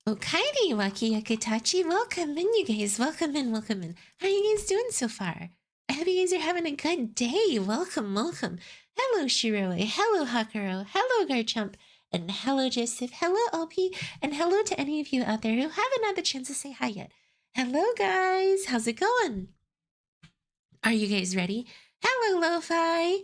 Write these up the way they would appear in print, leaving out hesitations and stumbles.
Okairi Waki Yakutachi, welcome in, you guys. Welcome in, welcome in. How are you guys doing so far? I hope you guys are having a good day. Welcome, welcome. Hello, Shiroe. Hello, Hakuro. Hello, Garchump. And hello, Joseph. Hello, LP. And hello to any of you out there who haven't had the chance to say hi yet. Hello, guys. How's it going? Are you guys ready? Hello, Lo-Fi.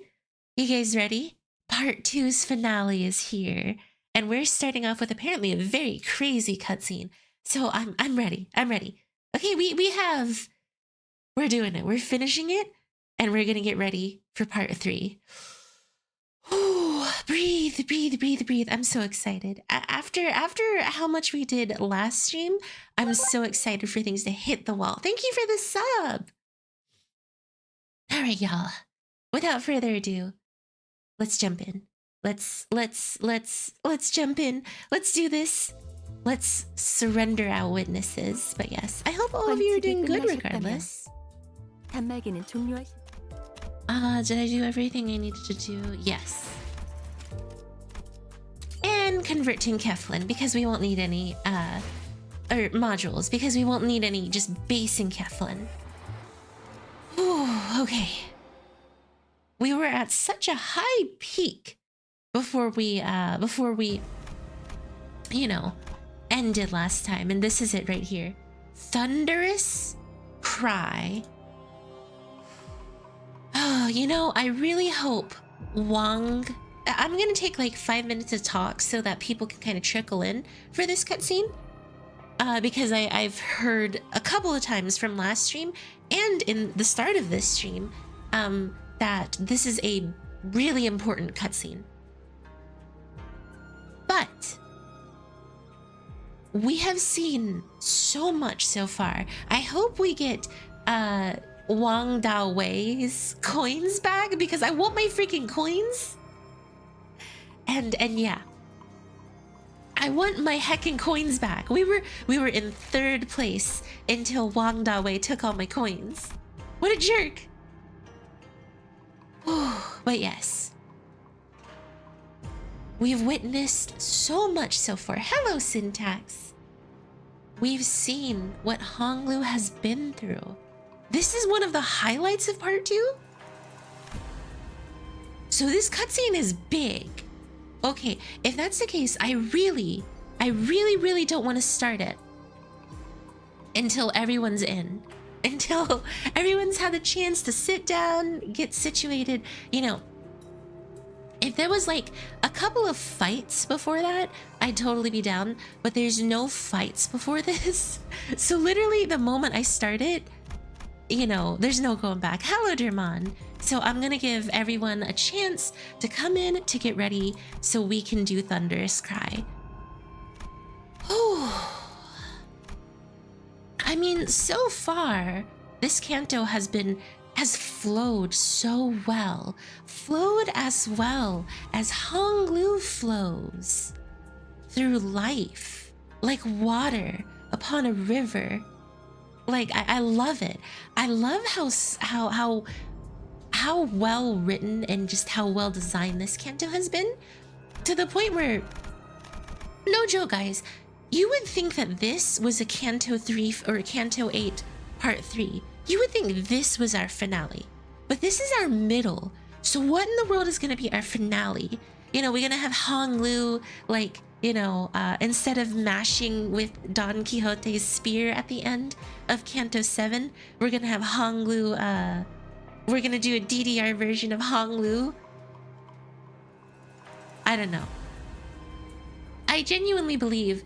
You guys ready? Part 2's finale is here. And we're starting off with apparently a very crazy cutscene. So I'm ready. I'm ready. Okay, we're doing it. We're finishing it, and we're gonna get ready for part 3. Ooh, breathe, breathe, breathe, breathe. I'm so excited. After how much we did last stream, I'm so excited for things to hit the wall. Thank you for the sub. All right, y'all. Without further ado, let's jump in. Let's jump in. Let's do this. Let's surrender our witnesses. But yes, I hope all of you are doing good regardless. Did I do everything I needed to do? Yes. And convert to Keflin because we won't need any or modules because we won't need any just base in Keflin. Ooh, okay. We were at such a high peak before we you know, ended last time, and this is it right here. Thunderous cry. Oh, you know, I really hope I'm gonna take like 5 minutes to talk so that people can kind of trickle in for this cutscene. Because I've heard a couple of times from last stream and in the start of this stream that this is a really important cutscene. But we have seen so much so far. I hope we get Wang Dao Wei's coins back because I want my freaking coins. And yeah. I want my heckin' coins back. We were in 3rd place until Wang Dao Wei took all my coins. What a jerk. But yes. We've witnessed so much so far. Hello, Syntax. We've seen what Honglu has been through. This is one of the highlights of part 2? So this cutscene is big. Okay, if that's the case, I really don't want to start it until everyone's in. Until everyone's had the chance to sit down, get situated, you know. If there was like a couple of fights before that, I'd totally be down, but there's no fights before this. So literally the moment I started, you know, there's no going back. Hello, Derman. So I'm gonna give everyone a chance to come in to get ready so we can do Thunderous Cry. Oh, I mean, so far, this Kanto has flowed so well. Flowed as well as Honglu flows through life, like water upon a river. Like, I love it. I love how well written and just how well designed this Kanto has been, to the point where, no joke guys, you would think that this was a Kanto 3 or a Kanto 8 part 3. You would think this was our finale, but this is our middle. So what in the world is going to be our finale? You know, we're going to have Honglu, like, you know, instead of mashing with Don Quixote's spear at the end of Kanto 7, we're going to have Honglu, we're going to do a DDR version of Honglu. I don't know. I genuinely believe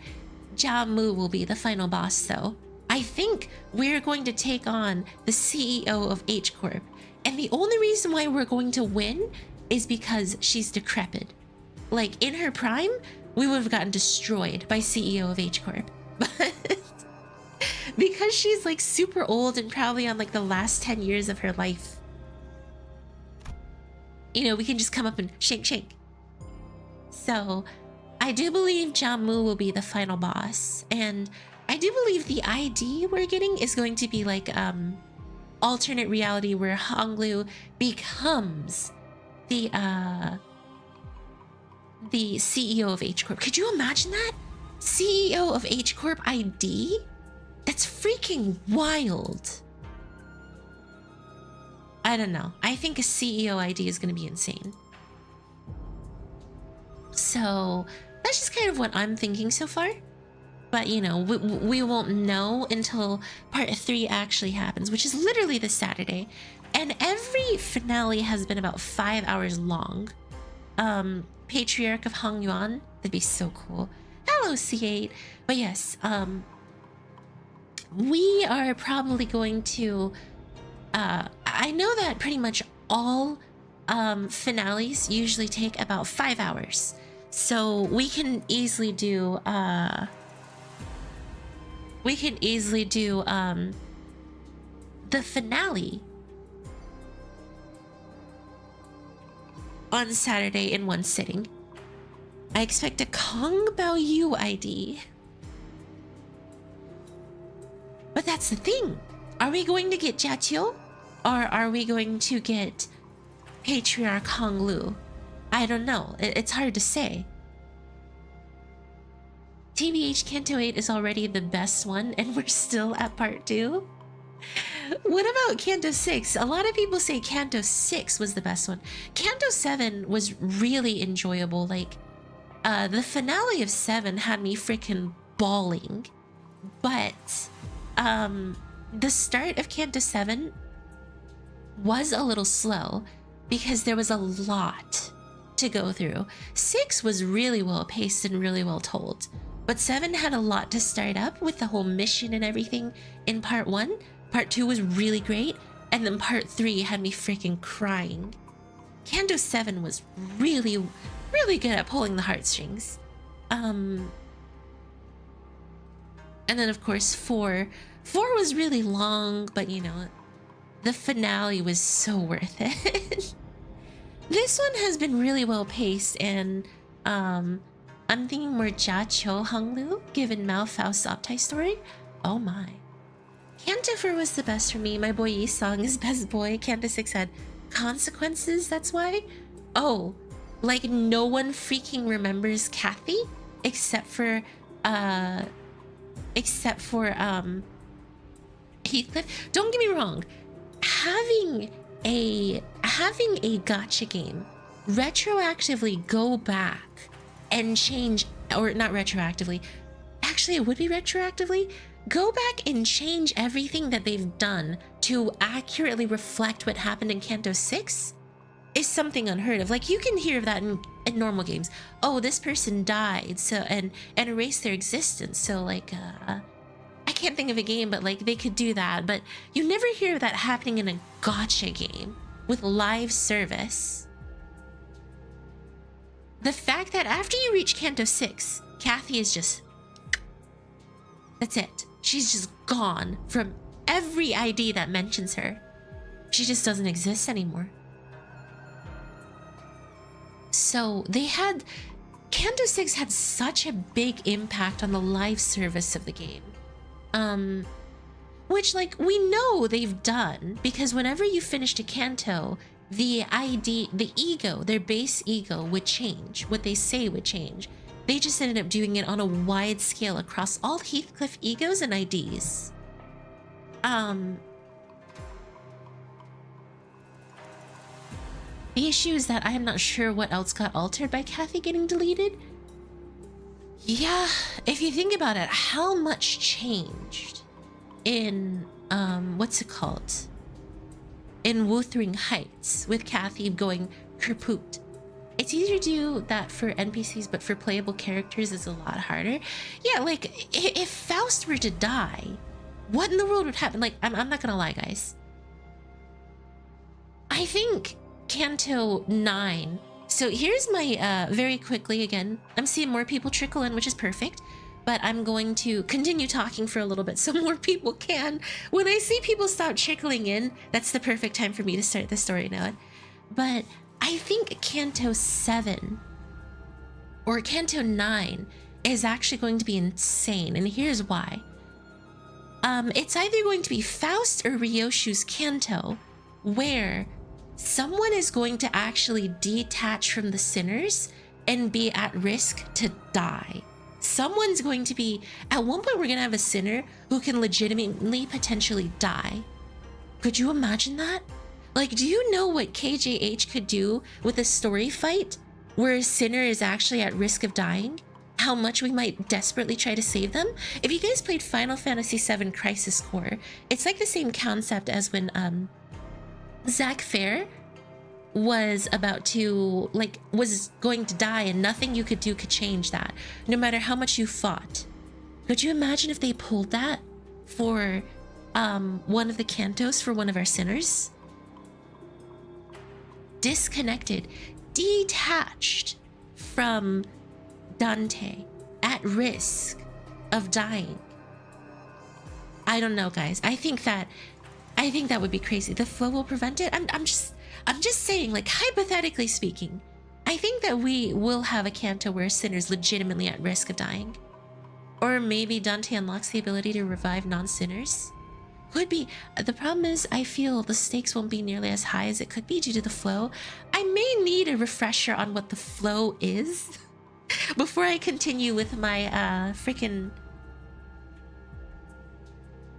Jia Mu will be the final boss though. I think we're going to take on the CEO of H Corp. And the only reason why we're going to win is because she's decrepit. Like, in her prime, we would have gotten destroyed by CEO of H Corp. But because she's like super old and probably on like the last 10 years of her life, you know, we can just come up and shake. So I do believe Jia Mu will be the final boss. And I do believe the ID we're getting is going to be like alternate reality where Honglu becomes the CEO of H Corp. Could you imagine that? CEO of H Corp ID? That's freaking wild. I don't know. I think a CEO ID is going to be insane. So that's just kind of what I'm thinking so far. But, you know, we won't know until part 3 actually happens, which is literally this Saturday. And every finale has been about 5 hours long. Patriarch of Hong Yuan, that'd be so cool. Hello, C8. But yes, we are probably going to... I know that pretty much all finales usually take about 5 hours. So we can easily do... the finale on Saturday in one sitting. I expect a Kong Bao Yu ID. But that's the thing. Are we going to get Jia Qiu? Or are we going to get Patriarch Hong Lu? I don't know. It's hard to say. TBH Canto 8 is already the best one and we're still at part 2? What about Canto 6? A lot of people say Canto 6 was the best one. Canto 7 was really enjoyable. Like, the finale of 7 had me freaking bawling. But, the start of Canto 7 was a little slow because there was a lot to go through. 6 was really well paced and really well told. But 7 had a lot to start up with the whole mission and everything in part 1. Part 2 was really great. And then part 3 had me freaking crying. Canto 7 was really, really good at pulling the heartstrings. And then of course 4. 4 was really long, but you know, the finale was so worth it. This one has been really well paced and I'm thinking more Jia Qiu Hong Lu, given Mao Faust's Optai story. Oh my. Canto 4 was the best for me. My boy Yi Song is best boy. Canto 6 had consequences, that's why. Oh, like no one freaking remembers Kathy except for Heathcliff. Don't get me wrong. Having a gacha game retroactively go back and change, or not retroactively, actually it would be retroactively, go back and change everything that they've done to accurately reflect what happened in Canto 6 is something unheard of. Like, you can hear of that in normal games. Oh, this person died, so and erased their existence. So like, I can't think of a game, but like they could do that. But you never hear of that happening in a gacha game with live service. The fact that after you reach Canto 6, Kathy is just... that's it. She's just gone from every ID that mentions her. She just doesn't exist anymore. So they had... Canto 6 had such a big impact on the live service of the game. Which, like, we know they've done, because whenever you finished a Kanto, the ID, the ego, their base ego would change. What they say would change. They just ended up doing it on a wide scale across all Heathcliff egos and IDs. The issue is that I am not sure what else got altered by Kathy getting deleted. Yeah, if you think about it, how much changed in, what's it called? In Wuthering Heights with Kathy going kerpooped. It's easier to do that for NPCs, but for playable characters is a lot harder. Yeah, like, if Faust were to die, what in the world would happen? Like, I'm not gonna lie, guys. I think Canto 9... So here's my, very quickly again, I'm seeing more people trickle in, which is perfect. But I'm going to continue talking for a little bit so more people can. When I see people stop trickling in, that's the perfect time for me to start the story now. But I think Canto 7 or Canto 9 is actually going to be insane, and here's why. It's either going to be Faust or Ryoshu's Kanto, where someone is going to actually detach from the sinners and be at risk to die. Someone's going to be, at one point we're gonna have a sinner who can legitimately potentially die. Could you imagine that? Like, do you know what KJH could do with a story fight where a sinner is actually at risk of dying? How much we might desperately try to save them? If you guys played Final Fantasy VII Crisis Core, it's like the same concept as when Zack Fair was about to, like, was going to die and nothing you could do could change that, no matter how much you fought. Could you imagine if they pulled that for one of the Cantos for one of our sinners? Disconnected, detached from Dante, at risk of dying. I don't know, guys. I think that would be crazy. The flow will prevent it. I'm just saying, like, hypothetically speaking, I think that we will have a Kanto where a sinner's legitimately at risk of dying. Or maybe Dante unlocks the ability to revive non-sinners. Could be. The problem is, I feel the stakes won't be nearly as high as it could be due to the flow. I may need a refresher on what the flow is before I continue with my freaking...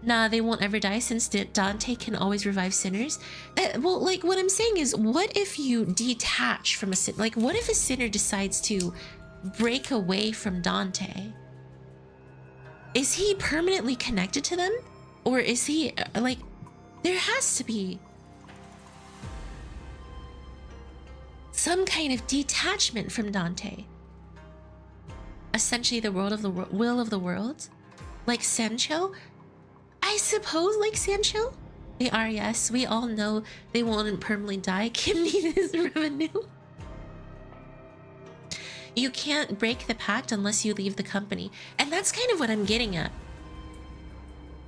Nah, they won't ever die since Dante can always revive sinners. Well, like, what I'm saying is, what if you detach from a sin? Like, what if a sinner decides to break away from Dante? Is he permanently connected to them? Or is he, like, there has to be some kind of detachment from Dante. Essentially the will of the world? Like Sancho? I suppose like Sancho? They are, yes. We all know they won't permanently die. Kim needs revenue. You can't break the pact unless you leave the company. And that's kind of what I'm getting at.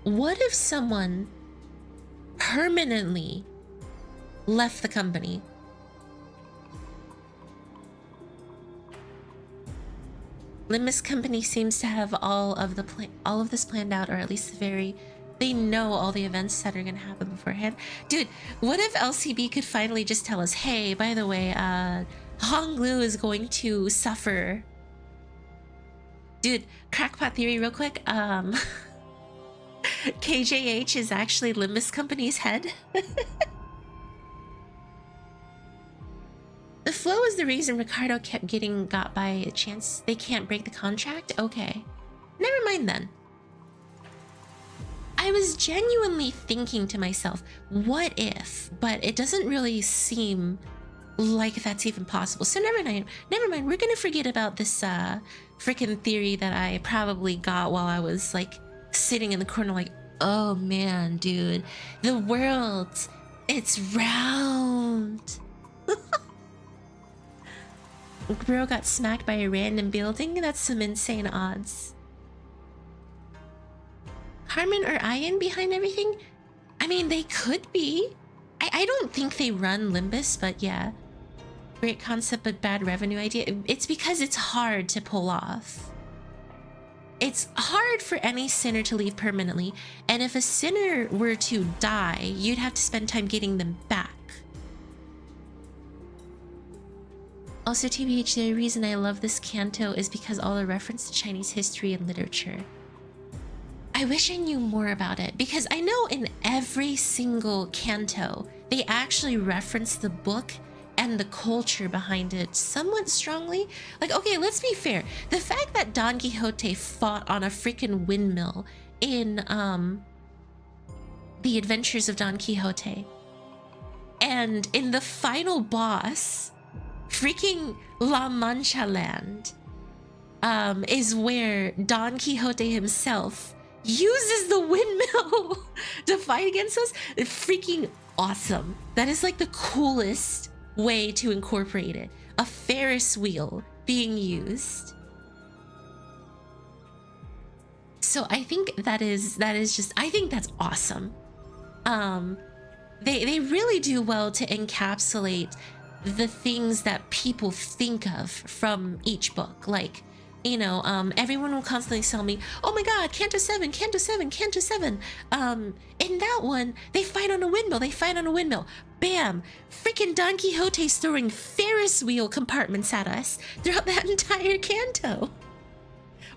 What if someone permanently left the company? Limbus company seems to have all of this planned out, or at least they know all the events that are gonna happen beforehand. Dude, what if LCB could finally just tell us, hey, by the way, Honglu is going to suffer. Dude, crackpot theory real quick. KJH is actually Limbus company's head. The flow is the reason Ricardo kept getting got by a chance. They can't break the contract? Okay. Never mind then. I was genuinely thinking to myself, what if? But it doesn't really seem like that's even possible. So never mind. We're gonna forget about this freaking theory that I probably got while I was like sitting in the corner like, oh man, dude, the world, it's round. Bro got smacked by a random building? That's some insane odds. Carmen or Ian behind everything? I mean, they could be. I don't think they run Limbus, but yeah. Great concept, but bad revenue idea. It's because it's hard to pull off. It's hard for any sinner to leave permanently, and if a sinner were to die, you'd have to spend time getting them back. Also, TBH, the reason I love this Kanto is because all the reference to Chinese history and literature. I wish I knew more about it, because I know in every single Kanto, they actually reference the book and the culture behind it somewhat strongly. Like, okay, let's be fair. The fact that Don Quixote fought on a freaking windmill in The Adventures of Don Quixote, and in the final boss, freaking La Mancha Land, is where Don Quixote himself uses the windmill to fight against us. It's freaking awesome. That is like the coolest way to incorporate it. A Ferris wheel being used. So I think that is just, I think that's awesome. They really do well to encapsulate the things that people think of from each book. Like, you know, everyone will constantly tell me, oh my god, Canto 7, Canto 7, Canto 7. In that one, they fight on a windmill. Bam! Freaking Don Quixote's throwing Ferris wheel compartments at us throughout that entire Canto.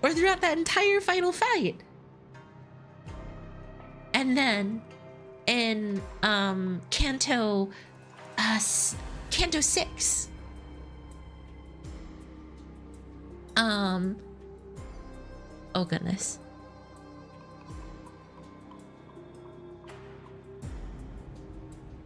or throughout that entire final fight. And then in Canto 6, oh goodness.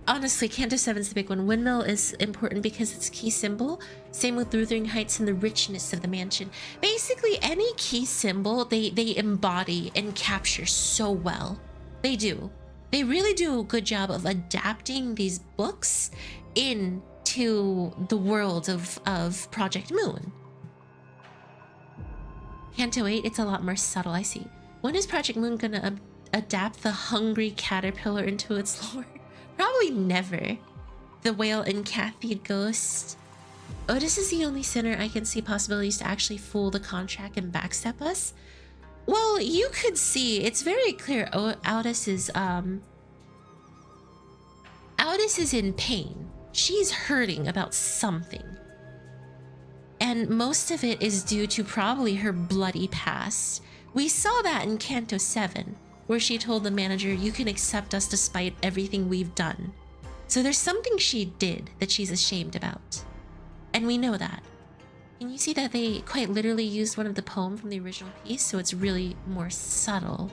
Honestly, Canto 7 is the big one. Windmill is important because it's key symbol. Same with Wuthering Heights and the richness of the mansion. Basically, any key symbol they embody and capture so well. They do. They really do a good job of adapting these books into the world of Project Moon. Canto 8, it's a lot more subtle, I see. When is Project Moon gonna adapt the hungry caterpillar into its lore? Probably never. The whale and Cathy ghost. Otis is the only sinner I can see possibilities to actually fool the contract and backstep us. Well, you could see, it's very clear Otis is in pain. She's hurting about something. And most of it is due to probably her bloody past. We saw that in Canto 7, where she told the manager, you can accept us despite everything we've done. So there's something she did that she's ashamed about. And we know that. Can you see that they quite literally used one of the poems from the original piece, so it's really more subtle?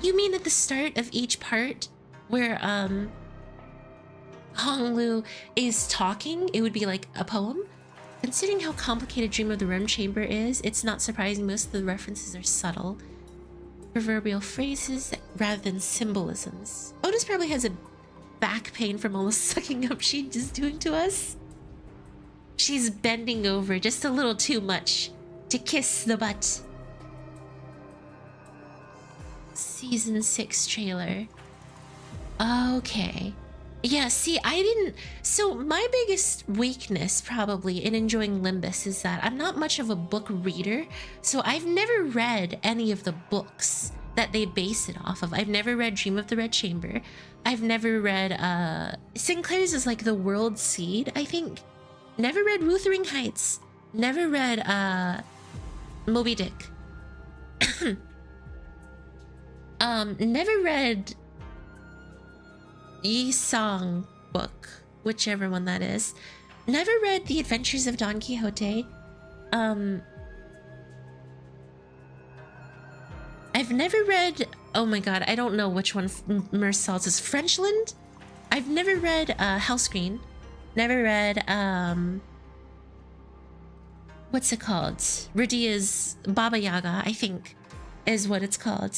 You mean at the start of each part, where Honglu is talking, it would be like a poem? Considering how complicated Dream of the Rum Chamber is, it's not surprising most of the references are subtle. Proverbial phrases rather than symbolisms. Otis probably has a back pain from all the sucking up she's doing to us. She's bending over just a little too much to kiss the butt. Season 6 trailer. Okay. Yeah, see, I didn't... So my biggest weakness probably in enjoying Limbus is that I'm not much of a book reader. So I've never read any of the books that they base it off of. I've never read Dream of the Red Chamber. I've never read... Sinclair's is like The World Seed, I think. Never read Wuthering Heights. Never read Moby Dick. Never read Yi Song book, whichever one that is. Never read The Adventures of Don Quixote. I've never read, oh my god, I don't know which one Mersault's is. Frenchland? I've never read Hellscreen. Never read what's it called? Radia's Baba Yaga, I think, is what it's called.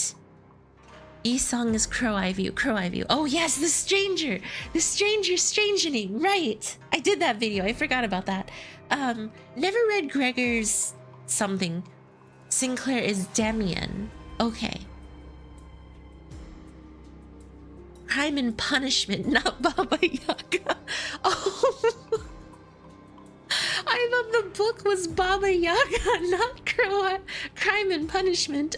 E-Song is Crow Eye View. Crow Eye View. Oh yes, The Stranger. The Stranger Strangening. Right. I did that video. I forgot about that. Never read Gregor's something. Sinclair is Demian. Okay. Crime and Punishment, not Baba Yaga. Oh. I thought the book was Baba Yaga, not Crime and Punishment.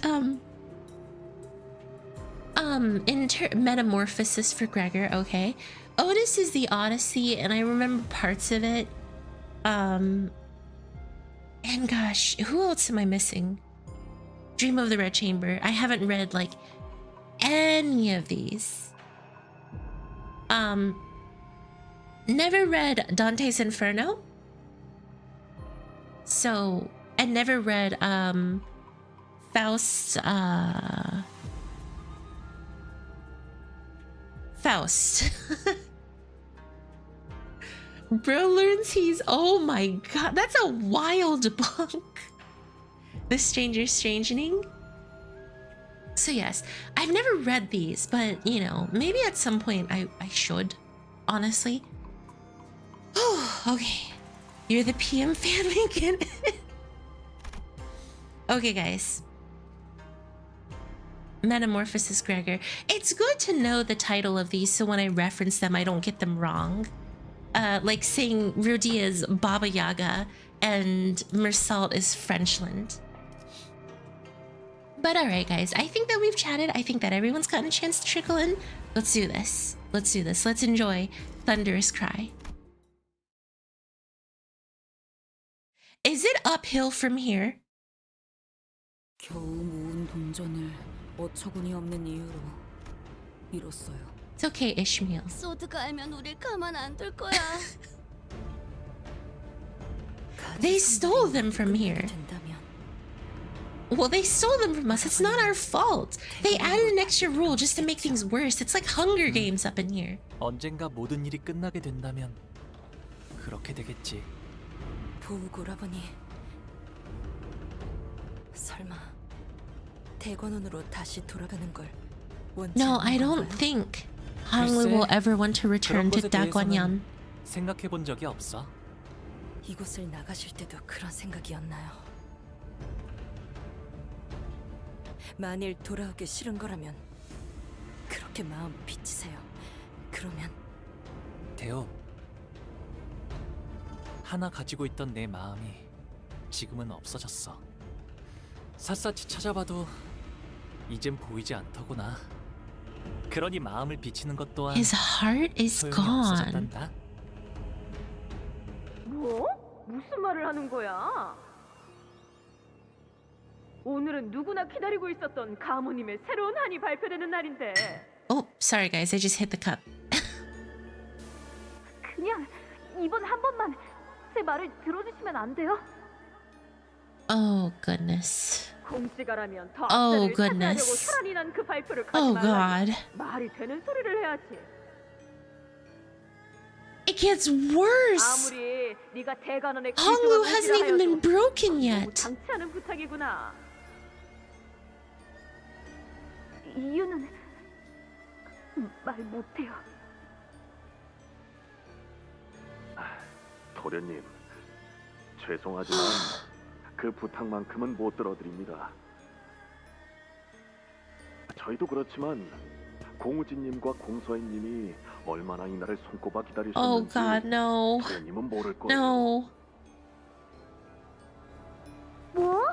Metamorphosis for Gregor, okay. Otis is the Odyssey, and I remember parts of it. And gosh, who else am I missing? Dream of the Red Chamber. I haven't read, like, any of these. Never read Dante's Inferno. So, and never read, Faust, Faust. Bro learns he's... Oh my god, that's a wild book. The Stranger Strangening. So yes, I've never read these, but you know, maybe at some point I should, honestly. Oh, okay. You're the PM fan, Lincoln. Okay, guys. Metamorphosis Gregor. It's good to know the title of these so when I reference them, I don't get them wrong. Like saying Rudia's Baba Yaga and Mersault is Frenchland. But alright, guys. I think that we've chatted. I think that everyone's gotten a chance to trickle in. Let's do this. Let's do this. Let's enjoy Thunderous Cry. Is it uphill from here? 겨우 모은 동전을 어처구니 없는 이유로 잃었어요. It's okay, Ishmael. 소드가 알면 우릴 가만 안 둘 거야. They stole them from here. Well, they stole them from us. It's not our fault. They added an extra rule just to make things worse. It's like Hunger Games up in here. 언젠가 모든 일이 끝나게 된다면 그렇게 되겠지. 부고라버니, 설마 대관원으로 다시 돌아가는 걸 원치 No, 않는 I don't 건가요? think Hangul will ever want to return to Dagwanyan. 생각해 본 적이 없어. 이곳을 나가실 때도 그런 생각이었나요? 만일 돌아오기 싫은 거라면 그렇게 마음 비치세요. 그러면 대호, 하나 가지고 있던 내 마음이 지금은 없어졌어. 샅샅이 찾아봐도 이젠 보이지 않더구나. 그러니 마음을 비치는 것 또한 His heart is 소용이 gone. 없어졌단다. 뭐? 무슨 말을 하는 거야? 오늘은 누구나 기다리고 있었던 가모님의 새로운 한이 발표되는 날인데 Oh, sorry guys, I just hit the cup. 그냥 이번 한 번만 제 말을 들어주시면 안 돼요? Oh goodness. 공지가라면 더 Oh, 앞자리를 차지하려고 goodness. 혈안이 난 그 발표를 가지 Oh 말라니 god. 말이 되는 소리를 해야지. It gets worse. 아무리 네가 대관원의 Honglu hasn't even been broken 너무 yet. 장치하는 부탁이구나. 이유는 말 못해요. 도련님, 죄송하지만 그 부탁만큼은 못 들어드립니다. 저희도 그렇지만 공우진님과 공서인님이 얼마나 이날을 손꼽아 Oh 기다리셨는지 god, no. 도련님은 모를 거예요. No. 뭐?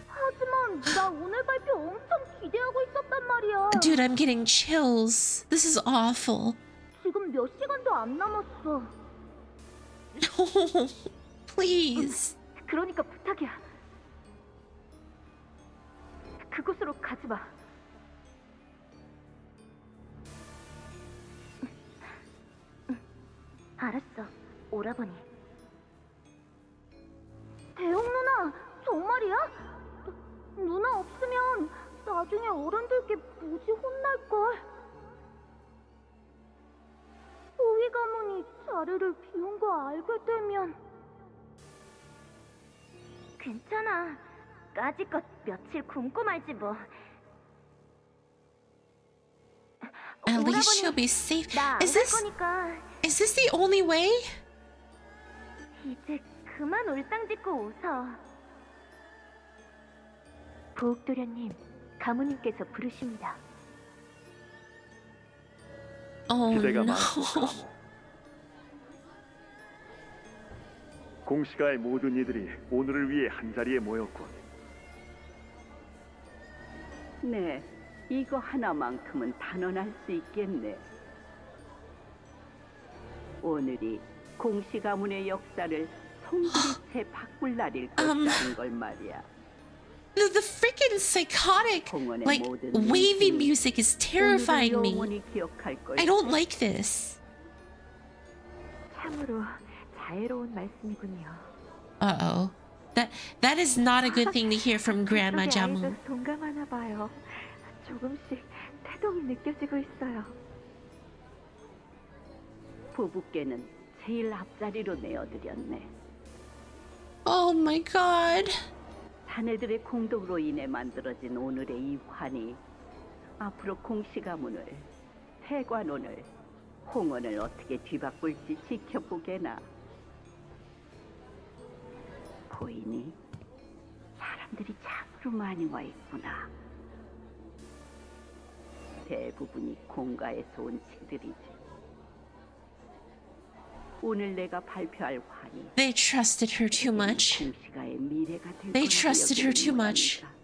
하지만 나 오늘 발표 엄청 기대하고 있었단 말이야. Dude, I'm getting chills. This is awful. 지금 몇 시간도 안 남았어. No. Please. 그러니까 부탁이야. 그곳으로 가지 마. 알았어, 오라버니. 대형 누나, 정말이야? 누나 없으면 나중에 어른들께 무지 혼날걸. 호위 가문이 자리를 비운 거 알게 되면. 괜찮아. 까짓것 며칠 굶고 말지 뭐. At least she'll be safe. Is this 거니까 is this the only way? 이제 그만 울상짓고 웃어. 보옥도련님, 가무님께서 부르십니다. Oh 기대가 no. 많고 가모. 공시가의 모든 이들이 오늘을 위해 한자리에 모였군. 네, 이거 하나만큼은 단언할 수 있겠네. 오늘이 공시 가문의 역사를 송두리째 바꿀 날일 것이라는 걸 말이야. The freaking psychotic, 공원의 like, 모든 wavy 민심이 music is terrifying 오늘을 me. 영원히 기억할 I don't 것이다. like this. 참으로 자애로운 말씀이군요. Uh-oh. That is not a good thing to hear from Grandma 속에 Jamu. 아이도 동감하나 봐요. 조금씩 태동이 느껴지고 있어요. 부부께는 제일 앞자리로 내어드렸네. Oh my god. 자네들의 공덕으로 인해 만들어진 오늘의 이 환이 앞으로 공시 가문을, 해관원을, 홍원을 어떻게 뒤바꿀지 지켜보게나. 보이니? 사람들이 참으로 많이 와 있구나. 대부분이 공가에서 온 신들이지. 오늘 내가 발표할 환이 They trusted her too much. 공시가의 미래가 될 They 거라고 trusted her too 여기는 much. 거라니까.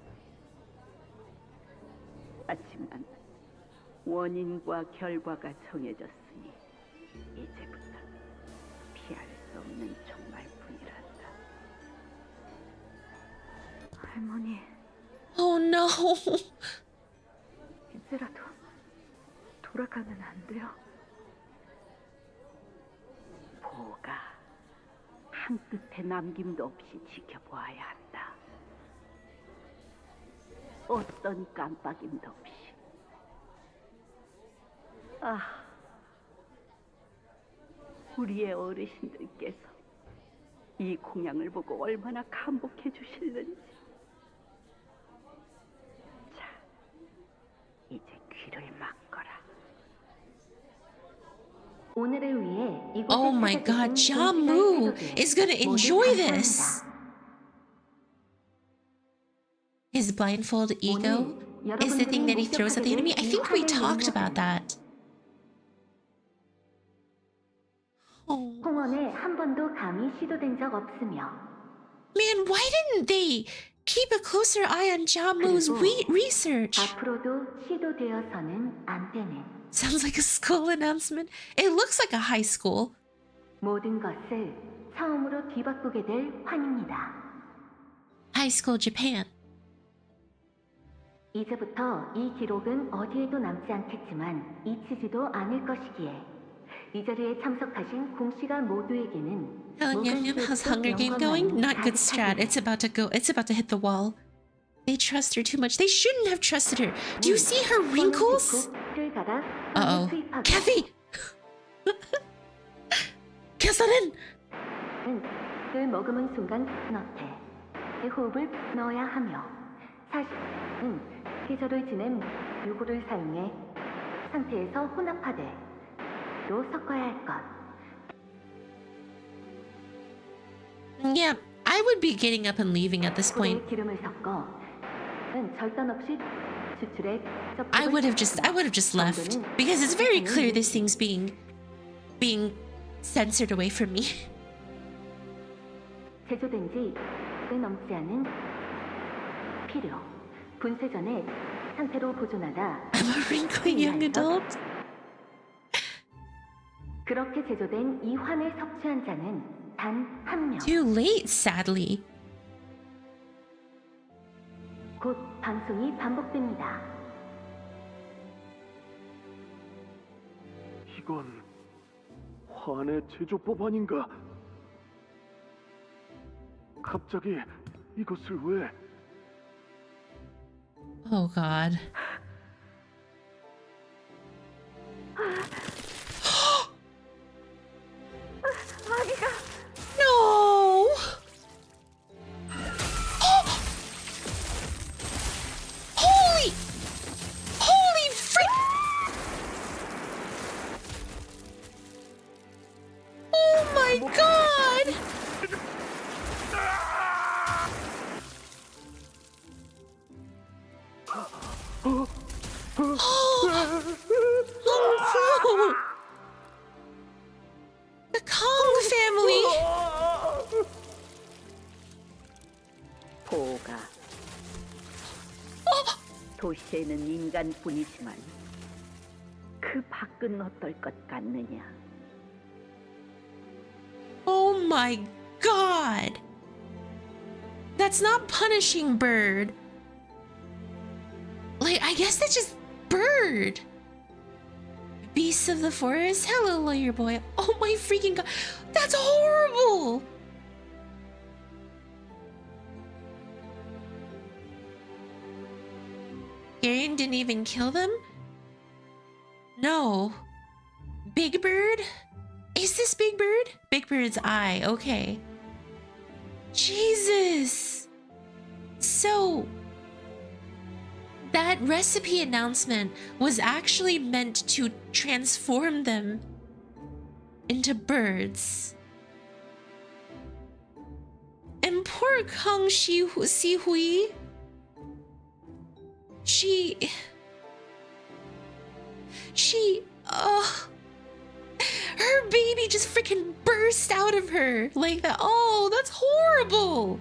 하지만 원인과 결과가 정해졌으니 이제부터 피할 수 없는 종말뿐이란다. 할머니, Oh no. 이제라도 돌아가면 안 돼요? 보가 한 끗의 남김도 없이 지켜보아야 한다. 어떤 깜빡임도 없이. 우리의 어르신들께서 이 공양을 보고 얼마나 감복해 주실는지. 자, 이제 귀를 막거라. 오늘을 위해 이곳에 Oh my god, Jamu is gonna enjoy this. His blindfold ego is the thing that he throws at the enemy. I think we talked about that. Oh. 홍원에 한 번도 감히 시도된 적 없으며 Man, why didn't they keep a closer eye on Jamu's research? 앞으로도 시도되어서는 안 되는 Sounds like a school announcement. It looks like a high school. 모든 것을 처음으로 뒤바꾸게 될 환입니다. High school Japan. 이제부터 이 기록은 어디에도 남지 않겠지만 잊히지도 않을 것이기에 이 자리에 참석하신 공씨가 모두에게는 Helen Yum Yum, how's Hunger Game going? Not good strat. It's about to go. It's about to hit the wall. They trust her too much. They shouldn't have trusted her. Do you see her wrinkles? Uh-oh. Kathy! 캐서린! 을 머금은 순간 너태 호흡을 넣어야 하며 사실은 계절을 지낸 요구를 사용해 상태에서 혼합하되 또 섞어야 할 것. Yeah, I would be getting up and leaving at this point. 기름을 섞어 절단 없이 추출해 I would have just left because it's very clear this thing's being censored away from me. 제조된 지 꽤 넘지 않은 필요 분쇄 전에 상태로 보존하다 I'm a wrinkly young adult. 그렇게 제조된 이 환을 섭취한 자는 단 한 명. Too late, sadly. 곧 방송이 반복됩니다. 이건 환의 제조법 아닌가? 갑자기 이것을 왜? Oh God. 아기가 No. Holy frick! Oh my God! Oh no! The Kong family! 보가 도시에는 인간뿐이지만 그 밖은 어떨 것 같느냐? Oh my God! That's not punishing Bird. Like, I guess that's just Bird. Beasts of the forest. Hello, lawyer boy. Oh my freaking God. That's horrible. Garen didn't even kill them? No. Big Bird? Is this Big Bird? Big Bird's eye. Okay. Jesus. So, that recipe announcement was actually meant to transform them into birds. And poor Kang Si-Hui, she, her baby just freaking burst out of her like that. Oh, that's horrible.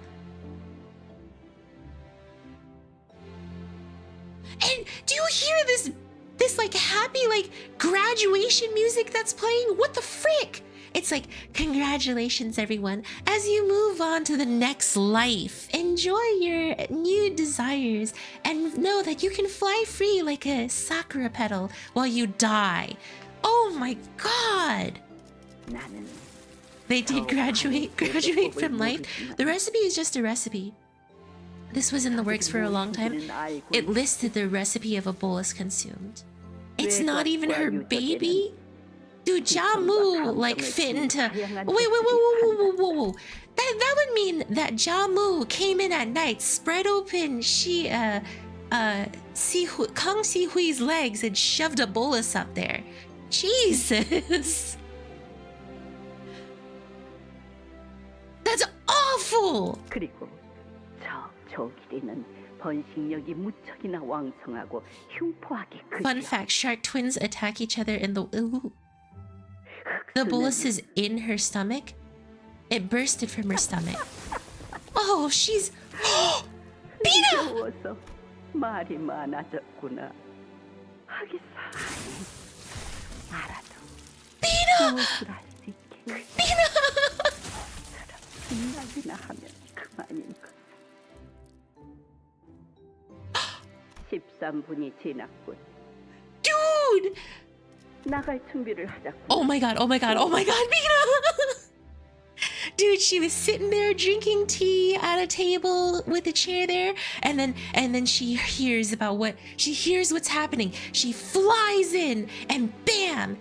And do you hear this like happy like graduation music that's playing? What the frick? It's like, congratulations, everyone. As you move on to the next life, enjoy your new desires and know that you can fly free like a sakura petal while you die. Oh my god! 나는 They did graduate from life. The recipe is just a recipe. This was in the works for a long time. It listed the recipe of a bolus consumed. It's not even her baby? Dude, Jamu like fit into... Whoa. That would mean that Jamu came in at night, spread open Kang Si-hui's legs and shoved a bolus up there. Jesus. That's awful. 그리고 저 길이는 번식력이 무척이나 왕성하고 흉포하기 Fun fact, shark twins attack each other in the... Ooh. The bolus is in her stomach. It bursted from her stomach. Oh, she's... Bina! 무서워서 말이 많아졌구나. 하기사 알아도 Bina! 무엇을 할수 있겠니? Bina! 생각이나 하면 그만인가. 13분이 지났군. Dude! 나갈 준비를 하자고. Oh my god, Bina! Dude, she was sitting there drinking tea at a table with a chair there, and then she hears what's happening. She flies in and bam!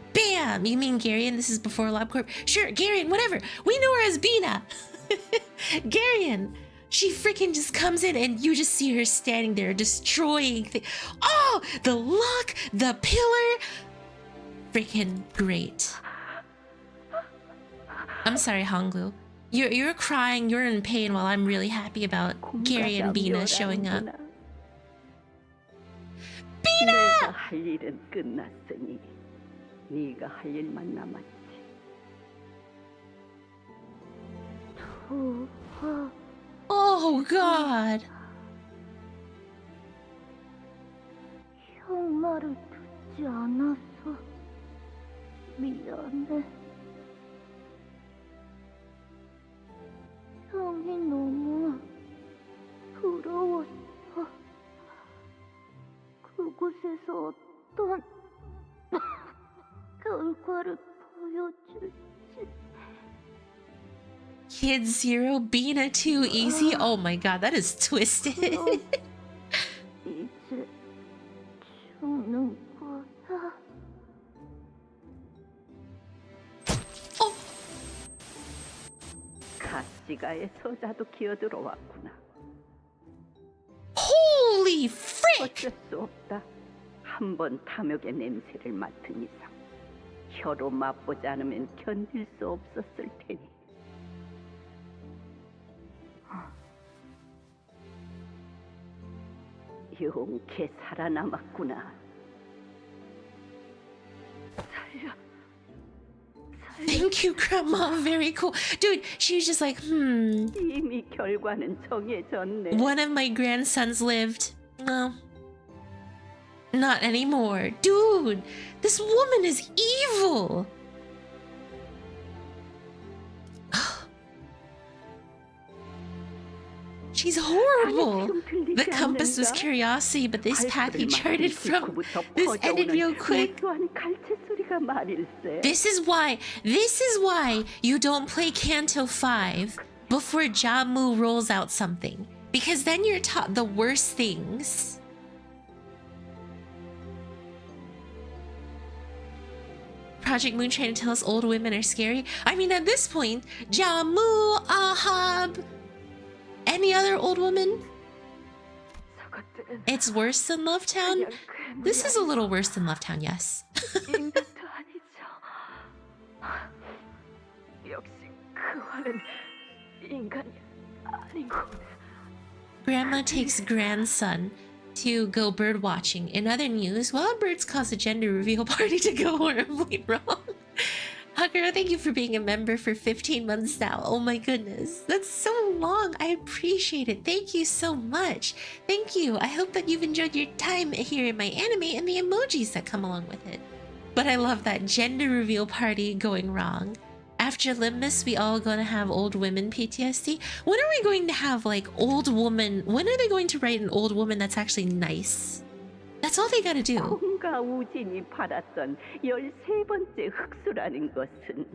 You mean Garion? This is before LabCorp. Sure, Garion, whatever. We know her as Bina. Garion. She freaking just comes in and you just see her standing there destroying things. Oh, the lock, the pillar. Freaking great. I'm sorry, Honglu. You're crying, you're in pain while I'm really happy about Gary and Bina showing up. Bina! 내가 할 일은 끝났으니 네가 할 일만 남았지. Oh god. 형 말을 듣지 않았어. 미안해. 형이 너무 부러웠어. 그곳에서 어떤 결과를 보여줄지. Kid Zero, Bina too easy. Oh my god, that is twisted. 이제 죽는 거야. Oh, 가시가의 서자도 기어들어왔구나. holy frick! 어쩔 수 없다. 한 번 탐욕의 냄새를 맡은 이상 혀로 맛보지 않으면 견딜 수 없었을 테니. 용케 살아남았구나. Thank you, Grandma. Very cool. Dude, she was just like, 이미 결과는 정해졌네. one of my grandsons lived. No. Not anymore. Dude, this woman is evil. She's horrible. The compass was curiosity, but this path he charted from, this ended real quick. This is why you don't play Canto 5 before Jamu rolls out something. Because then you're taught the worst things. Project Moon trying to tell us old women are scary. I mean, at this point, Jamu, Ahab, any other old woman? It's worse than Love Town? This is a little worse than Love Town, yes. Grandma takes grandson to go bird watching. In other news, wild birds cause a gender reveal party to go horribly wrong. Hakuro, thank you for being a member for 15 months now. Oh my goodness. That's so long. I appreciate it. Thank you so much. Thank you. I hope that you've enjoyed your time here in my anime and the emojis that come along with it. But I love that gender reveal party going wrong. after Limbus, we all gonna have old women PTSD. When are we going to have like old woman? When are they going to write an old woman that's actually nice? That's all they gotta do. 공과 우진이 팔았던 13번째 흑수라는 것은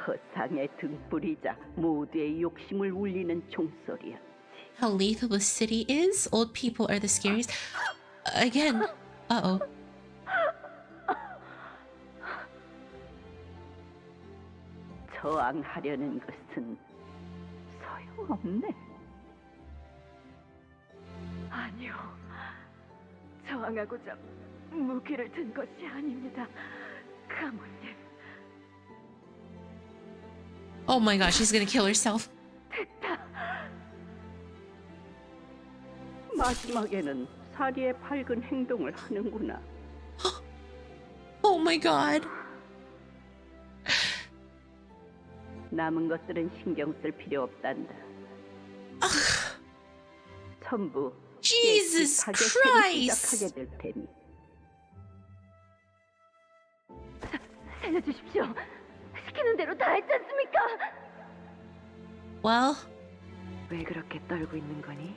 허상의 등불이자 모두의 욕심을 울리는 종소리였지. How lethal the city is. Old people are the scariest. Again. Uh-oh. 저항하려는 것은 소용없네. 아니요. 저항하고자 무기를 든 것이 아닙니다. 가문님. Oh my gosh, she's gonna kill herself. 마지막에는 사리의 밝은 행동을 하는구나. Oh my god. 남은 것들은 신경 쓸 필요 없단다. 전부 Jesus 시작하게 Christ. 될 테니. 살려주십시오. 시키는 대로 다 했지 않습니까? Well, 왜 그렇게 떨고 있는 거니?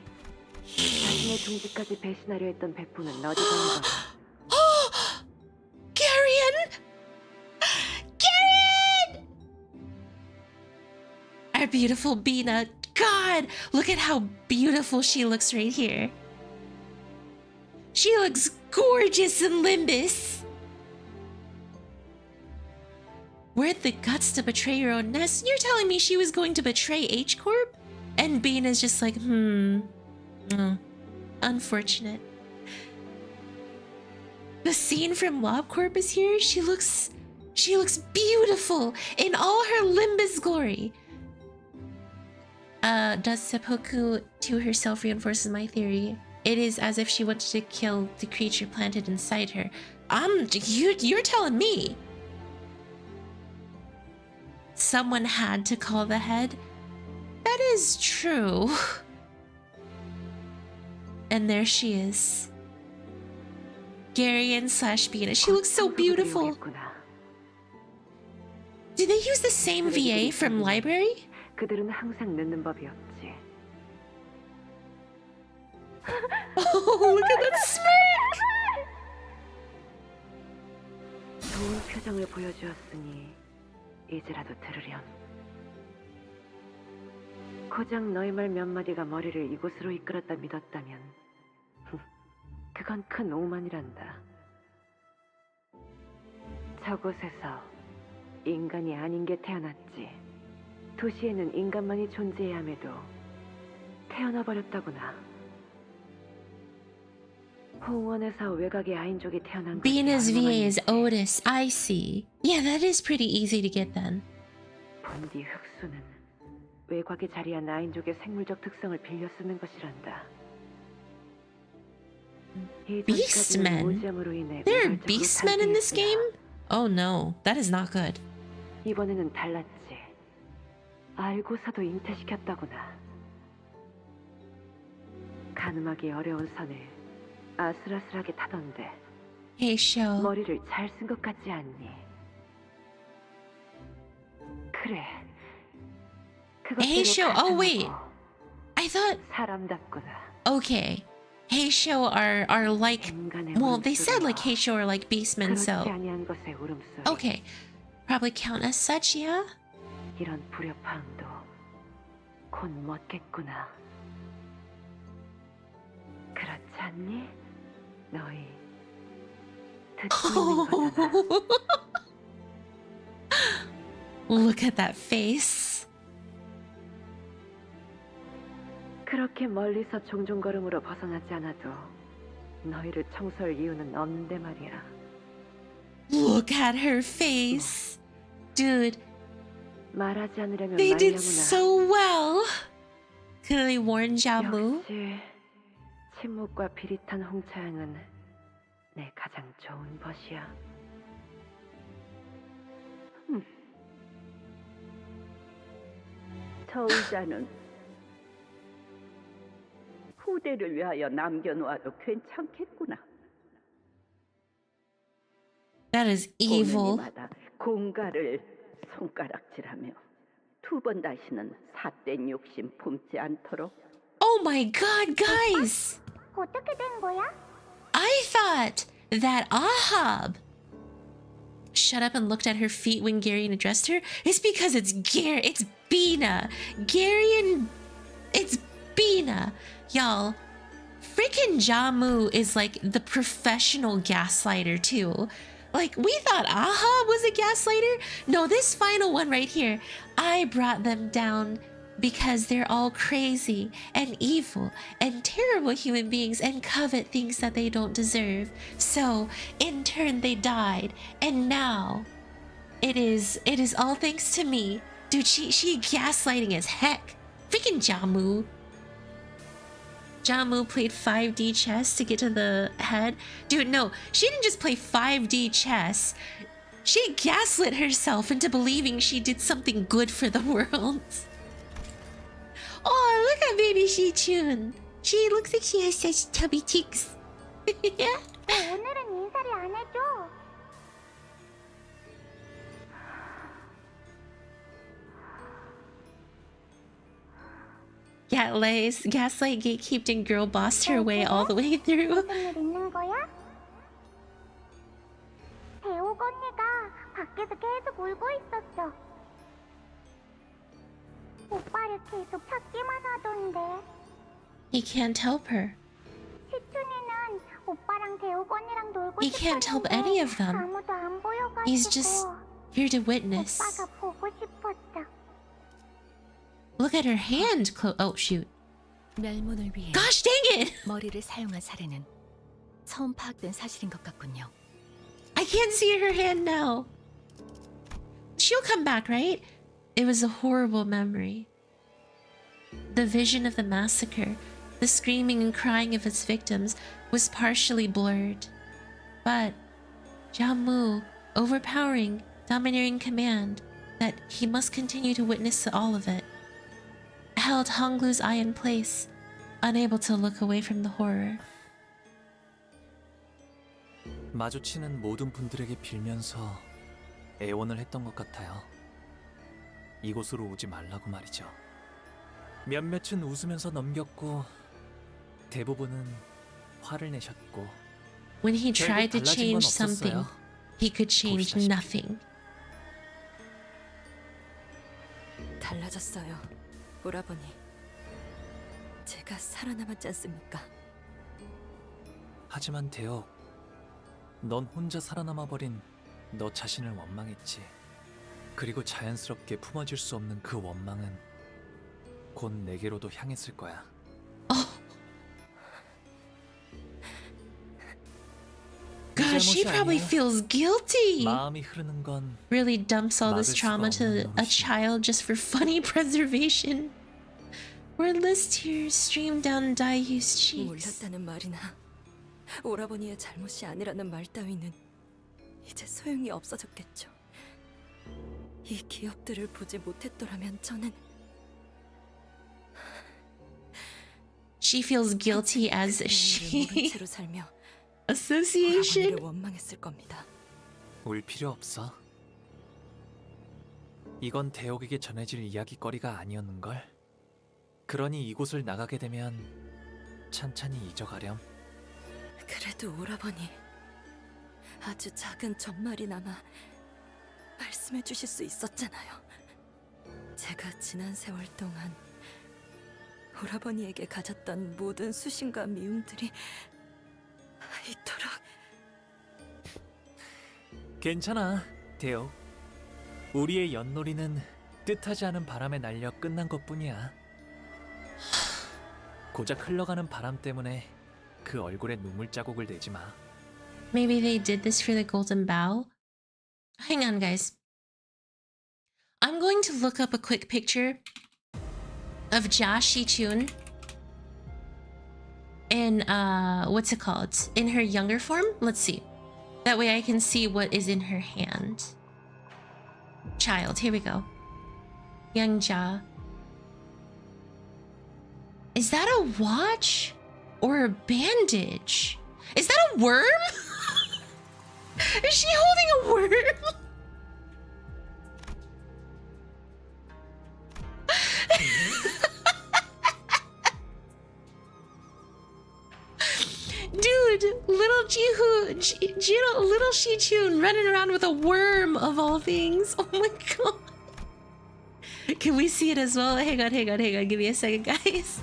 자신의 동지까지 배신하려 했던 백부는 어디 가는 거야? Garion! Garion! Our beautiful Bina. God, look at how beautiful she looks right here. She looks gorgeous in Limbus. Where'd the guts to betray your own nest? You're telling me she was going to betray H Corp? And Bina's just like, unfortunate. The scene from Lob Corp is here. She looks beautiful in all her Limbus glory. Does seppuku to herself reinforces my theory. It is as if she wanted to kill the creature planted inside her. You're telling me. Someone had to call the head. That is true. And there she is. Garion / Bina. She looks so beautiful. Did they use the same VA from library? 그들은 항상 늦는 법이었지. Oh, look at that smirk! 좋은 표정을 보여주었으니 이제라도 들으렴. 고작 너희 말 몇 마디가 머리를 이곳으로 이끌었다 믿었다면 그건 큰 오만이란다. 저곳에서 인간이 아닌 게 태어났지. 도시에는 인간만이 존재해야 함에도 태어나 버렸다구나. 홍원에서 외곽의 아인족이 태어난 것이 Bina's VA is 얼마만인지. Otis. I see. Yeah, that is pretty easy to get then. 본디 흑수는 외곽에 자리한 아인족의 생물적 특성을 빌려 쓰는 것이란다. Beastmen? 오지함으로 인해 There are 우발적으로 beastmen in this game? 상승했으나 Oh no, that is not good. 이번에는 달랐지. 알고서도 잉태시켰다구나. 가늠하기 어려운 선을 아슬아슬하게 타던데 Hey, show. 머리를 잘 쓴 것 같지 않니? 그래. Hey, show. Oh, wait. I thought. 사람답구나. Okay. Hey, show are like. 인간의 Well, they said like 울음소리와 Hey, show are like beastmen, 그렇지 so. 아니한 것의 울음소리. Okay. Probably count as such, yeah? 이런 불협화음도 곧 멎겠구나. 그렇지 않니? 너희 듣고 있는 거잖아. Look at that face. 그렇게 멀리서 종종 걸음으로 벗어나지 않아도 너희를 청소할 이유는 없는데 말이야. Look at her face. Dude, 말하지 않으려면 they did 말려무나. so well. Could they warn Jamu? 역시 침묵과 비릿한 홍차향은 내 가장 좋은 벗이야. 저 의자는 후대를 위하여 남겨놓아도 괜찮겠구나. That is evil. 고문이마다 공가를 손가락질하며 두 번 다시는 삿된 욕심 품지 않도록. Oh my god, guys! 어떻게 된 거야? I thought that Ahab shut up and looked at her feet when Gary addressed her. It's because it's Bina. Gary and it's Bina. Y'all, freaking Jamu is like the professional gaslighter too. Like, we thought Ahab was a gaslighter. No, this final one right here, I brought them down because they're all crazy and evil and terrible human beings and covet things that they don't deserve. So, in turn, they died. And now, it is all thanks to me. Dude, she gaslighting as heck. Freaking Jamu. Jamu played 5D chess to get to the head. Dude, no, she didn't just play 5D chess. She gaslit herself into believing she did something good for the world. Oh, look at baby Shi-chun. She looks like she has such chubby cheeks. Yeah. 왜 오늘은 인사를 안 해줘? Gaslight, gatekeeped, and girl bossed her way all the way through. 무슨 일 있는 거야? 대옥 언니가 밖에서 계속 울고 있었어. 오빠를 계속 찾기만 하던데. He can't help her. 시춘이는 오빠랑 대옥 언니랑 놀고 He can't help any of them. 아무도 안 보여가지고. He's just here to witness. 오빠가 보고 싶었어. Look at her hand. Oh, shoot. 멸문을 위해 Gosh dang it! 머리를 사용한 사례는 처음 파악된 사실인 것 같군요. I can't see her hand now. She'll come back, right? It was a horrible memory. The vision of the massacre, the screaming and crying of its victims, was partially blurred. But Jamu, overpowering, domineering command that he must continue to witness to all of it, held Honglu's eye in place, unable to look away from the horror. 마주치는 모든 분들에게 빌면서 애원을 했던 것 같아요. 이곳으로 오지 말라고 말이죠. 몇몇은 웃으면서 넘겼고 대부분은 화를 내셨고 When he tried to 달라진 건 change something, 없었어요. he could change 보시다시피. nothing. 달라졌어요, 오라버니. 제가 살아남았지 않습니까? 하지만 대혁, 넌 혼자 살아남아버린 너 자신을 원망했지. 그리고 자연스럽게 품어질 수 없는 그 원망은 곧 내게로도 향했을 거야. God, she probably feels guilty. 마음이 흐르는 건 Really dumps all this 막을 수가 trauma to 없는 a 노릇이야. child just for funny preservation. Wordless tears stream down Daiyu's cheeks. 몰랐다는 말이나 오라버니의 잘못이 아니라는 말 따위는 이제 소용이 없어졌겠죠. 이 기업들을 보지 못했더라면 저는 She feels guilty as 모른 she 채로 살며 association. 오라버니를 원망했을 겁니다. 울 필요 없어. 이건 대혁에게 전해질 이야기거리가 아니었는걸. 그러니 이곳을 나가게 되면 찬찬히 잊어가렴. 그래도 오라버니, 아주 작은 전말이나마 말씀해 주실 수 있었잖아요. 제가 지난 세월 동안 오라버니에게 가졌던 모든 수심과 미움들이 이토록... 괜찮아, 대혁. 우리의 연놀이는 뜻하지 않은 바람에 날려 끝난 것뿐이야. 고작 흘러가는 바람 때문에 그 얼굴에 눈물 자국을 내지 마. Maybe they did this for the golden bow. Hang on, guys. I'm going to look up a quick picture of Jia Shi-chun in what's it called? In her younger form? Let's see. That way I can see what is in her hand. Child, here we go. Young Jia. Is that a watch or a bandage? Is that a worm? Is she holding a worm? Little Shi-chun running around with a worm of all things. Oh my god. Can we see it as well? Hang on. Give me a second, guys.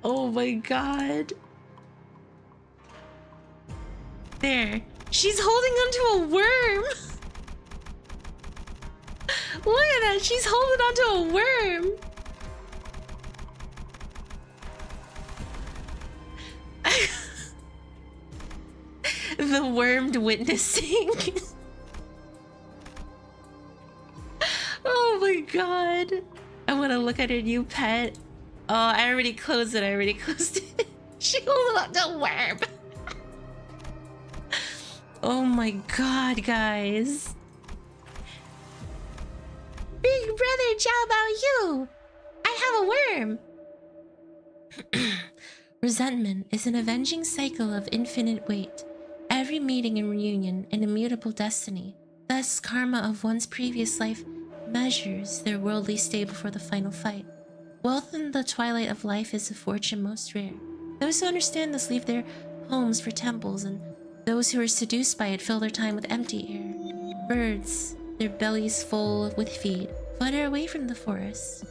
Oh my god. There. She's holding onto a worm. Look at that. She's holding onto a worm. The wormed witnessing. Oh my god. I want to look at her new pet. Oh, I already closed it. She holding onto a worm. Oh my god, guys. Big brother, how about you? I have a worm. Resentment is an avenging cycle of infinite weight. Every meeting and reunion, an immutable destiny. Thus, karma of one's previous life measures their worldly stay before the final fight. Wealth in the twilight of life is a fortune most rare. Those who understand this leave their homes for temples, and those who are seduced by it fill their time with empty air. Birds, their bellies full with feed, flutter away from the forest.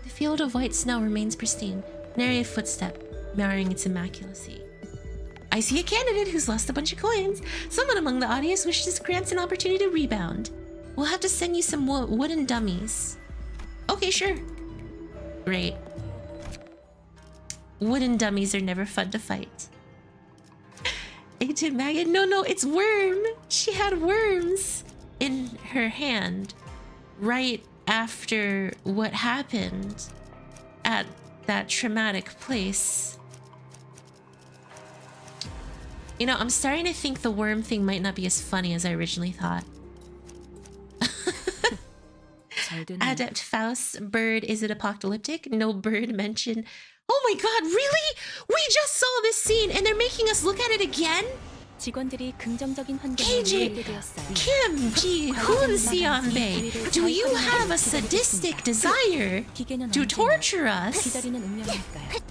The field of white snow remains pristine, nary a footstep marring its immaculacy. I see a candidate who's lost a bunch of coins. Someone among the audience wishes grants an opportunity to rebound. We'll have to send you some wooden dummies. Okay, sure. Great. Wooden dummies are never fun to fight. Agent Maggot? No, it's worm. She had worms in her hand right after what happened at that traumatic place. You know, I'm starting to think the worm thing might not be as funny as I originally thought. Adept Faust, bird, is it apocalyptic? No bird mentioned. Oh my god, really? We just saw this scene and they're making us look at it again? 직원들이 긍정적인 환경을 KJ, 누리게 되었어요. Kim Ji Hoon Seonbae, do you have a sadistic desire to torture us? 기다리는 운명이니까요.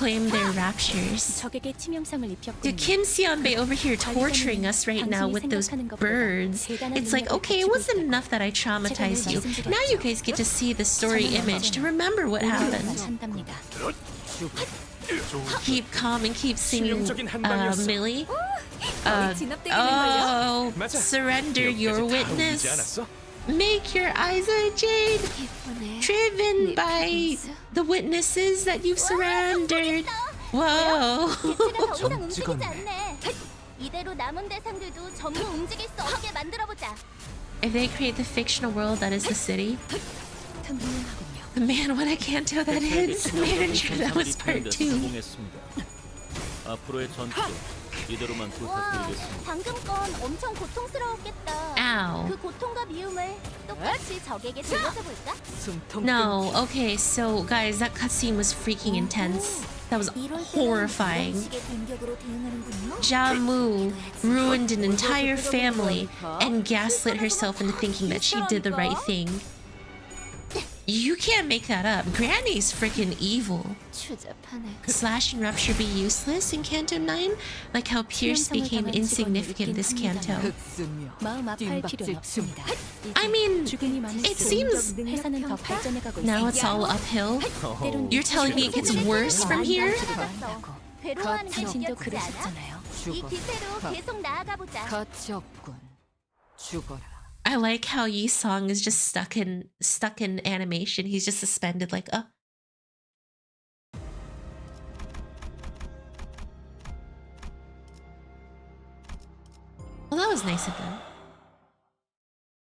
Claim their raptures. 적에게 치명상을 입혔군요. Dude, Kim Seonbae over here torturing us right now with those birds. It's like, okay, it wasn't enough that I traumatized you. Now you guys get to see the story image to remember what happened. Keep calm and keep singing, Millie. Surrender your witness. Make your eyes a jade, driven by the witnesses that you've surrendered. Whoa. If they create the fictional world that is the city. Man, what a Kanto that is. Manager, that was part 2. 앞으로의 전투 이대로만 부탁드리겠습니다. 방금 건 엄청 고통스러웠겠다. Ow. 그 고통과 미움을 똑같이 적에게 들려줘 볼까? No, okay, so guys, that cutscene was freaking intense. That was horrifying. Jamu ruined an entire family and gaslit herself into thinking that she did the right thing. You can't make that up. Granny's freaking evil. Slash and rupture be useless in Canto 9? Like how Pierce became insignificant this Canto. I mean, it seems now it's all uphill. You're telling me it gets worse from here? 당신도 그러셨잖아요. 이 기세로 계속 나아가 보자. I like how Yi Song is just stuck in animation. He's just suspended like, oh. Well, that was nice of them.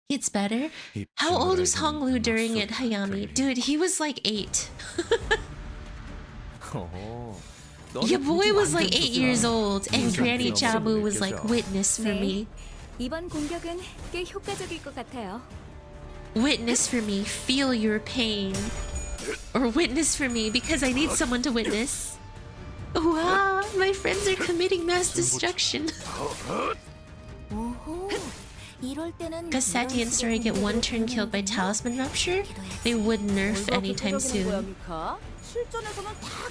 It's better. How old was Honglu during it, Hayami? Dude, he was like 8. Your boy was like 8 years old, and Granny Jabu was like, witness for me. 이번 공격은 꽤 효과적일 것 같아요. Witness for me, feel your pain. Or witness for me, because I need someone to witness. Wow, my friends are committing mass destruction. because Sati and Story get one turn killed by Talisman Rupture, they would nerf anytime soon.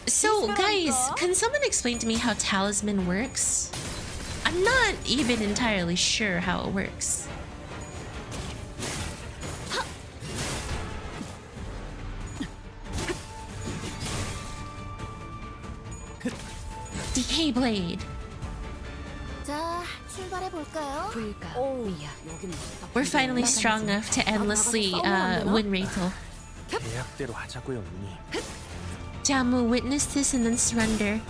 So guys, can someone explain to me how Talisman works? I'm not even entirely sure how it works. Decay Blade. We're finally strong enough to endlessly win Rachel. 계약대로 하자고요, 누님. Jamu, witness this and then surrender.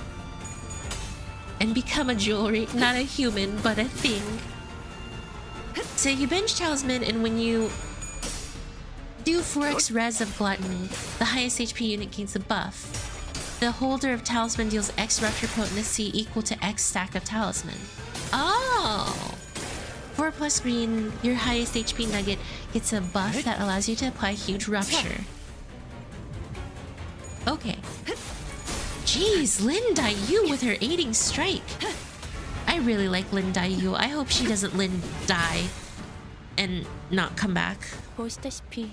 And become a jewelry, not a human, but a thing. So you bench Talisman, and when you do 4x res of Gluttony, the highest HP unit gains a buff. The holder of Talisman deals X rupture potency equal to X stack of Talisman. Oh! 4 plus green, your highest HP nugget gets a buff that allows you to apply huge rupture. Okay. Jeez, Lin Daiyu with her aiding strike. I really like Lin Daiyu. I hope she doesn't Lin die and not come back. 보시다시피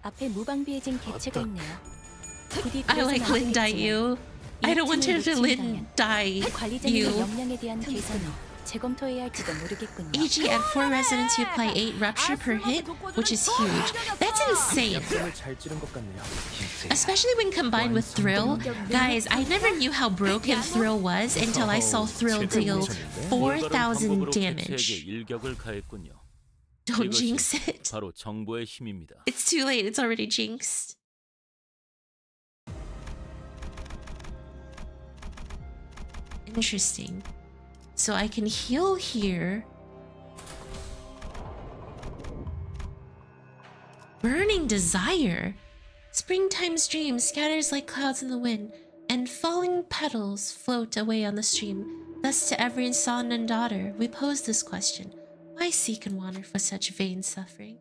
앞에 무방비해진 개체가 있네요. I like Lin Daiyu. I don't want her to Lin die you. 역량에 대한 계산을 재검토해야 할지도 모르겠군요. EG at 4 resonance, you apply 8 rupture per hit, which is huge. That's insane. 잘 찌른 것 같네요. Especially when combined with Thrill. Guys, I never knew how broken Thrill was until I saw Thrill deal 4,000 damage. 일격을 가했군요. Don't jinx it. 바로 정보의 힘입니다. It's too late, it's already jinxed. Interesting. So I can heal here. Burning Desire. Springtime's dream scatters like clouds in the wind, and falling petals float away on the stream. Thus to every son and daughter, we pose this question. Why seek and wander for such vain suffering?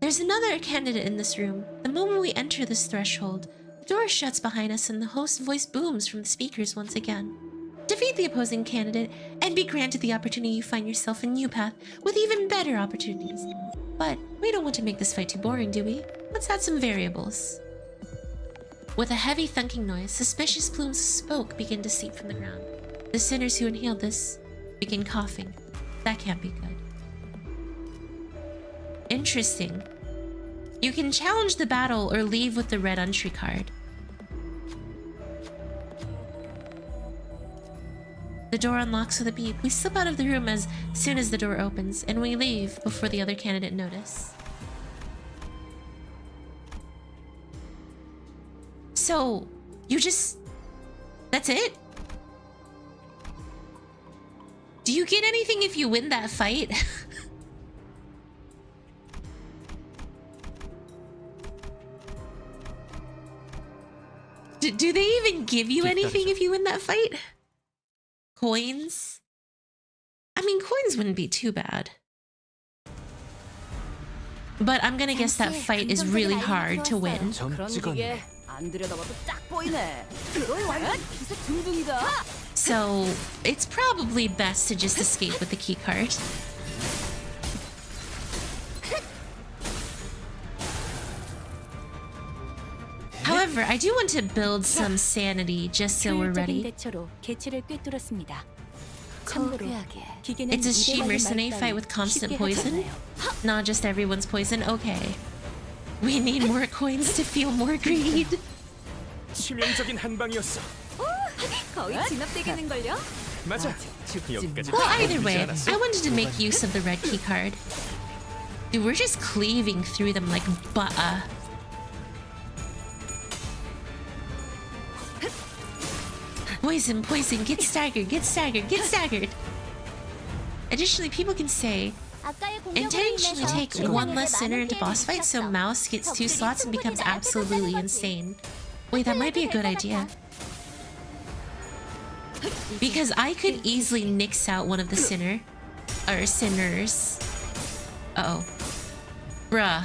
There's another candidate in this room. The moment we enter this threshold, the door shuts behind us and the host's voice booms from the speakers once again. Defeat the opposing candidate and be granted the opportunity to find yourself a new path with even better opportunities. But we don't want to make this fight too boring, do we? Let's add some variables. With a heavy thunking noise, suspicious plumes of smoke begin to seep from the ground. The sinners who inhaled this begin coughing. That can't be good. Interesting. You can challenge the battle or leave with the red entry card. The door unlocks with a beep. We slip out of the room as soon as the door opens, and we leave before the other candidate notice. So, you just... that's it? Do you get anything if you win that fight? Do they even give you anything if you win that fight? Coins? I mean, coins wouldn't be too bad. But I'm gonna guess that fight is really hard to win. So, it's probably best to just escape with the keycard. However, I do want to build some sanity just so we're ready. It's a she mercenary fight with constant poison? Not just everyone's poison? Okay. We need more coins to feel more greed. 치명적인 한방이었어. 맞아. Well, either way, I wanted to make use of the red key card. Dude, we're just cleaving through them like butter. Poison, poison, get staggered, get staggered, get staggered. Additionally, people can say, intentionally take one less sinner into boss fight so Mouse gets 2 slots and becomes absolutely insane. Wait, that might be a good idea. Because I could easily nix out one of the sinner. Or sinners. Uh-oh. Bruh.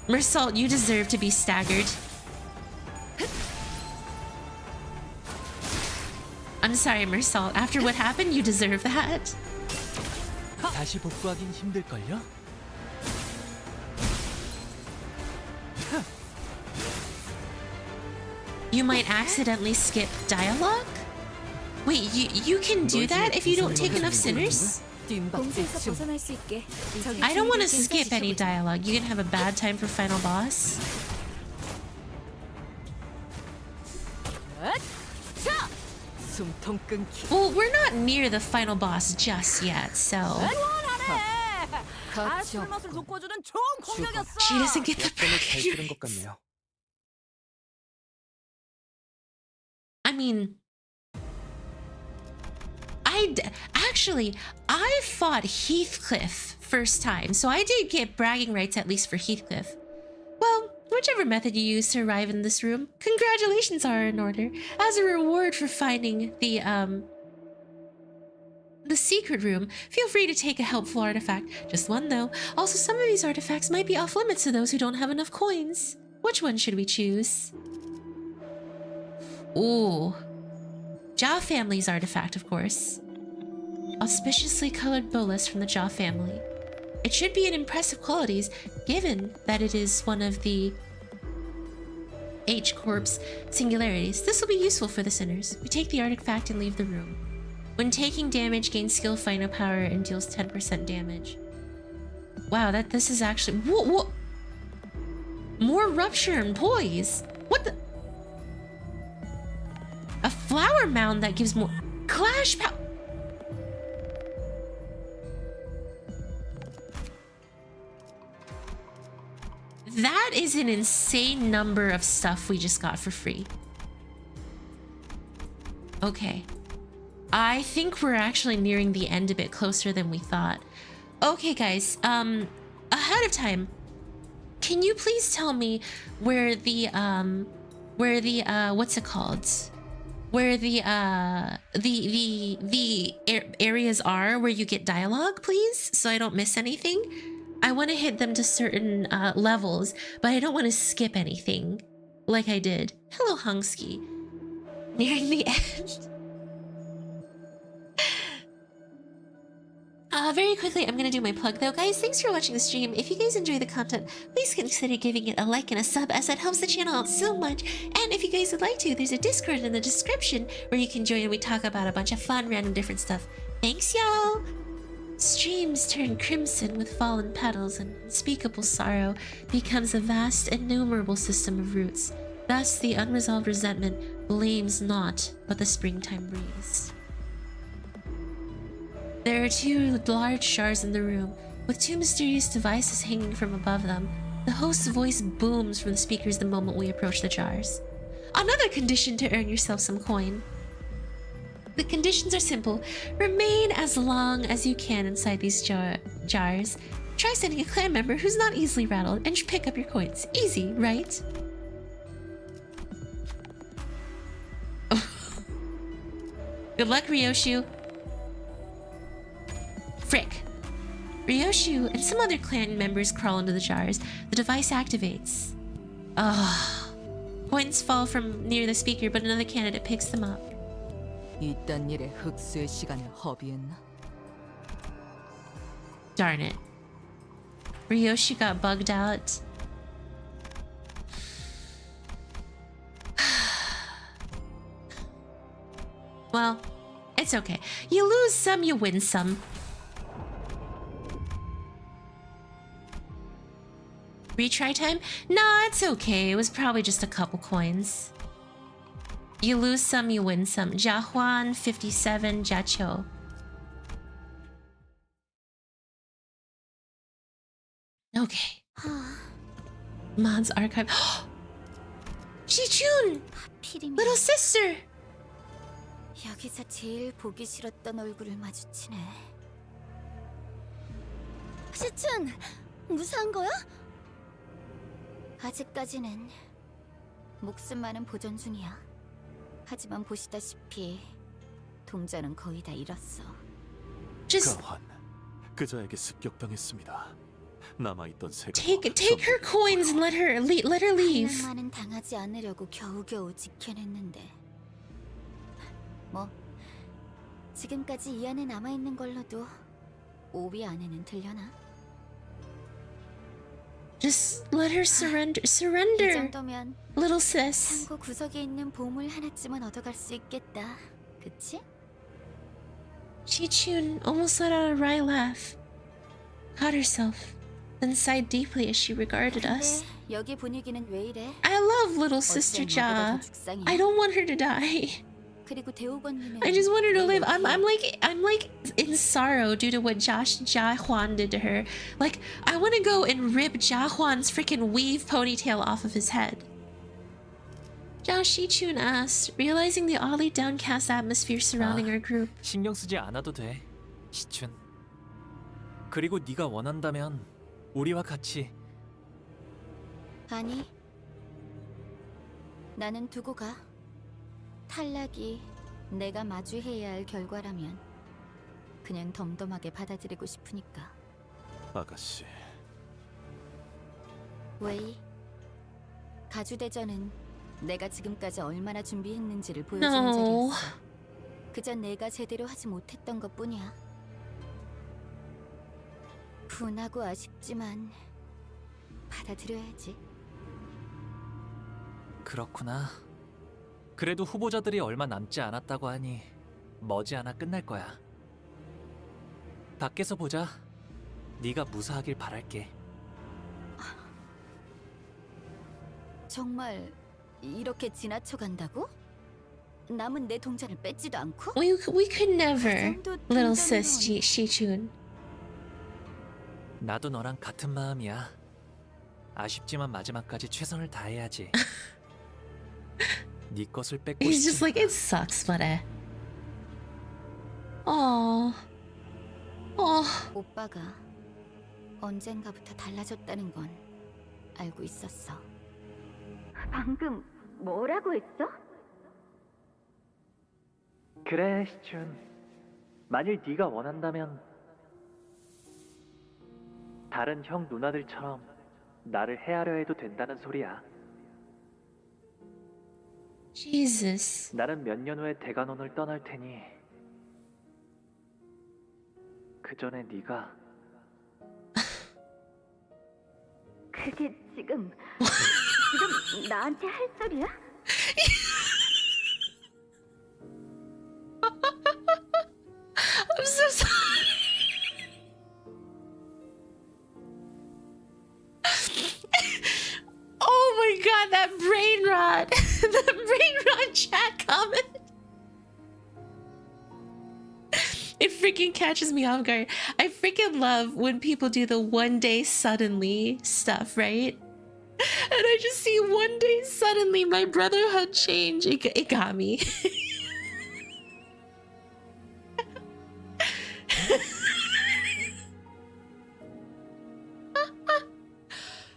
Mersault, you deserve to be staggered. I'm sorry, Mersault. After what happened, you deserve that. 다시 복구하긴 힘들걸요? You might accidentally skip dialogue? Wait, you can do that if you don't take enough sinners? 공세에서 벗어날 수 있게. I don't want to skip any dialogue. You can have a bad time for final boss. 자, 숨통 끊기. Well, we're not near the final boss just yet, so 같이 없고. 돋궈주는 좋은 공격이었어. she doesn't get the 약점을 잘 쓰는 것 progress. 같네요. I mean, actually, I fought Heathcliff first time, so I did get bragging rights at least for Heathcliff. Well, whichever method you use to arrive in this room, congratulations are in order. As a reward for finding the secret room, feel free to take a helpful artifact. Just one though. Also, some of these artifacts might be off limits to those who don't have enough coins. Which one should we choose? Ooh. Jaw family's artifact, of course. Auspiciously colored bolus from the Jaw family. It should be an impressive qualities, given that it is one of the H-Corp's singularities. This will be useful for the sinners. We take the artifact and leave the room. When taking damage, gain skill, final power, and deals 10% damage. Wow, this is actually... What? More rupture and poise. What the... A flower mound that gives more... Clash power... That is an insane number of stuff we just got for free. Okay. I think we're actually nearing the end a bit closer than we thought. Okay, guys. Ahead of time, can you please tell me where the what's it called? Where the areas are where you get dialogue, please, so I don't miss anything. I want to hit them to certain levels, but I don't want to skip anything like I did. Hello, Hungsky. Nearing the end. Very quickly, I'm gonna do my plug though. Guys, thanks for watching the stream. If you guys enjoy the content, please consider giving it a like and a sub, as that helps the channel out so much. And if you guys would like to, there's a Discord in the description where you can join and we talk about a bunch of fun, random, different stuff. Thanks, y'all! Streams turn crimson with fallen petals, and unspeakable sorrow becomes a vast, innumerable system of roots. Thus, the unresolved resentment blames naught but the springtime breeze. There are two large jars in the room, with two mysterious devices hanging from above them. The host's voice booms from the speakers the moment we approach the jars. Another condition to earn yourself some coin. The conditions are simple. Remain as long as you can inside these jars. Try sending a clan member who's not easily rattled and pick up your coins. Easy, right? Good luck, Ryoshu. Frick. Ryoshu and some other clan members crawl into the jars. The device activates. Coins fall from near the speaker, but another candidate picks them up. 이딴 일에 흑수의 시간을 허비했나? Darn it. Ryoshi got bugged out. Well, it's okay. You lose some, you win some. Retry time? Nah, it's okay. It was probably just a couple coins. You lose some, you win some. Jiahuan 57 Jiaqiu. Okay. Mon's archive. Ji-chun! Little sister! 여기서 제일 보기 싫었던 얼굴을 마주치네. 시춘! 무사한 거야? 아직까지는 목숨만은 보존 중이야. 하지만 보시다시피 동전은 거의 다 잃었어. Just 가환, 그자에게 습격당했습니다. 남아있던 세 take her coins and let her leave. 한명만은 당하지 않으려고 겨우겨우 지켜냈는데. 뭐 지금까지 이 안에 남아있는 걸로도 오비 안에는 들려나? Just let her surrender. 이 Surrender, 정도면 little sis. 창고 구석에 있는 보물 하나쯤은 얻어갈 수 있겠다. 그치? Chi-Chun almost let out a wry laugh, caught herself, then sighed deeply as she regarded 근데 us. 여기 분위기는 왜 이래? I love little sister 어째 너보다 Ja. 더 죽상이야? I don't want her to die. 그리고 대우건님은 I just want her to 왜 live. I'm 여기에? like in sorrow due to what Ja Huan did to her. Like I want to go and rip Ja Huan's freaking weave ponytail off of his head. Zhao Shichun asked, realizing the oddly downcast atmosphere surrounding our group. 신경 쓰지 않아도 돼, 시춘. 그리고 네가 원한다면 우리와 같이. 아니, 나는 두고 가. 탈락이 내가 마주해야 할 결과라면 그냥 덤덤하게 받아들이고 싶으니까. 아가씨, 웨이, 가주대전은 내가 지금까지 얼마나 준비했는지를 보여주는 No. 자리였어. 그저 내가 제대로 하지 못했던 것뿐이야. 분하고 아쉽지만 받아들여야지. 그렇구나. 그래도 후보자들이 얼마 남지 않았다고 하니 머지않아 끝날 거야. 밖에서 보자. 네가 무사하길 바랄게. 정말 이렇게 지나쳐 간다고? 남은 내 동전을 뺏지도 않고? We could never, 정도 little 동전으론- sis Shichun. 나도 너랑 같은 마음이야. 아쉽지만 마지막까지 최선을 다해야지. 네 것을 뺏고 He's just like, 싶으니까. it sucks, but Aww. 오빠가 언젠가부터 달라졌다는 건 알고 있었어. 방금 뭐라고 했어? 그래, 시춘. 만일 네가 원한다면 다른 형 누나들처럼 나를 헤아려 해도 된다는 소리야. Jesus. 나는 몇 년 후에 대관원을 떠날 테니 그 전에 네가 그게 지금 나한테 할 소리야? I'm so sorry. Oh my god, that brain rot. The brain rot chat comment. It freaking catches me off guard. I freaking love when people do the one day suddenly stuff, right? And I just see one day suddenly my brotherhood change. It got me.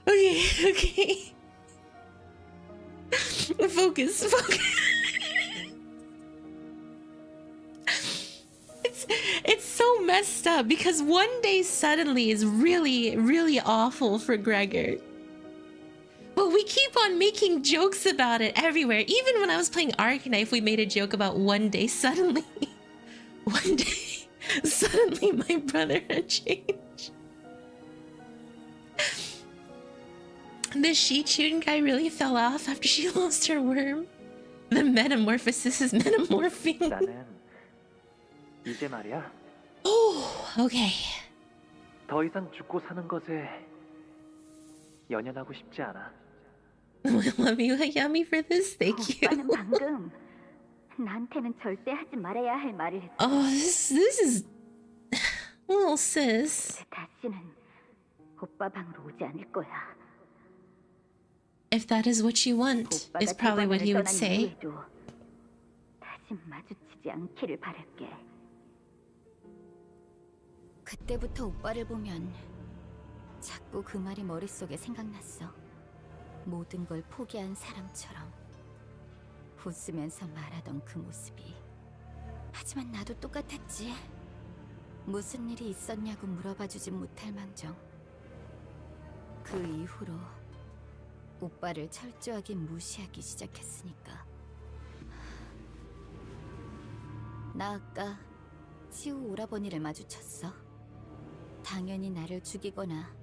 Okay. Focus. It's so messed up because one day suddenly is really awful for Gregor. But we keep on making jokes about it everywhere. Even when I was playing Arcanine, we made a joke about one day suddenly. One day suddenly my brother had changed. The Shichun guy really fell off after she lost her worm. The metamorphosis is metamorphing. 나는 이제 말이야. Oh, okay. 더 이상 죽고 사는 것에 연연하고 싶지 않아. Love you, Hayami, for this. Thank you. 오빠는 방금 나한테는 절대 하지 말아야 할 말을 했어. Oh, this is little sis. 다시는 오빠 방으로 오지 않을 거야. If that is what you want, is probably what he would say. 다시 마주치지 않기를 바랄게. 그때부터 오빠를 보면 자꾸 그 말이 머릿속에 생각났어. 모든 걸 포기한 사람처럼 웃으면서 말하던 그 모습이. 하지만 나도 똑같았지. 무슨 일이 있었냐고 물어봐주지 못할 망정. 그 이후로 오빠를 철저하게 무시하기 시작했으니까. 나 아까 치우 오라버니를 마주쳤어. 당연히 나를 죽이거나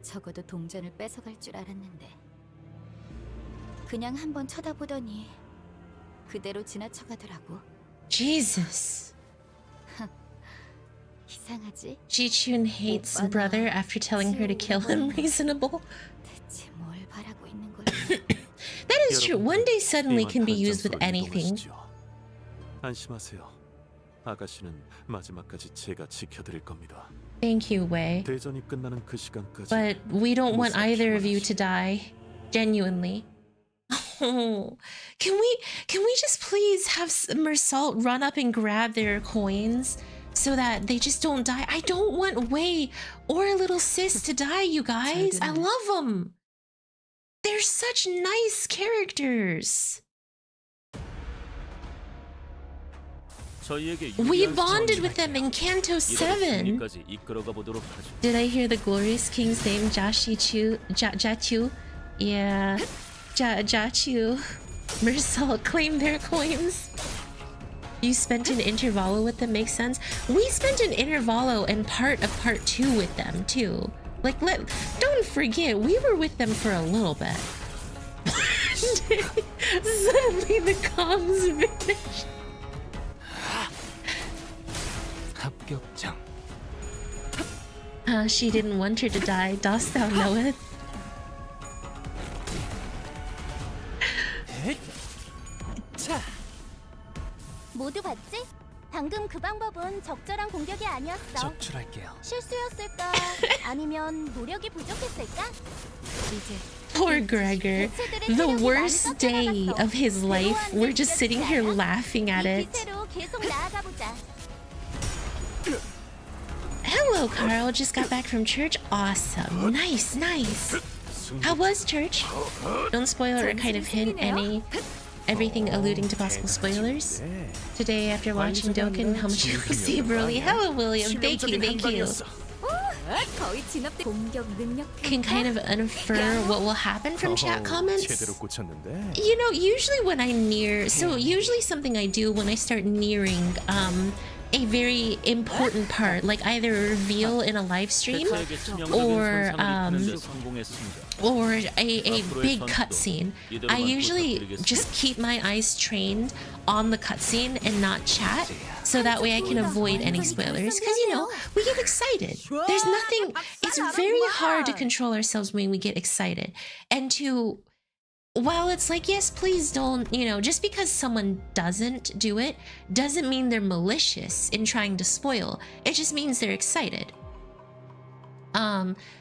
적어도 동전을 뺏어갈 줄 알았는데 그냥 한번 쳐다보더니 그대로 지나쳐가더라고. Jesus. 이상하지? Ji-chun hates brother after telling her to kill him. Reasonable. 대체 뭘 바라고 있는 걸까? That is true. One day suddenly can be used with anything. 안심하세요. 아가씨는 마지막까지 제가 지켜드릴 겁니다. Thank you, Wei. 대전이 끝나는 그 시간까지. But we don't want either of you to die. Genuinely. Oh, can we just please have Mersault run up and grab their coins so that they just don't die? I don't want Wei or little sis to die, you guys. I love them. They're such nice characters. We bonded with them in Canto 7. Did I hear the glorious king's name? Jachu? Yeah. Jachu. Mersault claim their coins. You spent an intervallo with them, makes sense. We spent an intervallo and part of part 2 with them too. Like, don't forget, we were with them for a little bit. Suddenly the comms vanished. She didn't want her to die. Dost thou know it? 모두 봤지? 방금 그 방법은 적절한 공격이 아니었어. 적출할게요. 실수였을까? 아니면 노력이 부족했을까? Poor Gregor. The worst day of his life. We're just sitting here laughing at it. 계속 나아가 보자. Hello, Carl. Just got back from church. Awesome. Nice, nice. How was church? Don't spoil or kind of hint everything alluding to possible spoilers. Today, after watching Dokkan, how much you see Broly? Hello, William. Thank you, thank you. Can kind of infer what will happen from chat comments. You know, usually when I near, so usually something I do when I start nearing a very important part, like either a reveal in a live stream or a big cutscene, I usually just keep my eyes trained on the cutscene and not chat, so that way I can avoid any spoilers. Because, you know, we get excited. There's nothing, it's very hard to control ourselves when we get excited. And to, while it's like, yes, please don't, you know, just because someone doesn't do it, doesn't mean they're malicious in trying to spoil. It just means they're excited.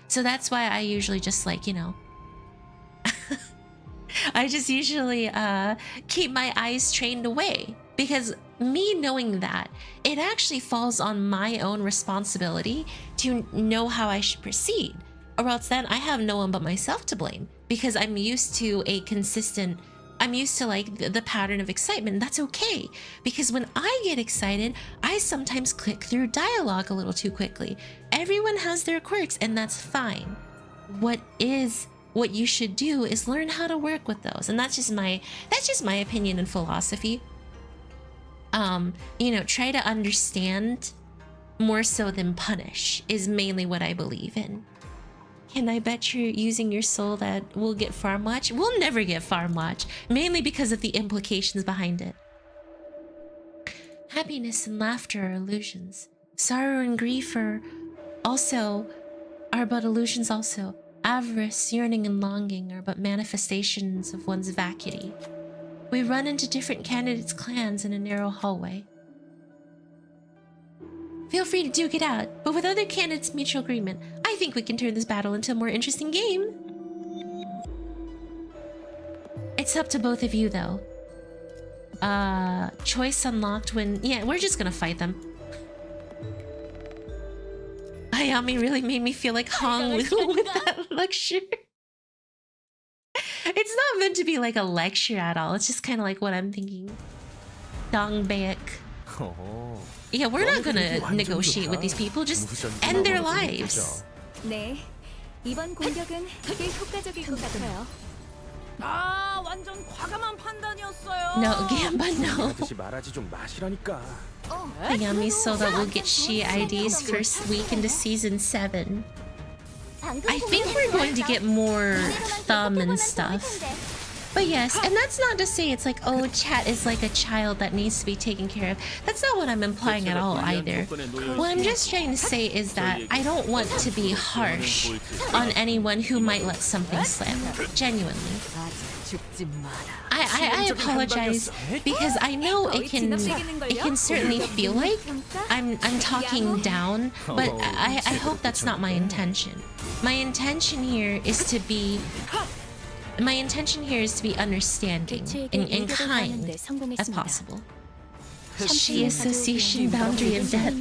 So that's why I usually just like, you know, I just usually keep my eyes trained away, because me knowing that, it actually falls on my own responsibility to know how I should proceed, or else then I have no one but myself to blame, because I'm used to a consistent, I'm used to like the pattern of excitement. That's okay, because when I get excited, I sometimes click through dialogue a little too quickly. Everyone has their quirks, and that's fine. What you should do is learn how to work with those, and that's just my opinion and philosophy. You know, try to understand more so than punish is mainly what I believe in. Can I bet you're using your soul that we'll get far much? We'll never get far much, mainly because of the implications behind it. Happiness and laughter are illusions. Sorrow and grief are but illusions also. Avarice, yearning, and longing are but manifestations of one's vacuity. We run into different candidates' clans in a narrow hallway. Feel free to duke it out, but with other candidates' mutual agreement, I think we can turn this battle into a more interesting game. It's up to both of you, though. Choice unlocked when... Yeah, we're just gonna fight them. Hayami really made me feel like Hong with that lecture. It's not meant to be like a lecture at all. It's just kind of like what I'm thinking. Dongbaek. Yeah, we're not gonna negotiate with these people. Just end their lives. 네, 이번 공격은 되게 효과적일 것 같아요. 아, 완전 과감한 판단이었어요. No, Gamba, no. 말하지 좀 마시라니까. Hayami so that we'll get she IDs first week into season 7. I think we're going to get more thumb and stuff. But yes, and that's not to say it's like, oh, chat is like a child that needs to be taken care of. That's not what I'm implying at all either. What I'm just trying to say is that I don't want to be harsh on anyone who might let something slip. Genuinely. I apologize because I know it can certainly feel like I'm talking down, but I hope that's not my intention. My intention here is to be understanding and kind as possible. She association boundary of death.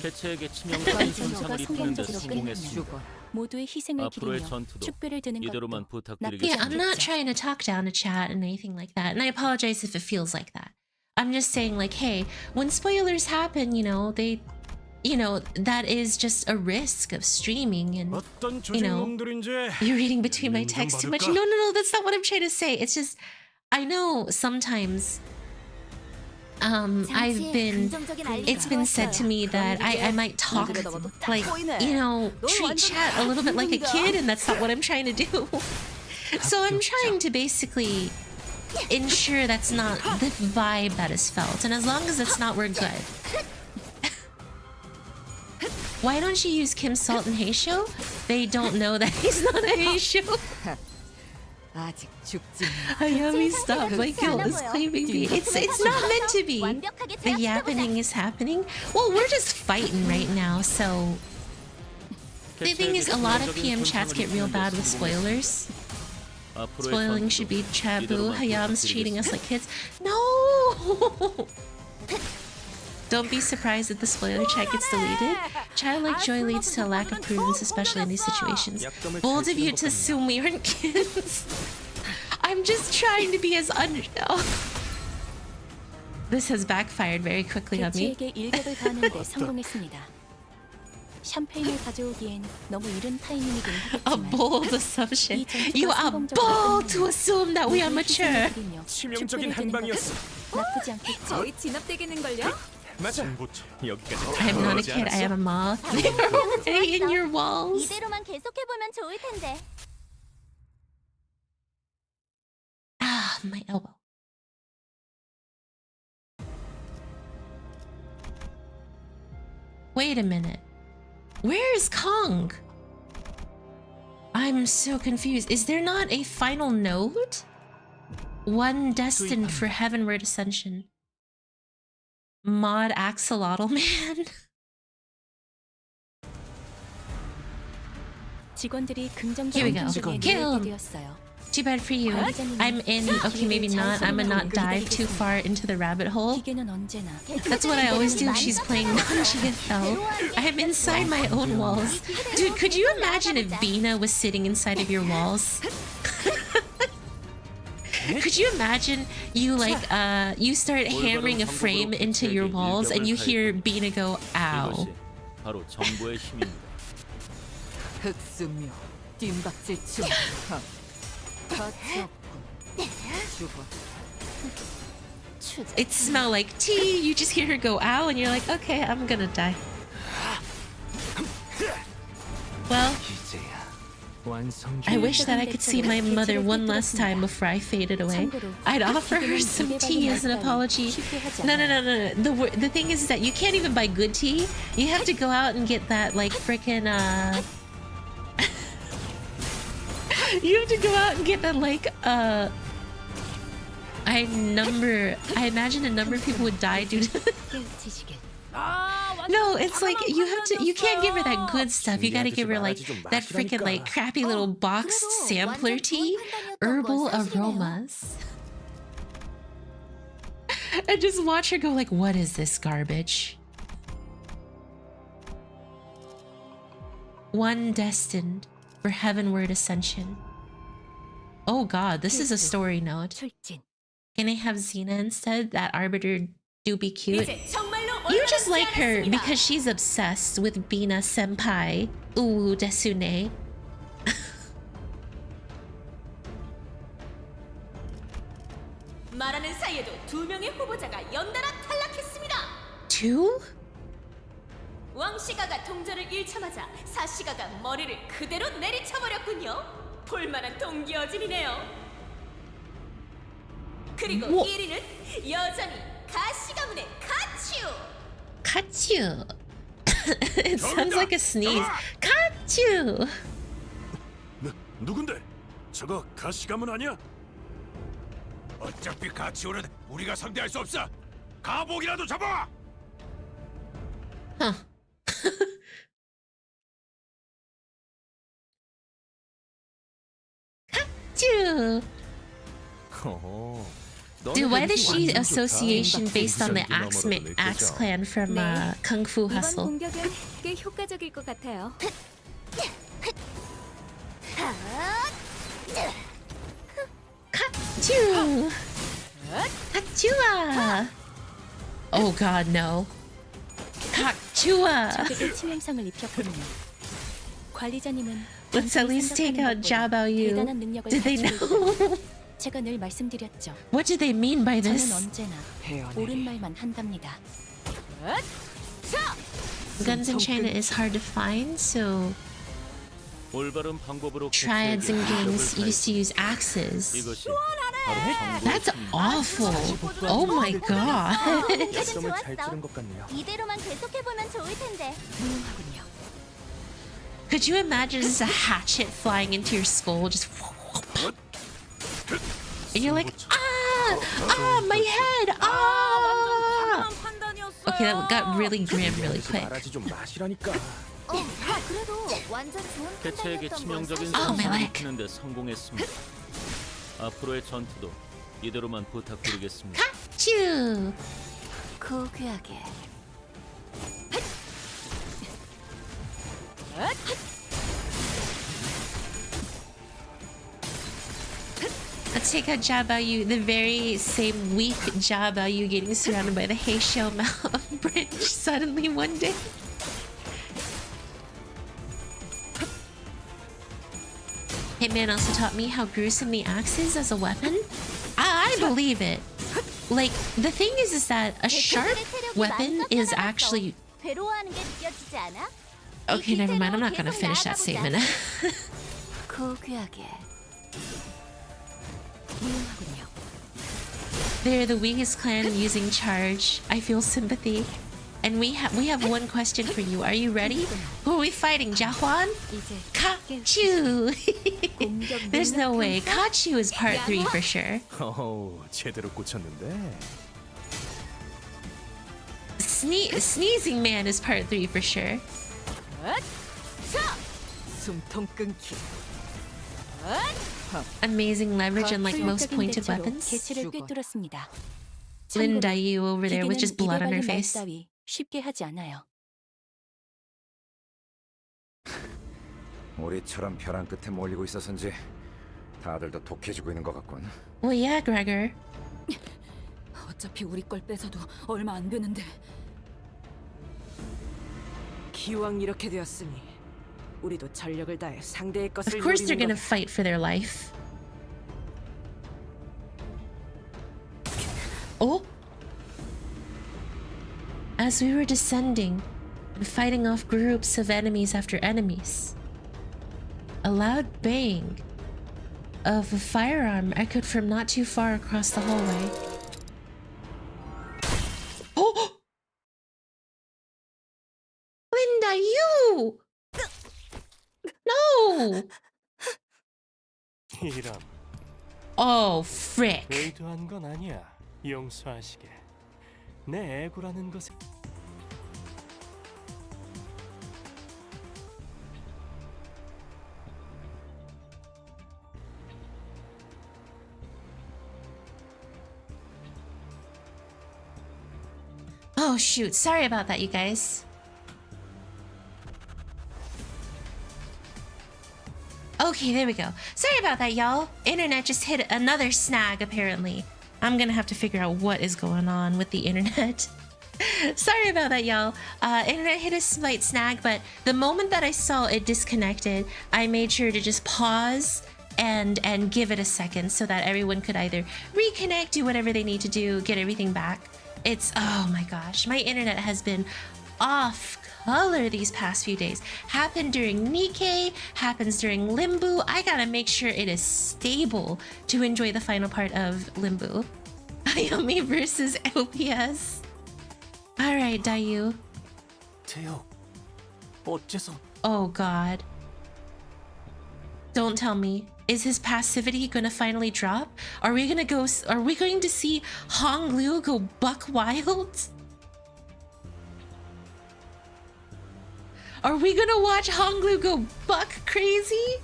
개체에게 치명적인 손상을 입히는데 성공했습니다. 모두의 희생을 앞으로의 기리며 전투도 축배를 드는 이대로만 것도 부탁드리겠습니다. Yeah, I'm not trying to talk down to chat and anything like that, and I apologize if it feels like that. I'm just saying, like, hey, when spoilers happen, that is just a risk of streaming, and you're reading between my texts too much. No, that's not what I'm trying to say. It's just, I know sometimes it's been said to me that I might talk like, treat chat a little bit like a kid, and that's not what I'm trying to do. So I'm trying to basically ensure that's not the vibe that is felt, and as long as it's not, we're good. Why don't you use Kim's Salt and Heisho? They don't know that he's not a Heisho. Hayami, stop. My guilt is claiming me. It's not meant to be. The yappening is happening. Well, we're just fighting right now, so... The thing is, a lot of PM chats get real bad with spoilers. Spoiling should be taboo. Hayam's treating us like kids. No! Don't be surprised if the spoiler chat gets deleted. Childlike joy leads to a lack of prudence, especially in these situations. Bold of you to assume we aren't kids. I'm just trying to be as This has backfired very quickly on me. A bold assumption. You are bold to assume that we are mature. 치명적인 한방이었어. 거의 진압되겠는걸요? 맞아. 여기까지. I'm not a kid, I am a moth. They're already in your walls. 이대로만 계속해보면 좋을 텐데. Ah, my elbow. Wait a minute. Where is Kong? I'm so confused. Is there not a final node? One destined for heavenward ascension. Mod Axolotl Man? Here we go. Kill him. Too bad for you. I'm in. Okay, maybe not. I'm gonna not dive too far into the rabbit hole. That's what I always do if she's playing non-GFL. I'm inside my own walls. Dude, could you imagine if Bina was sitting inside of your walls? Could you imagine you you start hammering a frame into your walls and you hear Bina go, ow. 바로 정보의 힘입니다. 흑수묘, 뒷박질 중. It smell like tea, you just hear her go ow and you're like, okay, I'm gonna die. Well, I wish that I could see my mother one last time before I faded away. I'd offer her some tea as an apology. No. The thing is that you can't even buy good tea. You have to go out and get that, like, frickin' you have to go out and get that, like, I imagine a number of people would die due to... No, it's like, you can't give her that good stuff. You gotta give her, like, that freaking, like, crappy little boxed sampler tea. Herbal aromas. And just watch her go like, what is this garbage? One destined for heavenward ascension. Oh god, this is a story note. Can I have Xena instead? That arbiter do be cute. You just like her because she's obsessed with Bina senpai. Ooh, desune. 말하는 사이에도 두 명의 후보자가 연달아 탈락했습니다. 2? 왕시가가 동전을 잃자마자 사시가가 머리를 그대로 내리쳐버렸군요. 볼만한 동기어진이네요. 그리고 뭐? 1위는 여전히 가시가문의 가츄. Kachu. It sounds like a sneeze. Kachu. 누군데? 저거 가시가문 아니야? 어차피 가치오는 우리가 상대할 수 없어. 가복이라도 잡아. Huh. Kachu. Dude, why is she association based on the Axe clan from Kung Fu 이번 Hustle? 공격은 꽤 효과적일 것 같아요. Kachu. Kachua. Oh god, no. Kachua. 적에게 치명상을 입혔거든요. 관리자님은 Let's at least take out Jabao Yu. 대단한 능력을 Did they 가지고 know? 제가 늘 말씀드렸죠. What do they mean by 저는 this? 언제나 옳은 말만 한답니다. Guns in China is hard to find, so 올바른 방법으로 triads and 개체에게 gangs 위협을 used to use axes. 이것이 바로 정보의 That's 힘입니다. awful. Oh my god. 좀 잘 좋았어. 찌른 것 같네요. 이대로만 계속해보면 좋을 텐데. 훌륭하군요. Could you imagine just a hatchet flying into your skull? Just. And you're like, my head, Okay, that got really grim really quick. 말하지 좀 마시라니까. 그래도 완전 좋은 개체에게 판단이었던 건 치명적인 사실. my 상처를 leg. 입히는데 성공했습니다. 앞으로의 전투도 이대로만 부탁드리겠습니다. Achoo! 고귀하게. Let's take out Jabao Yu, the very same weak Jabao Yu getting surrounded by the Heisho bridge suddenly one day. Hitman also taught me how gruesome the axe is as a weapon. I believe it. Like, the thing is that a sharp weapon is actually... 괴로워하는 게 느껴지지 않아? Okay, never mind. I'm not gonna finish that statement. 고귀하게. 훌륭하군요. They're the weakest clan using charge. I feel sympathy. And we have one question for you. Are you ready? Who are we fighting? Jahuan? 이제 Kachu! There's no way. Kachu is part 3 for sure. 제대로 꽂혔는데. Sneezing Man is part 3 for sure. 숨통 끊기. Amazing leverage and like most pointed 대처로 weapons. 개체를 꿰뚫었습니다. Lin Dayu over there with just blood on her face. 따위 쉽게 하지 않아요. 우리처럼 벼랑 끝에 몰리고 있어서인지 다들 더 독해지고 있는 것 같군. Well, yeah, Gregor. 어차피 우리 걸 뺏어도 얼마 안 되는데. 기왕 이렇게 되었으니 우리도 전력을 다해 상대의 것을 Of course they're 노리는 gonna fight for their life. Oh! As we were descending and fighting off groups of enemies after enemies, a loud bang of a firearm echoed from not too far across the hallway. Oh! Linda, you! No! 이런 Oh, frick. 의도한 건 아니야. 용서하시게. 내 애고라는 것에. Oh, shoot. Sorry about that, you guys. Okay, there we go. Sorry about that, y'all. Internet just hit another snag, apparently. I'm gonna have to figure out what is going on with the internet. Sorry about that, y'all. Internet hit a slight snag, but the moment that I saw it disconnected, I made sure to just pause and give it a second so that everyone could either reconnect, do whatever they need to do, get everything back. It's, oh my gosh, my internet has been off color these past few days. Happened during Nikkei, happens during Limbu. I gotta make sure it is stable to enjoy the final part of Limbu. Hayami versus OPS. Alright, Dayu. 태호, 어째서? Oh god. Don't tell me. Is his passivity gonna finally drop? Are we going to see Honglu go buck wild? Are we gonna watch Honglu go buck crazy?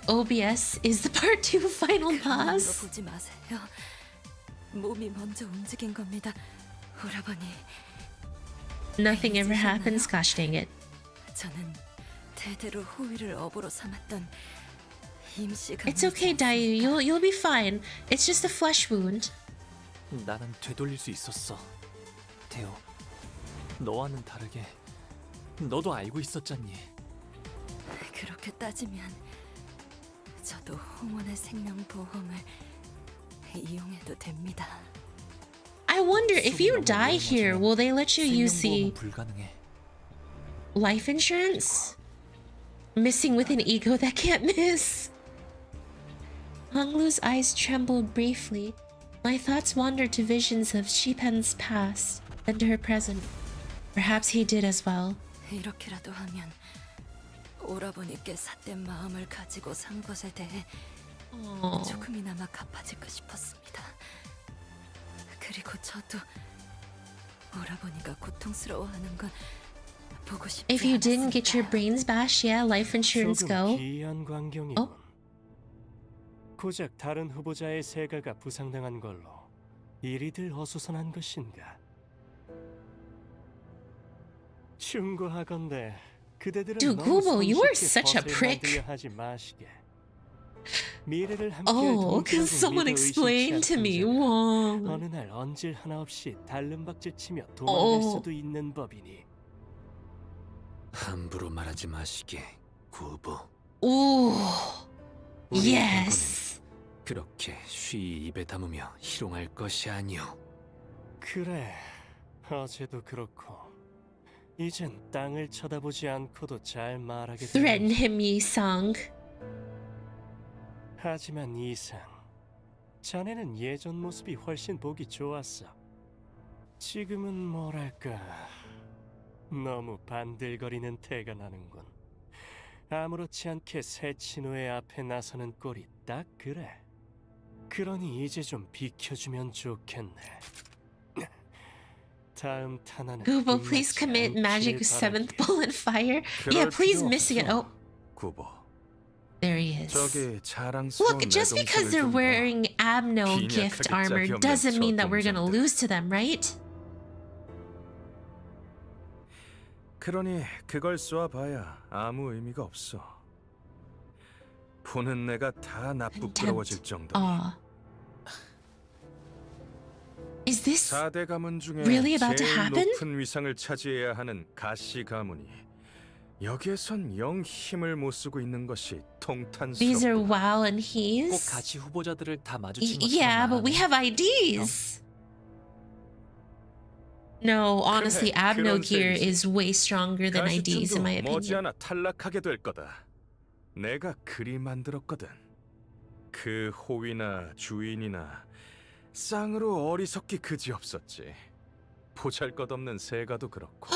OBS is the part 2 final boss. 보지 마세요. 몸이 먼저 움직인 겁니다. 오라버니. Nothing ever happens. Gosh dang it. 저는 대대로 호위를 업으로 삼았던 임시가. It's okay, Dayu. You'll be fine. It's just a flesh wound. 나는 되돌릴 수 있었어. 태호, 너와는 다르게 너도 알고 있었잖니. 그렇게 따지면 저도 홍원의 생명보험을 이용해도 됩니다. I wonder if you die here, will they let you use the 생명보험은 불가능해. life insurance? Missing with an ego that can't miss. Honglu's eyes trembled briefly. My thoughts wandered to visions of Shipen's past, then to her present. Perhaps he did as well. 이렇게라도 하면 오라버니께 삿된 마음을 가지고 산 것에 대해 Aww. 조금이나마 갚아질까 싶었습니다. 그리고 저도 오라버니가 고통스러워하는 건 보고 싶지 If you didn't get your 않았습니다. brains bashed, yeah, life insurance 조금 go. 기이한 광경이군. 고작 다른 후보자의 세가가 부상당한 걸로 이리들 어수선한 것인가? 충고하건대 그대들은 Dude, 너무 Gubo, you are 손쉽게 such a 벗을 prick. 만들려 하지 마시게. 미래를 함께 Oh, can someone explain to me? Whoa. 어느 날 언질 하나 없이 달름박질치며 도망갈 Oh. 수도 있는 법이니. 함부로 말하지 마시게, 구보. Ooh. 우리의 Yes. 행보는 그렇게 쉬이 입에 담으며 희롱할 것이 아니오. 그래, 어제도 그렇고 이젠 땅을 쳐다보지 않고도 잘 말하게 Threaten 되는. him, Yi-sung. 하지만 이상, 자네는 예전 모습이 훨씬 보기 좋았어. 지금은 뭐랄까, 너무 반들거리는 태가 나는군. 아무렇지 않게 새 친구의 앞에 나서는 꼴이 딱 그래. 그러니 이제 좀 비켜주면 좋겠네. 다음 탄환은 Gubo, please commit magic 7th bullet fire. Yeah, please missing it. Oh, 구보. there he is. 저기 자랑스러운 Look, just because they're wearing Abno gift armor doesn't mean that we're gonna lose to them, right? 그러니 그걸 쏘아봐야 아무 의미가 없어. 보는 내가 다 나쁘끄러워질 정도. Is this 4대 가문 중에 really about to 제일 happen? 높은 위상을 차지해야 하는 가시 가문이 여기에선 영 힘을 못 쓰고 있는 것이 These are 통탄스럽다. Wow and 꼭 He's? 가시 후보자들을 다 마주친 것처럼 Yeah, but we 말하네. have IDs. No, honestly, 그래, Abno 그런 gear 셈이지. is way stronger than IDs in my 가시춤도 opinion. 머지않아 탈락하게 될 거다. 내가 그리 만들었거든. 그 호위나 주인이나 쌍으로 어리석기 그지없었지. 보잘것없는 세가도 그렇고.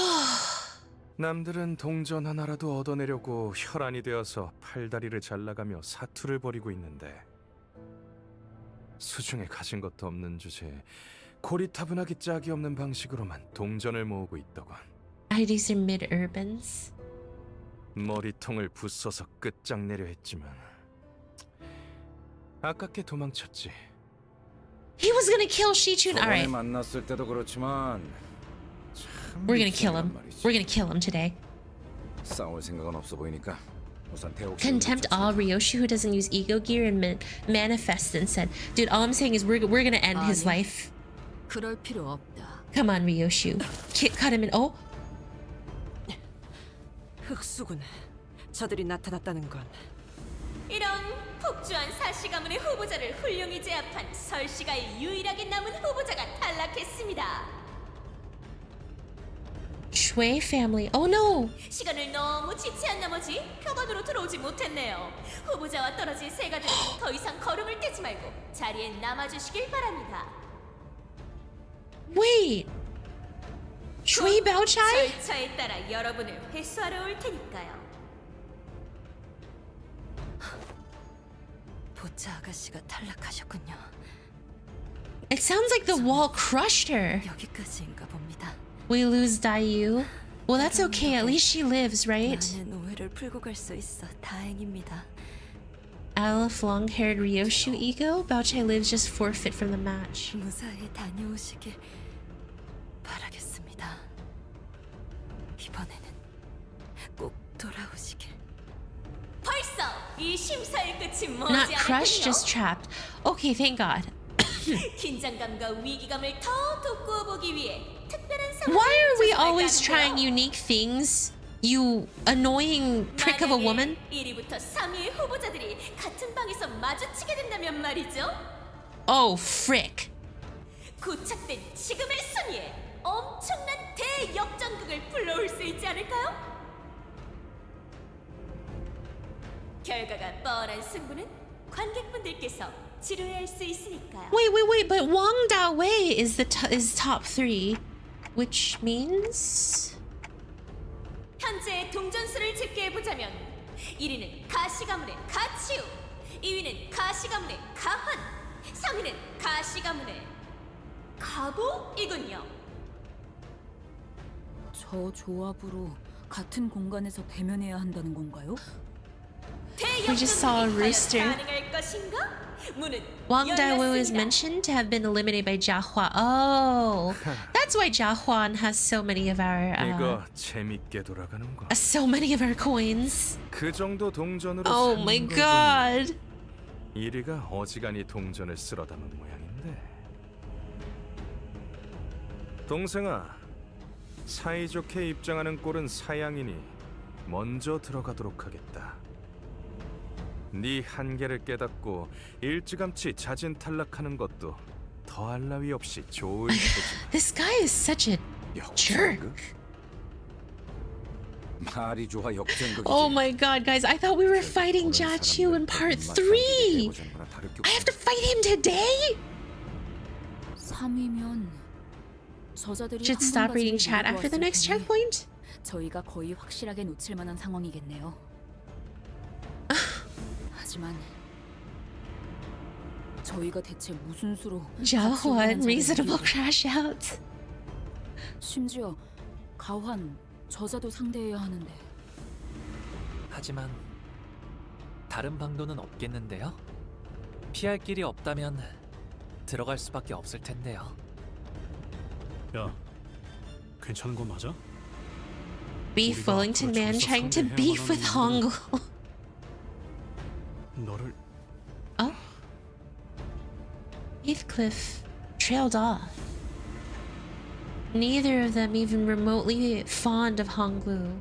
남들은 동전 하나라도 얻어내려고 혈안이 되어서 팔다리를 잘라가며 사투를 벌이고 있는데 수중에 가진 것도 없는 주제에 고리타분하기 짝이 없는 방식으로만 동전을 모으고 있더군. IDs are mid-urbans. 머리통을 부숴서 끝장내려 했지만 아깝게 도망쳤지. He was gonna kill Shichun. All right, 만났을 때도 그렇지만 we're gonna kill him. We're gonna kill him today. 싸울 생각은 없어 보이니까 우선 태옥. Contempt all Ryoshi who doesn't use ego gear and manifests instead. Dude, all I'm saying is we're gonna end his 아니. life. 그럴 필요 없다. Come on, Ryoshu. Cut him in. Oh, 흑수군. 저들이 나타났다는 건 이런 폭주한 사시 가문의 후보자를 훌륭히 제압한 설씨가의 유일하게 남은 후보자가 탈락했습니다. Shui family. Oh no! 시간을 너무 지체한 나머지 표본으로 들어오지 못했네요. 후보자와 떨어진 세가들은 더 이상 걸음을 떼지 말고 자리에 남아주시길 바랍니다. Wait! Shui Baochai? 절차에 따라 여러분을 회수하러 올 테니까요. 보차 아가씨가 탈락하셨군요. It sounds like the wall crushed her. 여기까지인가 봅니다. We lose Dayu. Well, that's okay. At least she lives, right? 많은 오해를 풀고 갈 수 있어 다행입니다. Aleph long-haired Ryoshu ego? Baochai lives, just forfeit from the match. 무사히 다녀오시길 바라겠습니다. 이번에는 꼭 돌아오시길. 벌써 이 심사의 끝이 Not crushed, 머지않았군요. just trapped. Okay, thank God. 긴장감과 위기감을 더 돋구어 보기 위해 특별한 상황을 Why are we 조성할까 always trying 하는데요. unique things? You annoying prick of a woman? 1위부터 3위의 후보자들이 같은 방에서 마주치게 된다면 말이죠. Oh, frick. 고착된 지금의 순위에 엄청난 대역전극을 불러올 수 있지 않을까요? 결과가 뻔한 승부는 관객분들께서 지루해할 수 있으니까요. Wait, but Wang Dawei is is top 3, which means 현재 동전수를 집계해보자면 1위는 가시 가문의 가치우, 2위는 가시 가문의 가환, 3위는 가시 가문의 가보이군요. 저 조합으로 같은 공간에서 대면해야 한다는 건가요? We just saw a rooster. 가능할 것인가? 문은 Wang Dawei is 열렸습니다. mentioned to have been eliminated by Jia Hua. Oh, that's why Jia Huan has so many of our 이거 재밌게 돌아가는군. so many of our coins. 그 정도 동전으로 Oh 사는 my 걸 God. 보니 이리가 어지간히 동전을 쓸어 담은 모양인데. 동생아, 사이좋게 입장하는 꼴은 사양이니 먼저 들어가도록 하겠다. 네 한계를 깨닫고 일찌감치 자진 탈락하는 것도 더할 나위 없이 좋을 테지. This guy is such a jerk. 말이 좋아 역전극이지. Oh my God, guys! I thought we were fighting Jia Chu in part 3. I have to fight him today. 3위면 저자들이 Should stop reading chat after the next checkpoint. 저희가 거의 확실하게 놓칠 만한 상황이겠네요. 하지만 저희가 대체 무슨 수로 Jia 같이 Huan, 오가는 reasonable 자리를 crash out. 심지어 가환 저자도 상대해야 하는데 하지만 다른 방도는 없겠는데요? 피할 길이 없다면 들어갈 수밖에 없을 텐데요. 야, 괜찮은 거 맞아? Beef Wellington man trying to beef with Hongul. 너를 Oh? Heathcliff trailed off. Neither of them even remotely fond of Honglu,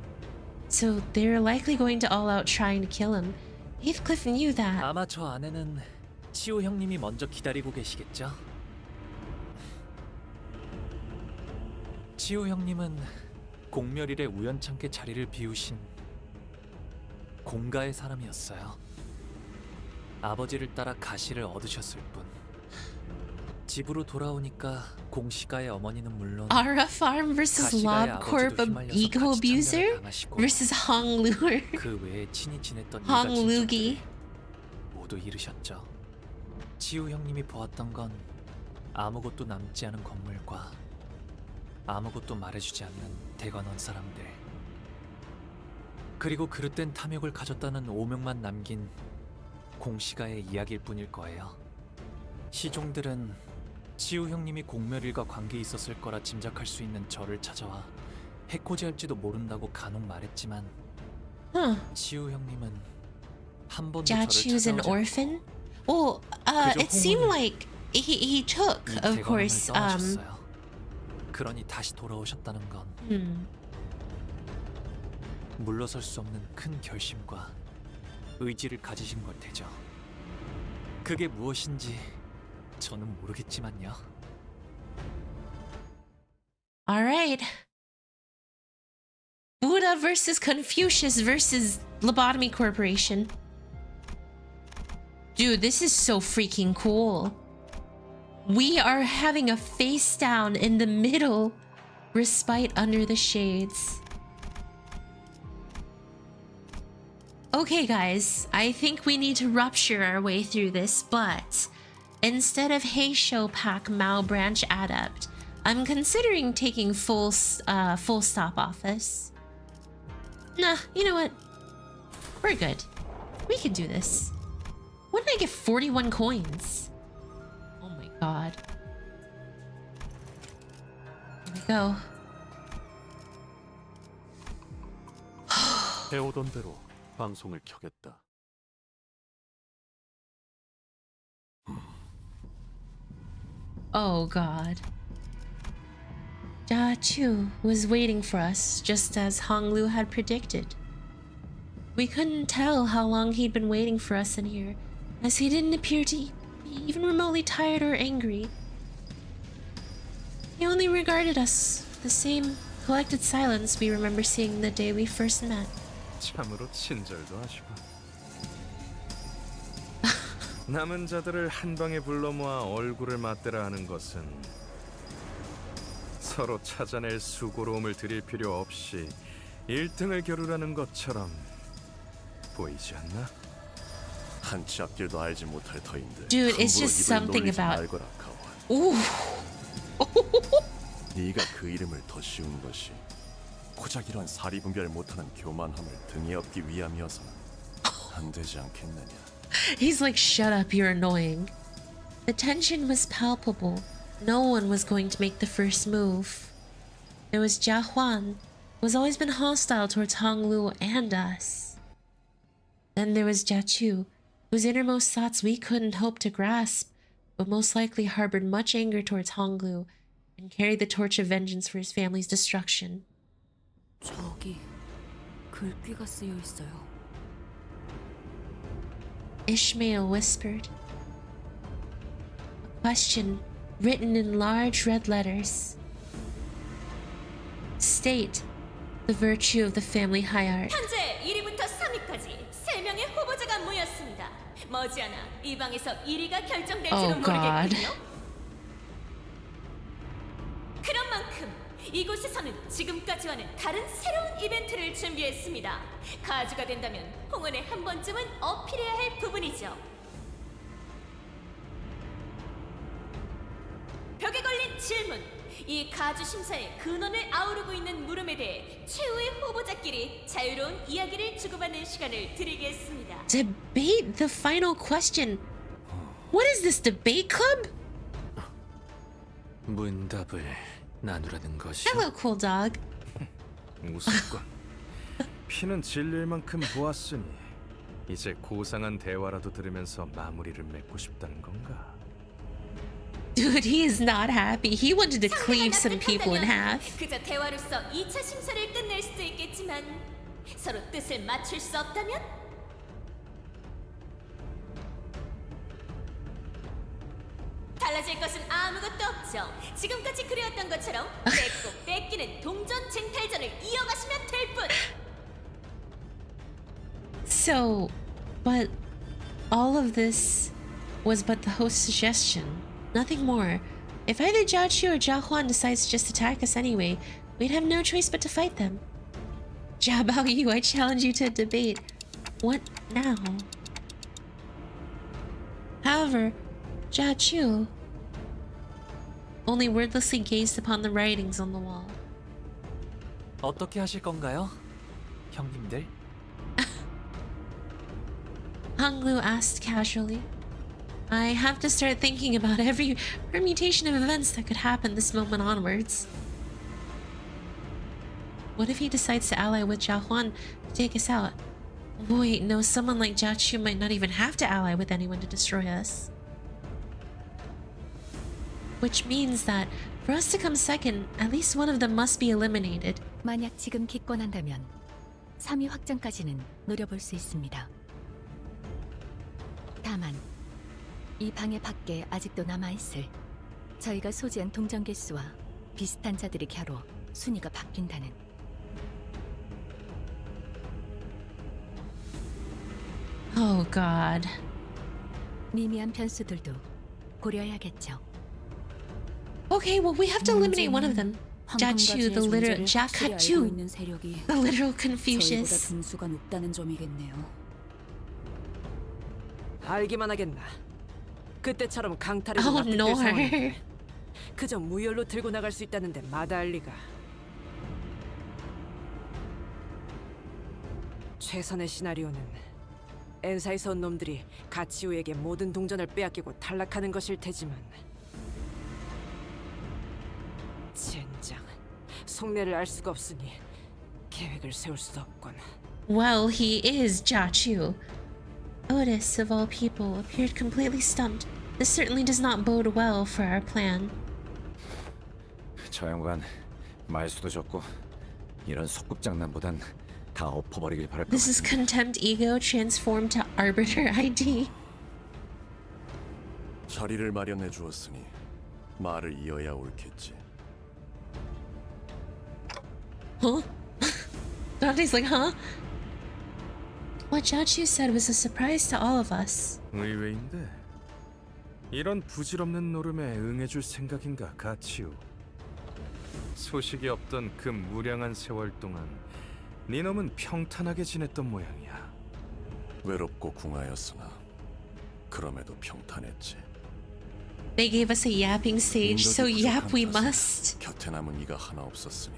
so they're likely going to all out trying to kill him. Heathcliff knew that. 아마 저 안에는 치우 형님이 먼저 기다리고 계시겠죠? 치우 형님은 공멸일에 우연찮게 자리를 비우신 공가의 사람이었어요. 아버지를 따라 가시를 얻으셨을 뿐. 집으로 돌아오니까 공시가의 어머니는 물론 Ara Farm versus Lob Corp ego abuser versus Hong Lure. 그 외에 친히 지냈던 Hong 일가 Lugi. 친척들을 모두 잃으셨죠. 치우 형님이 보았던 건 아무것도 남지 않은 건물과 아무것도 말해주지 않는 대관원 사람들, 그리고 그릇된 탐욕을 가졌다는 오명만 남긴 공시가의 이야기일 뿐일 거예요. 시종들은 치우 형님이 공멸일과 관계 있었을 거라 짐작할 수 있는 저를 찾아와 해코지할지도 모른다고 간혹 말했지만 Huh. 치우 형님은 한 번도 Jia 저를 Chu's an 찾아오지 orphan? Well, it seemed like he took, 않고 of 이 course, 대관원을 떠나셨어요. 그러니 다시 돌아오셨다는 건 물러설 수 없는 큰 결심과 의지를 가지신 걸 테죠. 그게 무엇인지 저는 모르겠지만요. Alright. Buddha versus Confucius versus Lobotomy Corporation. Dude, this is so freaking cool. We are having a face down in the middle. Respite under the shades. Okay, guys. I think we need to rupture our way through this, but instead of Heisho Pack Mao Branch Adept, I'm considering taking full stop office. Nah, you know what? We're good. We can do this. When did I get 41 coins? Oh my god. Here we go. 해오던 대로 방송을 켜겠다. Oh god. Jia Chu was waiting for us, just as Hong Lu had predicted. We couldn't tell how long he'd been waiting for us in here, as he didn't appear to be even remotely tired or angry. He only regarded us the same collected silence we remember seeing the day we first met. 참으로 친절도 하시고. 남은 자들을 한 방에 불러 모아 얼굴을 맞대라 하는 것은 서로 찾아낼 수고로움을 들일 필요 없이 1등을 겨루라는 것처럼 보이지 않나? 한치 앞길도 알지 못할 터인데. Dude, it's just something about. Ooh. 네가 그 이름을 더 씌운 것이 고작 이런 사리분별 못하는 교만함을 등에 업기 위함이어서는 안 되지 않겠느냐. He's like, shut up, you're annoying. The tension was palpable. No one was going to make the first move. There was Jia Huan, who has always been hostile towards Hong Lu and us. Then there was Jia Chu, whose innermost thoughts we couldn't hope to grasp, but most likely harbored much anger towards Hong Lu and carried the torch of vengeance for his family's destruction. 저기 글귀가 쓰여 있어요. Ishmael whispered. A question written in large red letters. State the virtue of the family hierarchy. 현재 1위부터 3위까지 3명의 후보자가 모였습니다. 머지않아 이 방에서 1위가 결정될지도 모르겠군요. 그런 만큼 이곳에서는 지금까지와는 다른 새로운 이벤트를 준비했습니다. 가주가 된다면 홍원에 한 번쯤은 어필해야 할 부분이죠. 벽에 걸린 질문. 이 가주 심사의 근원을 아우르고 있는 물음에 대해 최후의 후보자끼리 자유로운 이야기를 주고받는 시간을 드리겠습니다. Debate the final question. What is this, debate club? 문답을 나누라는 것이. Hello, cool dog. 우습군. 피는 질릴 만큼 보았으니 이제 고상한 대화라도 들으면서 마무리를 맺고 싶다는 건가? Dude, he is not happy. He wanted to cleave some people in half. 그저 대화로서 2차 심사를 끝낼 수도 있겠지만 서로 뜻을 맞출 수 없다면 달라질 것은 아무것도 없죠. 지금까지 그려왔던 것처럼 뺏고 뺏기는 동전 쟁탈전을 이어가시면 될 뿐. So, but all of this was but the host's suggestion. Nothing more. If either Jia Chu or Jia Huan decides to just attack us anyway, we'd have no choice but to fight them. Jia Bao Yu, I challenge you to a debate. What now? However, Jia Chu only wordlessly gazed upon the writings on the wall. 어떻게 하실 건가요, 형님들? Hong Lu asked casually. I have to start thinking about every permutation of events that could happen this moment onwards. What if he decides to ally with Jia Huan to take us out? Wait, no, someone like Jia Chu might not even have to ally with anyone to destroy us. Which means that for us to come second, at least one of them must be eliminated. 만약 지금 기권한다면 3위 확정까지는 노려볼 수 있습니다. 다만 이 방해 밖에 아직도 남아있을 저희가 소지한 동전 개수와 비슷한 자들이 겨뤄 순위가 바뀐다는. Oh God. 미미한 변수들도 고려해야겠죠. Okay, well we have to eliminate one of them. Jachu, the literal Jakachu, 있는 세력이 the literal 저희보다 Confucius. 등수가 높다는 점이겠네요. 알기만 하겠나. 그때처럼 강탈을 Oh 납득될 no. 상황인데 그저 무혈로 들고 나갈 수 있다는데 마다할 리가. 최선의 시나리오는 엔사에서 온 놈들이 가치우에게 모든 동전을 빼앗기고 탈락하는 것일 테지만 젠장, 속내를 알 수가 없으니 계획을 세울 수도 없군. Well, he is Jachu. Otis, of all people, appeared completely stumped. This certainly does not bode well for our plan. 저 양반 말수도 적고 이런 소꿉장난보단 다 엎어버리길 바랄 것 This is 같습니다. contempt ego transformed to arbiter ID. 자리를 마련해 주었으니 말을 이어야 옳겠지. Huh? Dante's like, huh? What Jachu said was a surprise to all of us. 의외인데 이런 부질없는 노름에 응해줄 생각인가 가치우. 소식이 없던 그 무량한 세월 동안 네 놈은 평탄하게 지냈던 모양이야. 외롭고 궁하였으나 그럼에도 평탄했지. They gave us a yapping stage, so 인덕이 yap we 부족한 must. 탓에 곁에 남은 이가 하나 없었으니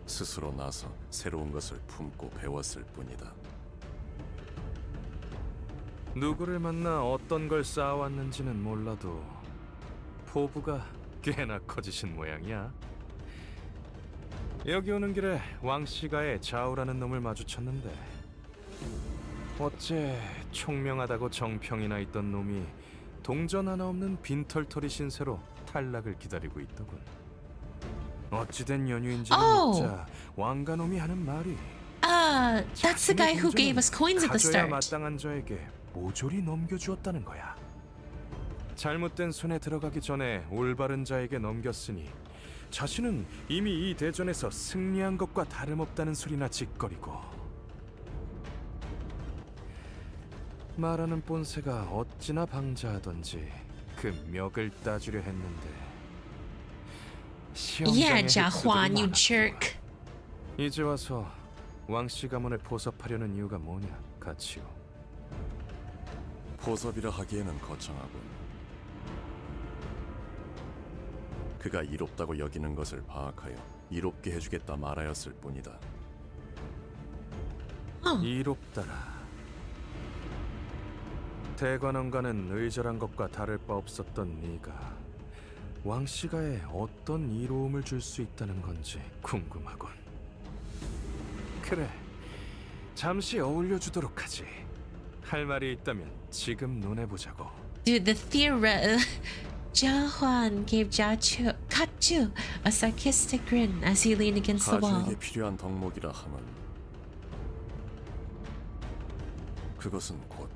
스스로 나서 새로운 것을 품고 배웠을 뿐이다. 누구를 만나 어떤 걸 쌓아왔는지는 몰라도 포부가 꽤나 커지신 모양이야. 여기 오는 길에 왕씨가의 좌우라는 놈을 마주쳤는데 어째 총명하다고 정평이나 있던 놈이 동전 하나 없는 빈털터리 신세로 탈락을 기다리고 있더군. 어찌된 연유인지는 Oh. 묻자 왕가놈이 하는 말이 That's the guy who gave us coins at the 가져야 start. 마땅한 자에게 모조리 넘겨주었다는 거야. 잘못된 손에 들어가기 전에 올바른 자에게 넘겼으니 자신은 이미 이 대전에서 승리한 것과 다름없다는 소리나 짓거리고 말하는 본새가 어찌나 방자하던지 그 멱을 따주려 했는데 Yeah, 시험장의 Jahuan, you 획수들이 jerk. 이제 와서 왕씨 가문을 포섭하려는 이유가 뭐냐, 가치요? 포섭이라 하기에는 거창하군. 그가 이롭다고 여기는 것을 파악하여 이롭게 해주겠다 말하였을 뿐이다. 이롭다라. 대관원과는 의절한 것과 다를 바 없었던 네가 왕씨가에 어떤 이로움을 줄 수 있다는 건지 궁금하군. 그래, 잠시 어울려주도록 하지. 할 말이 있다면 지금 논해보자고. Dude, the Jahuan gave Kachu a sarcastic grin as he leaned against the wall. 가주에게 필요한 덕목이라 함은 그것은 곧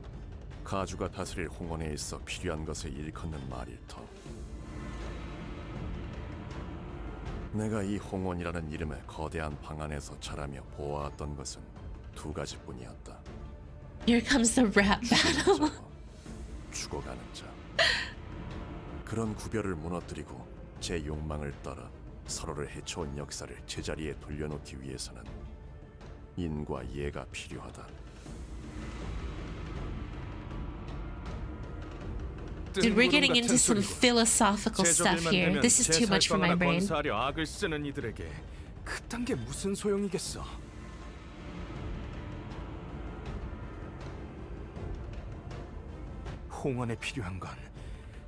가주가 다스릴 홍원에 있어 필요한 것을 일컫는 말일 터. 내가 이 홍원이라는 이름의 거대한 방 안에서 자라며 보아왔던 것은 두 가지뿐이었다. Here comes the rap battle. 죽어가는 자. 그런 구별을 무너뜨리고 제 욕망을 따라 서로를 해쳐온 역사를 제자리에 돌려놓기 위해서는 인과 예가 필요하다. Dude, we're getting into some philosophical stuff here. This is too much for my brain. 건사하려 악을 쓰는 이들에게 그딴 게 무슨 소용이겠어? 홍원에 필요한 건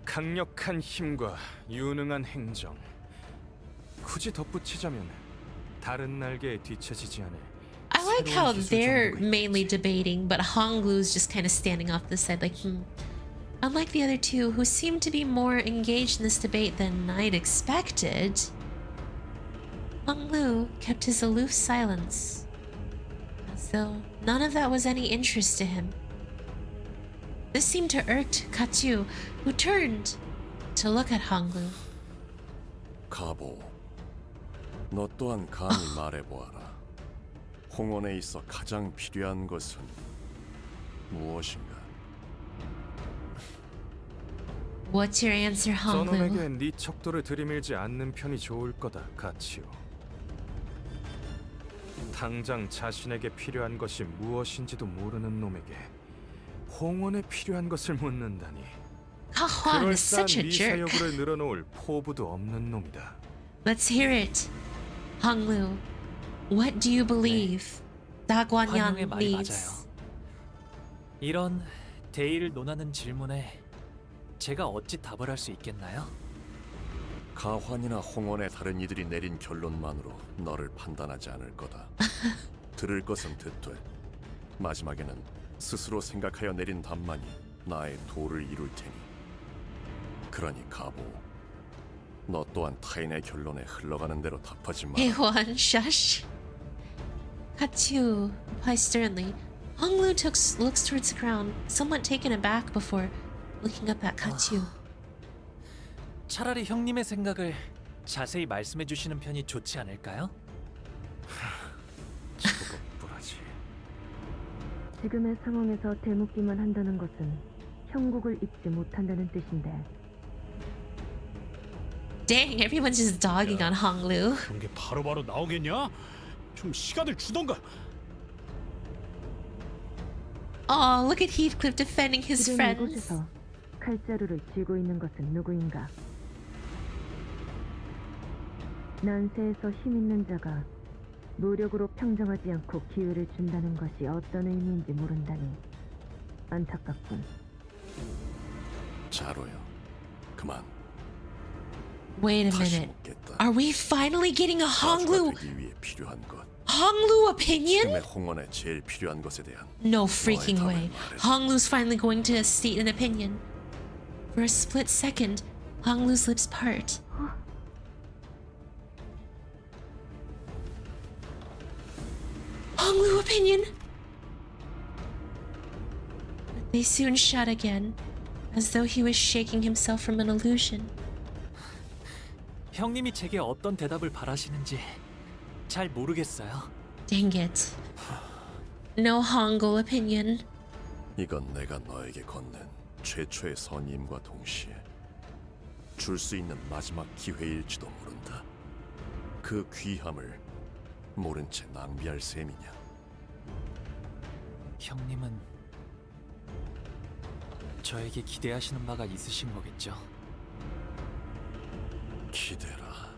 강력한 힘과 유능한 행정. 굳이 덧붙이자면 다른 날개에 뒤처지지 않을. I like how they're mainly debating, but Honglu's just kind of standing off the side like, Unlike the other two, who seem to be more engaged in this debate than I'd expected, Honglu kept his aloof silence, as though none of that was any interest to him. This seemed to irk Katsu, who turned to look at Honglu. 가보. 너 또한 감히 말해보아라. 홍원에 있어 가장 필요한 것은 무엇인가? What's your answer, 저놈에게 Honglu? 네 척도를 들이밀지 않는 편이 좋을 거다, 가치요. 당장 자신에게 필요한 것이 무엇인지도 모르는 놈에게 홍원에 필요한 것을 묻는다니. Kahuan is 그럴싸한 such a jerk. 미사여구를 늘어놓을 포부도 없는 놈이다. Let's hear it. Honglu, what do you believe Dagwanyan 환영의 말이 needs? 맞아요. 이런 대의를 논하는 질문에 제가 어찌 답을 할 수 있겠나요? 가환이나 홍원의 다른 이들이 내린 결론만으로 너를 판단하지 않을 거다. 들을 것은 듣되 마지막에는 스스로 생각하여 내린 답만이 나의 도를 이룰 테니. 그러니 가보. 너 또한 타인의 결론에 흘러가는 대로 답하지 마. Heywan, shush. Katsu replies sternly. Honglu looks towards the ground, somewhat taken aback before looking up at Katsu. 차라리 형님의 생각을 자세히 말씀해 주시는 편이 좋지 않을까요? 저것뿐하지. 지금의 상황에서 대묻기만 한다는 것은 형국을 잊지 못한다는 뜻인데. Dang, everyone's just dogging on Honglu. 그런 게 바로바로 나오겠냐? 좀 시간을 주던가. Oh, look at Heathcliff defending his 지금 friends. 이곳에서 칼자루를 쥐고 있는 것은 누구인가? 난세에서 힘 있는 자가 무력으로 평정하지 않고 기회를 준다는 것이 어떤 의미인지 모른다니 안타깝군. 자로요. 그만. Wait a 다시 minute. 묻겠다. Are we finally getting a Honglu 가주가 되기 위해 필요한 것. opinion? 지금의 홍원에 제일 필요한 것에 대한 No freaking 너의 way. 답을 말해. Honglu's finally going to state an opinion. For a split second, Honglu's lips part. Honglu opinion! But they soon shut again, as though he was shaking himself from an illusion. 형님이 제게 어떤 대답을 바라시는지 잘 모르겠어요. Dang it. No Hongul opinion. 이건 내가 너에게 건넨 최초의 선임과 동시에 줄 수 있는 마지막 기회일지도 모른다. 그 귀함을 모른 채 낭비할 셈이냐? 형님은 저에게 기대하시는 바가 있으신 거겠죠? 기대라.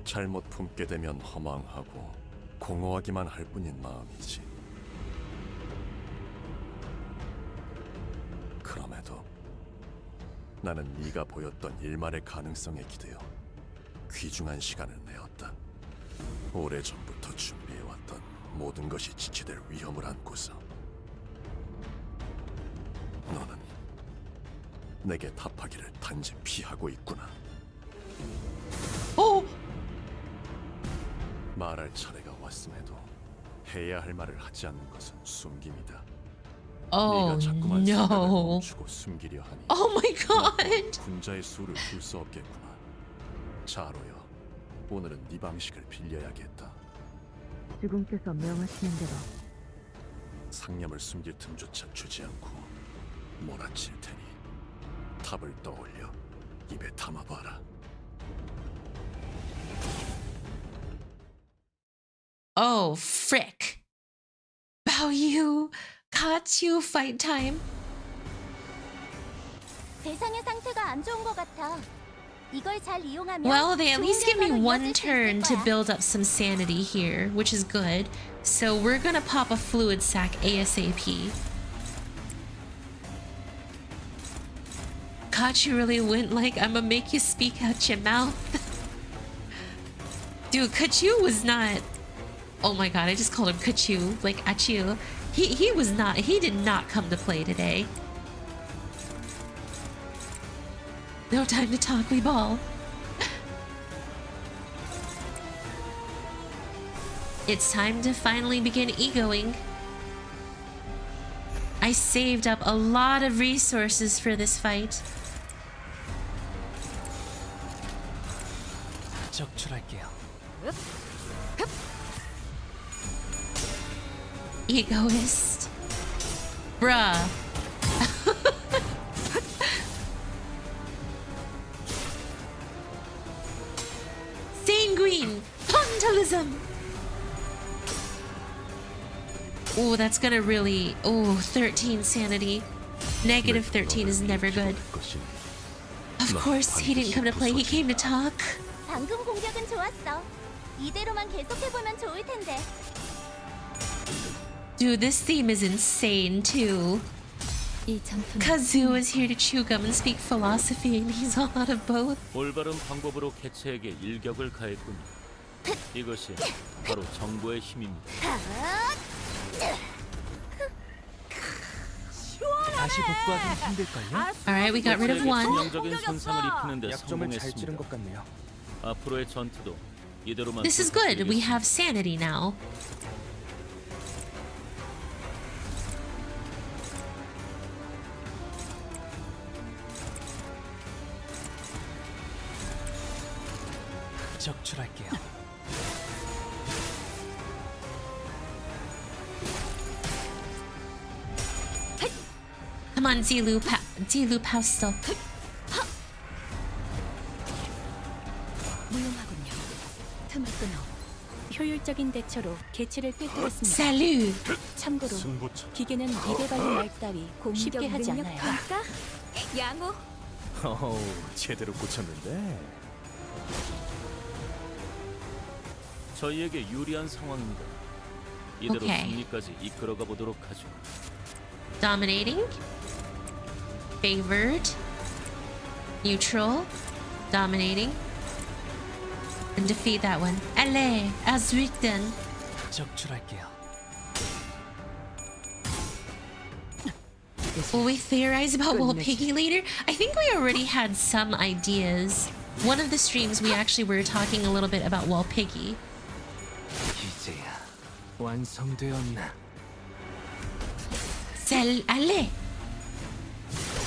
잘못 품게 되면 허망하고 공허하기만 할 뿐인 마음이지. 그럼에도 나는 네가 보였던 일말의 가능성에 기대어 귀중한 시간을 내었다. 오래전부터 준비해왔던 모든 것이 지체될 위험을 안고서 너는 내게 답하기를 단지 피하고 있구나. 말할 차례가 왔음에도 해야 할 말을 하지 않는 것은 숨김이다. Oh 네가 자꾸만 생각을 no. 멈추고 숨기려 하니 Oh my god. 군자의 수를 둘 수 없겠구나. 자로여, 오늘은 네 방식을 빌려야겠다. 주군께서 명하시는 대로. 상념을 숨길 틈조차 주지 않고 몰아칠 테니 탑을 떠올려 입에 담아봐라. Oh, frick. Bao Yu, Katsu fight time. 대상의 상태가 안 좋은 것 같아. 이걸 잘 이용하면 Well, they at 좋은 least give me 결과로 one 이어질 수 turn 있을 to 거야. build up some sanity here, which is good. So we're gonna pop a fluid sac ASAP. Kachu really went like, I'ma make you speak out your mouth. Dude, Kachu was not... Oh my god, I just called him Kachu, like Achu. He was not, he did not come to play today. No time to talk, we ball. It's time to finally begin egoing. I saved up a lot of resources for this fight. 적출할게요. Egoist. Bruh. Sanguine. Pontalism. Oh, that's gonna really... Oh, 13 sanity. Negative 13 is never good. Of course, he didn't come to play. He came to talk. 방금 공격은 좋았어. 이대로만 계속해보면 좋을 텐데. Dude, this theme is insane too. 이 전투는 Kazuo is here to chew gum and speak philosophy, and he's all out of both. 올바른 방법으로 개체에게 일격을 가했군요. 이것이 바로 정보의 힘입니다. 다시 복구하기는 힘들걸요? Alright, we got rid of one. 치명적인 손상을 입히는 데 약점을 잘 찌른 성공했습니다. 것 같네요. 앞으로의 전투도 이대로만 This is good. We have sanity now. 적출할게요. Come on, Zilu Pausto. 무용하군요. 틈을 끊어 효율적인 대처로 개체를 꿰뚫었습니다. Salut. 참고로 기계는 입에 발린 말 따위 쉽게 하지 않아요. 양호. 제대로 꽂혔는데. 저희에게 유리한 상황입니다. 이대로 오케이. 승리까지 이끌어가 보도록 하죠. Dominating. Favored. Neutral. Dominating. And defeat that one. Allez, as written. 적출할게요. Will we theorize about Will Piggy later? I think we already had some ideas. One of the streams we actually were talking a little bit about Will Piggy. 이제야 완성되었나? Allez.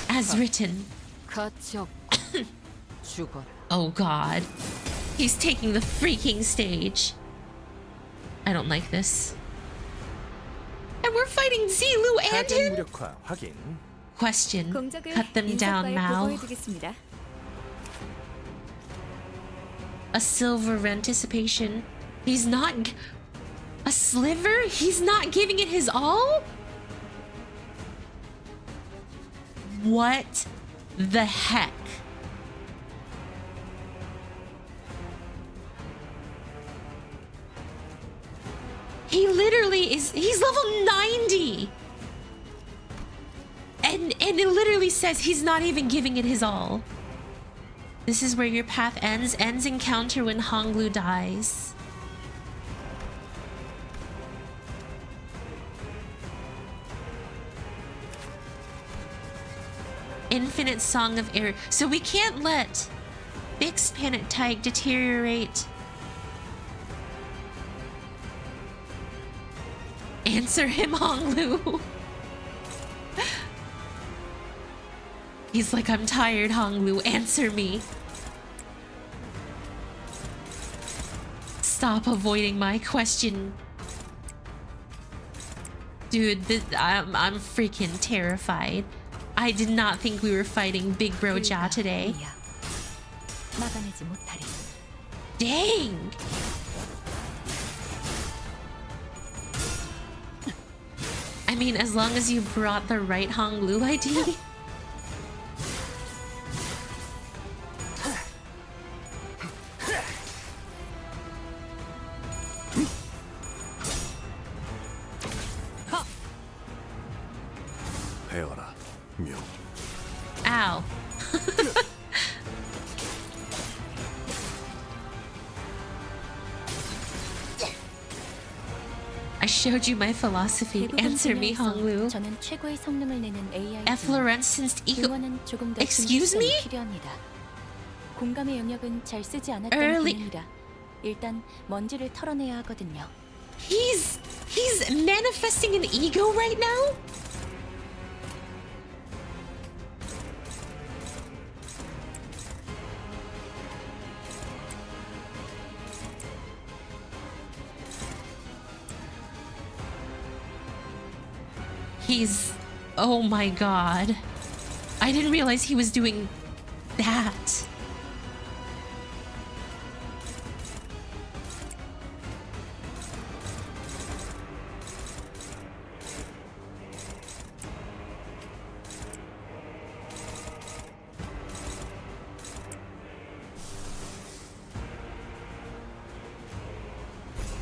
As written. 가치 없고 죽어라. Oh god. He's taking the freaking stage. I don't like this. And we're fighting Zilu and him? 무력화 확인. Question. Cut them down, Mao. A silver anticipation. He's not... A sliver? He's not giving it his all? What the heck? He literally is... He's level 90! And it literally says he's not even giving it his all. This is where your path ends. Ends encounter when Honglu dies. Infinite Song of Error. So we can't let Fixed Panic Type deteriorate. Answer him, Honglu. He's like, I'm tired, Honglu. Answer me. Stop avoiding my question. Dude, I'm freaking terrified. I did not think we were fighting Big Bro Ja today. 막아내지 못하리. Dang! I mean, as long as you brought the right Honglu ID. 배워라, 묘. Ow. I showed you my philosophy. Answer me, Honglu. 저는 최고의 성능을 내는 AI. Efflorescence ego. 응원은 조금 더 Excuse me? 필요합니다. 공감의 영역은 잘 쓰지 않았던 Early- 기능이라 일단 먼지를 털어내야 하거든요. He's manifesting an ego right now? He's... Oh my god. I didn't realize he was doing that.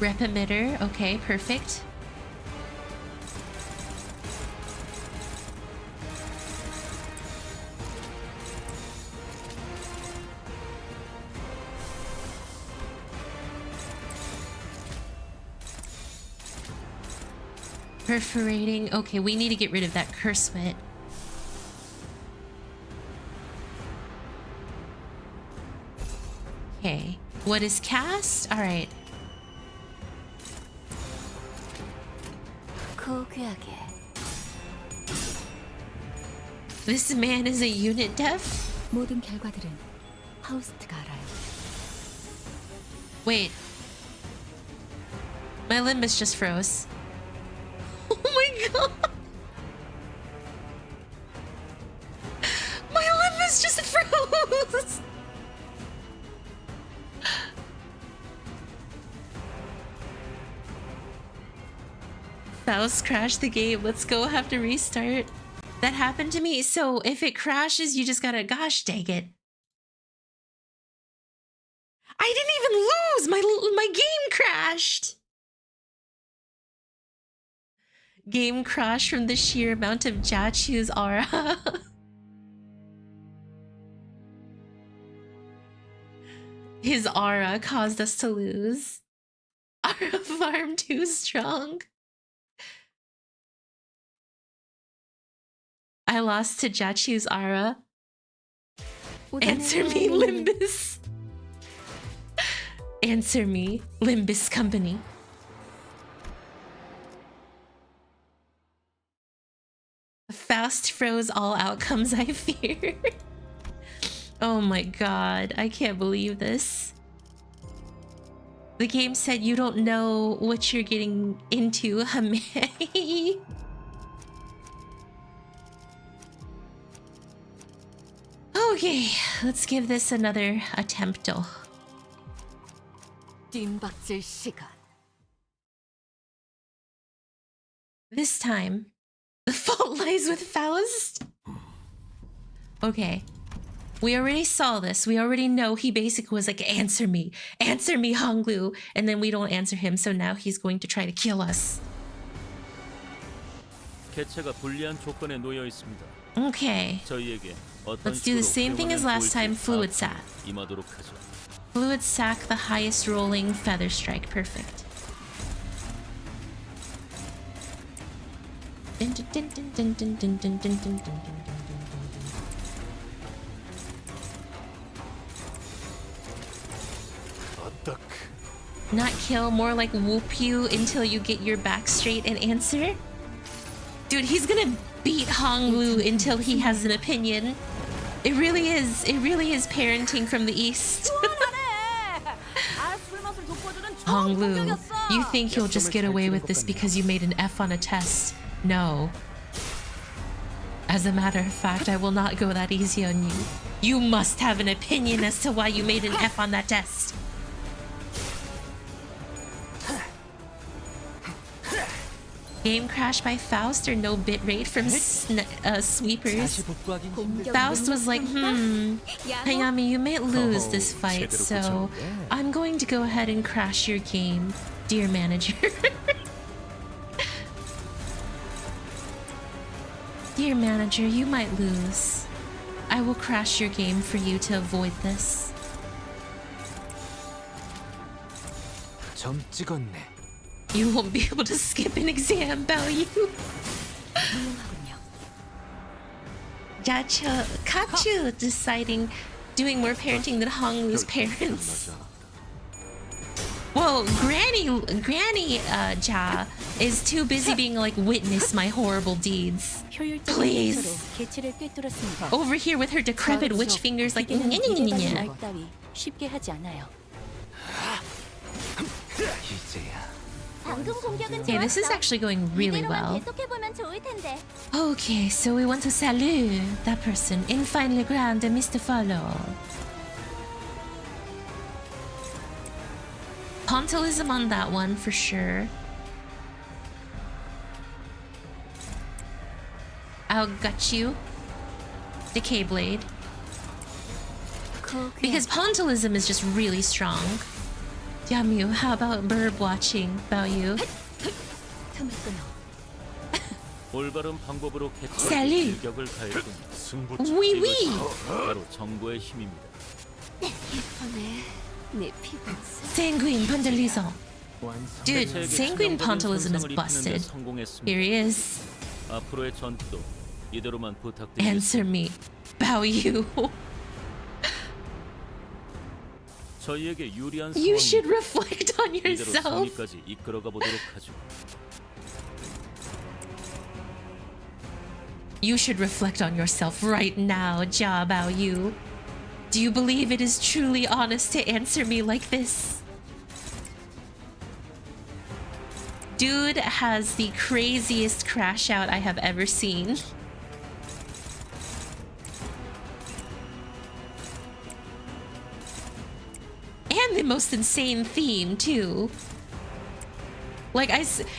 Rep emitter, okay, perfect. Perforating, okay, we need to get rid of that curse sweat. Okay, what is cast? All right. This man is a unit def? 모든 결과들은 파우스트가 알아요. Wait. My Limbus just froze. Oh my god! My Limbus just froze! Faust crashed the game. Let's go. Have to restart. That happened to me. So if it crashes, you just gotta... Gosh dang it. I didn't even lose! My game crashed! Game crashed from the sheer amount of Jachu's aura. His aura caused us to lose. Aura farm too strong. I lost to Jachu's aura. Answer me, Limbus. Answer me, Limbus Company. Faust froze all outcomes, I fear. Oh my god, I can't believe this. The game said you don't know what you're getting into, Hayami. Okay, let's give this another attempt. This time, the fault lies with Faust. Okay, we already saw this. We already know he basically was like, answer me, Honglu. And then we don't answer him, so now he's going to try to kill us. 개체가 불리한 조건에 놓여 있습니다. Okay. 저희에게 Let's do the same thing as last time, Fluid Sack. 임하도록 하죠. Fluid Sack, the highest rolling feather strike. Perfect. Not kill, more like whoop you until you get your back straight and answer? Dude, he's gonna beat Honglu until he has an opinion. It really is parenting from the east. Honglu, you think you'll just get away with this because you made an F on a test? No. As a matter of fact, I will not go that easy on you. You must have an opinion as to why you made an F on that test. Game crash by Faust or no bitrate from sweepers? Faust was like, Hayami, you may lose this fight, so I'm going to go ahead and crash your game, dear manager. Dear manager, you might lose. I will crash your game for you to avoid this. 점 찍었네. You won't be able to skip an exam, Bao Yu. Kachu deciding doing more parenting than Honglu's parents. Whoa, Granny Ja is too busy being like, witness my horrible deeds. Please. Over here with her decrepit witch fingers like, 쉽게 하지 않아요. 방금 공격은 Okay, this is 좋았어. actually going really 이대로만 well. 계속해보면 좋을 텐데. Okay, so we want to salute that person. Infine le grande Mr. Follow. Pontilism on that one for sure. I'll gut you. Decay Blade. Because Pontilism is just really strong. Yamu, how about bird watching about you? 올바른 방법으로 개체에게 Salut. 일격을 가했군요. Oui, oui. 이것이 바로 정보의 힘입니다. Sanguine Pontilism. Dude, 개체에게 Sanguine 치명적인 Pontilism is 손상을 입히는 데 busted. 성공했습니다. Here he is. 앞으로의 전투도 이대로만 부탁드리겠습니다. Answer me. Bow you. 저희에게 유리한 You should 상황입니다. reflect on 이대로 yourself. 승리까지 이끌어가 보도록 하죠. You should reflect on yourself right now, Jia Bao Yu. Do you believe it is truly honest to answer me like this? Dude has the craziest crash out I have ever seen. And the most insane theme, too. Like,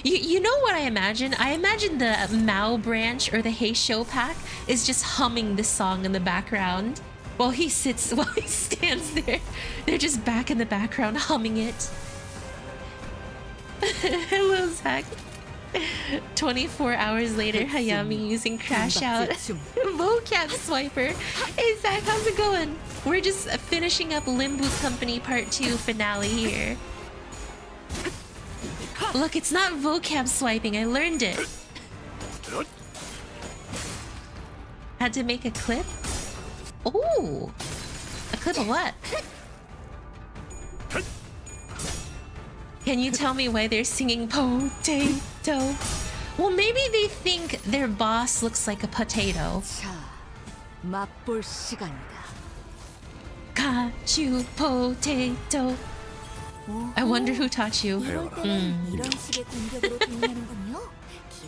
you know what I imagine? I imagine the Mao branch or the Heisho pack is just humming this song in the background while he stands there. They're just back in the background humming it. Hello, Zach. 24 hours later, Hayami using crash out vocab swiper. Hey, Zach, how's it going? We're just finishing up Limbus Company Part 2 finale here. Look, it's not vocab swiping. I learned it. Had to make a clip? Ooh! A clip of what? Can you tell me why they're singing potato? Well, maybe they think their boss looks like a potato. 맛볼 시간이다. Got you, potato. I wonder who taught you. 이런 식의 공격으로 대응하는군요.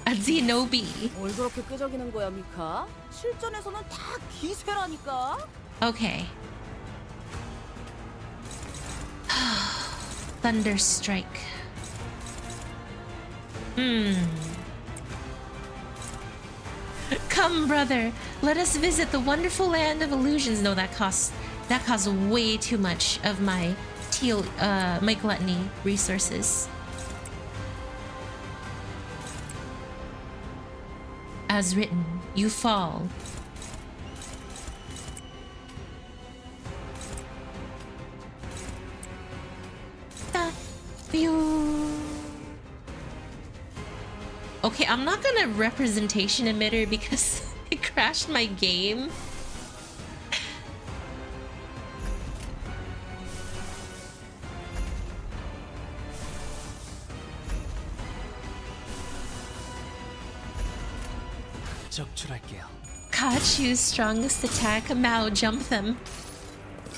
A Zenobi. 뭘 그렇게 끄적이는 거야, 미카? 실전에서는 다 기세라니까. Okay. Thunder Strike. Come, brother. Let us visit the wonderful land of illusions. No, that costs way too much of my my gluttony resources. As written, you fall. Okay, I'm not gonna representation emitter because it crashed my game. 적출할게요. Kachu's strongest attack, Mao jump them.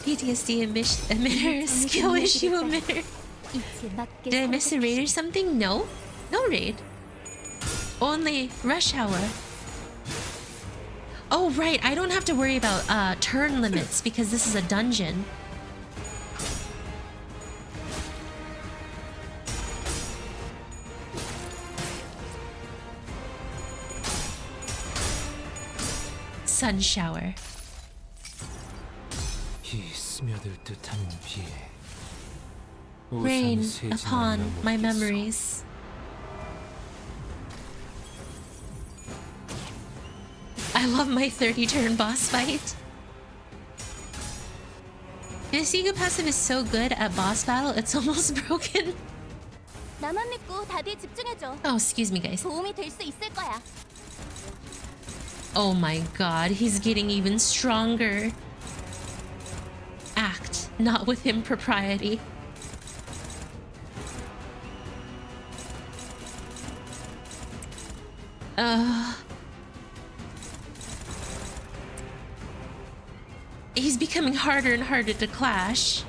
PTSD emitter, skill issue emitter. Did I miss a raid or something? No. No raid. Only rush hour. Oh right, I don't have to worry about turn limits because this is a dungeon. Sun shower. 이 스며들 듯한 비에 Rain upon my memories. I love my 30-turn boss fight. The Sigu passive is so good at boss battle, it's almost broken. 나만 믿고 다들 집중해줘. Oh, excuse me, guys. 도움이 될 수 있을 거야. Oh my god, he's getting even stronger. Act, not with impropriety. He's becoming harder and harder to clash.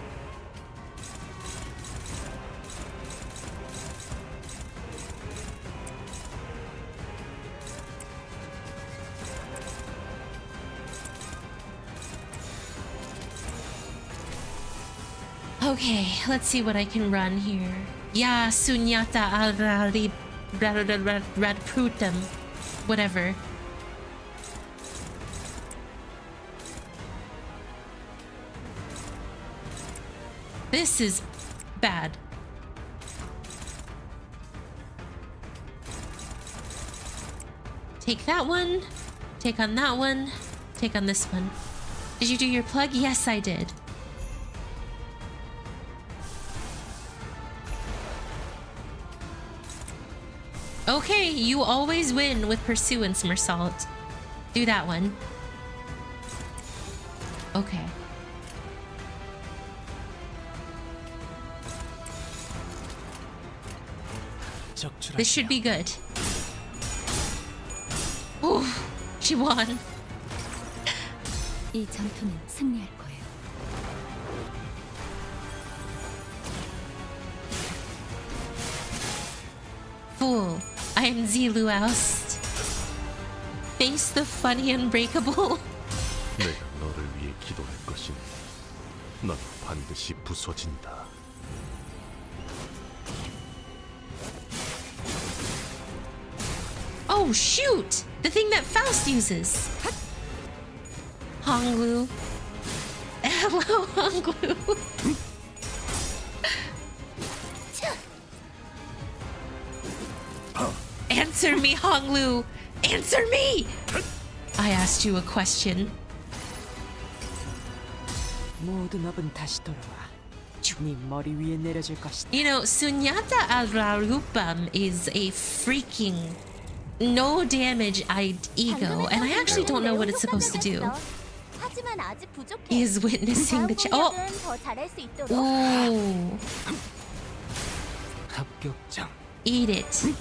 Okay, let's see what I can run here. Ya sunyata al radputam. Whatever. This is bad. Take that one. Take on that one. Take on this one. Did you do your plug? Yes, I did. Okay, you always win with pursuance, Mersault. Do that one. Okay. This should be good. Ooh, she won. 이 전투는 승리할 거예요. Fool, I am Ziluoust. Face the funny unbreakable. 내가 너를 위해 기도할 것이니 넌 반드시 부서진다. Oh shoot! The thing that Faust uses. Honglu. Hello, Honglu. Answer me, Honglu. Answer me. I asked you a question. 모든 업은 다시 돌아와. 네 머리 위에 내려질 것이다. You know, Sunyata al-Rarupam is a freaking no damage ego, and I actually don't know what it's supposed to do. 하지만 아직 부족해. He is witnessing the 더 잘할 수 있도록. Ooh. 합격장. Eat it.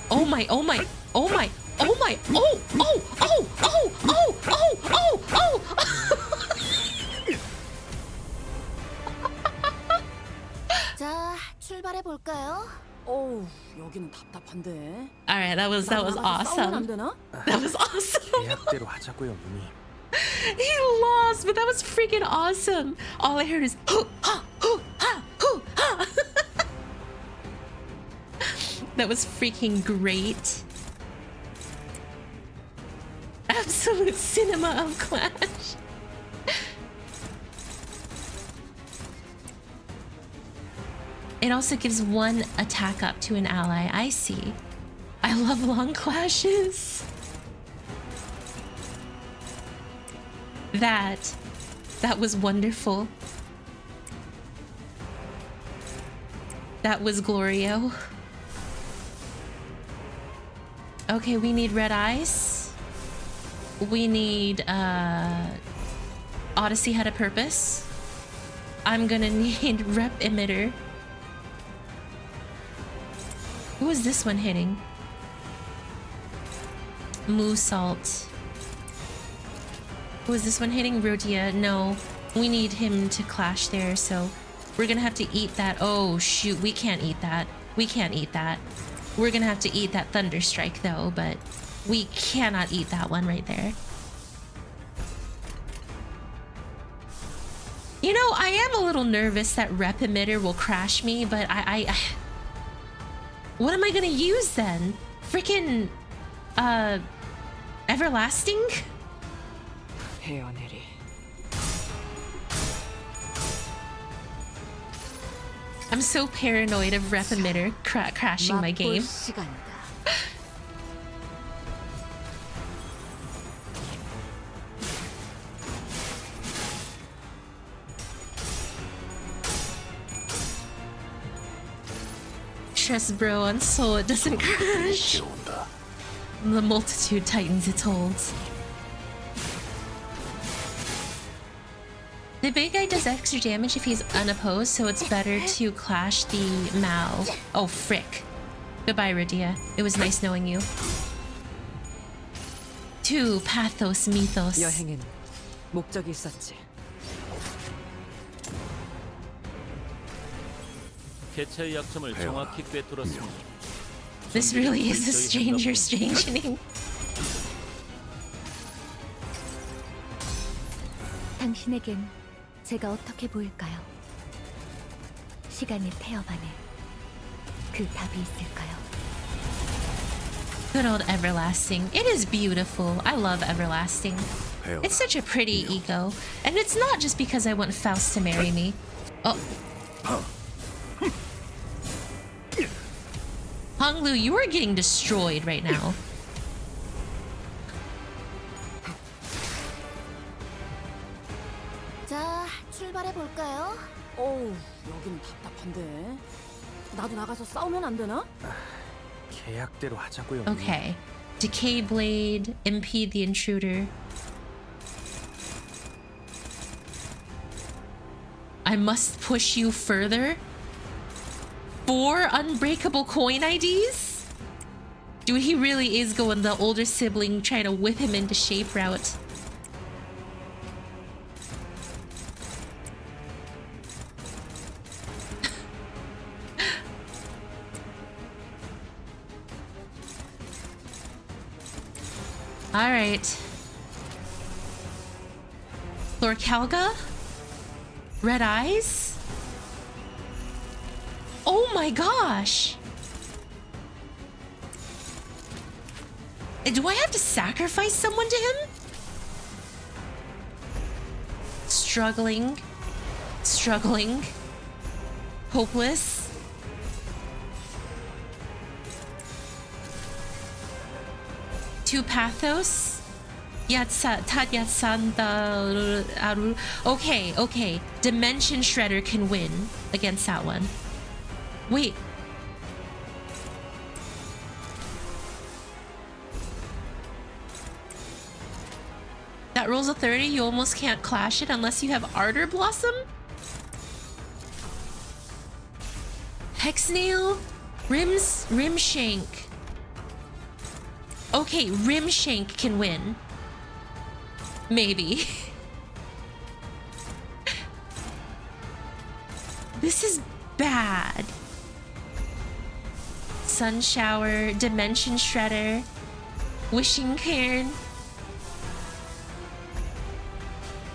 Oh my, oh my, oh my, oh my, oh, oh, oh, oh, oh, oh, oh, oh. 자, 출발해 볼까요? 어우, 여기는 답답한데. All right, that was awesome. That was awesome. 계약대로 하자고요, 누님. He lost, but that was freaking awesome. All I heard is hoo ha hoo ha hoo ha. That was freaking great. Absolute cinema of Clash. It also gives one attack up to an ally. I see. I love long clashes. That was wonderful. That was Glorio. Okay, we need red eyes. We need Odyssey had a purpose. I'm gonna need rep emitter. Who is this one hitting? Moo Salt. Who is this one hitting? Rodia. No, we need him to clash there, so we're gonna have to eat that. Oh shoot, we can't eat that. We can't eat that. We're gonna have to eat that Thunder Strike though, but we cannot eat that one right there. You know, I am a little nervous that rep emitter will crash me, but I what am I gonna use then? Freaking everlasting? 헤어내리. I'm so paranoid of rep emitter crashing my game. Trust bro on soul, it doesn't crash. The multitude tightens its holds. The big guy does extra damage if he's unopposed, so it's better to clash the Mao. Oh, frick. Goodbye, Rodia. It was nice knowing you. 2 Pathos Mythos. 여행엔 목적이 있었지. 개체의 약점을 정확히 꿰뚫었습니다. This really is a stranger strangening. 당신에겐 제가 어떻게 보일까요? 시간이 태어만에 그 답이 있을까요? Good old Everlasting. It is beautiful. I love Everlasting. It's such a pretty ego. And it's not just because I want Faust to marry me. Oh. Honglu, you are getting destroyed right now. 자, 출발해 볼까요? 어우, 여긴 답답한데. 나도 나가서 싸우면 안 되나? 계약대로 하자고요. Okay. Decay Blade, impede the intruder. I must push you further? 4 unbreakable coin IDs? Dude, he really is going the older sibling trying to whip him into shape route. All right. Lorcalga? Red eyes? Oh my gosh! Do I have to sacrifice someone to him? Struggling. Struggling. Hopeless. Two pathos. Tadyasanta Aru. Okay, okay. Dimension Shredder can win against that one. Wait. That rolls a 30, you almost can't clash it unless you have Ardor Blossom? Hexnail? Rimshank. Okay, Rimshank can win. Maybe. This is bad. Sun Shower, Dimension Shredder, Wishing Cairn,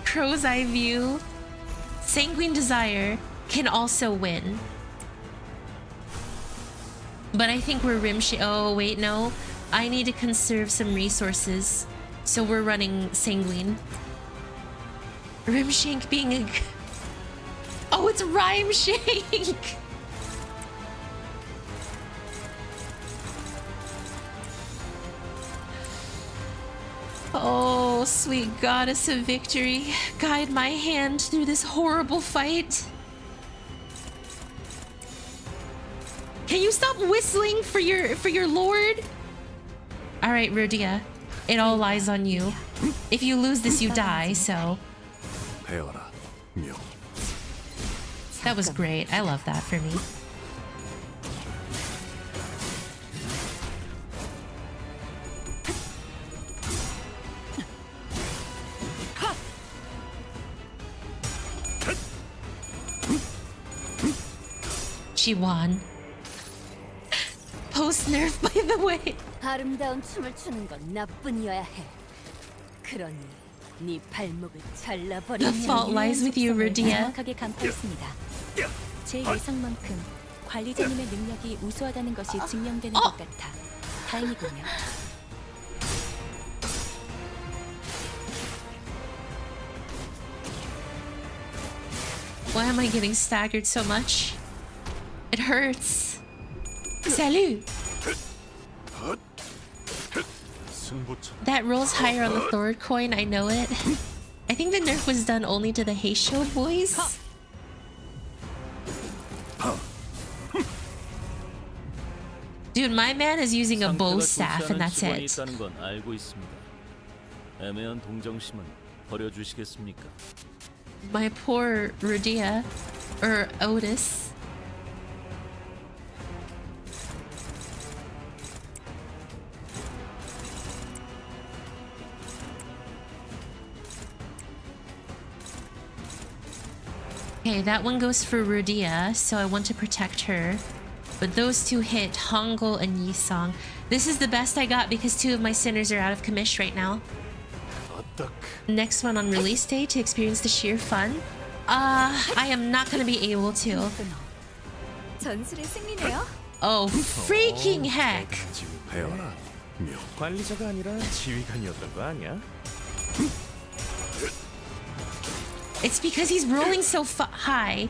Crow's Eye View, Sanguine Desire can also win. But I think we're oh wait, no. I need to conserve some resources. So we're running Sanguine. Rimshank being a... Oh, it's Rhymeshank! Oh, sweet goddess of victory, guide my hand through this horrible fight. Can you stop whistling for your lord? All right, Rudia, it all lies on you. If you lose this, you die, so... That was great. I love that for me. She won. Post nerf, by the way. 아름다운 춤을 추는 건 나뿐이어야 해. 그러니 네 발목을 잘라버리면 The fault lies with you, Rudia. 정확하게 간파했습니다. 제 예상만큼 관리자님의 능력이 우수하다는 것이 증명되는 것 같아 다행이군요. Why am I getting staggered so much? It hurts. Salut! That rolls higher on the Thord coin, I know it. I think the nerf was done only to the Heisho boys. Dude, my man is using a bow staff and that's it. 애매한 동정심은 버려주시겠습니까? My poor Rudia, or Otis. Okay, that one goes for Rudia, so I want to protect her. But those two hit Hongul and Yisong. This is the best I got because 2 of my sinners are out of commish right now. Next one on release day to experience the sheer fun. I am not gonna be able to. 전술의 승리네요. Oh, freaking heck. 배워라, 묘. 관리자가 아니라 지휘관이었던 거 아니야? It's because he's rolling so high.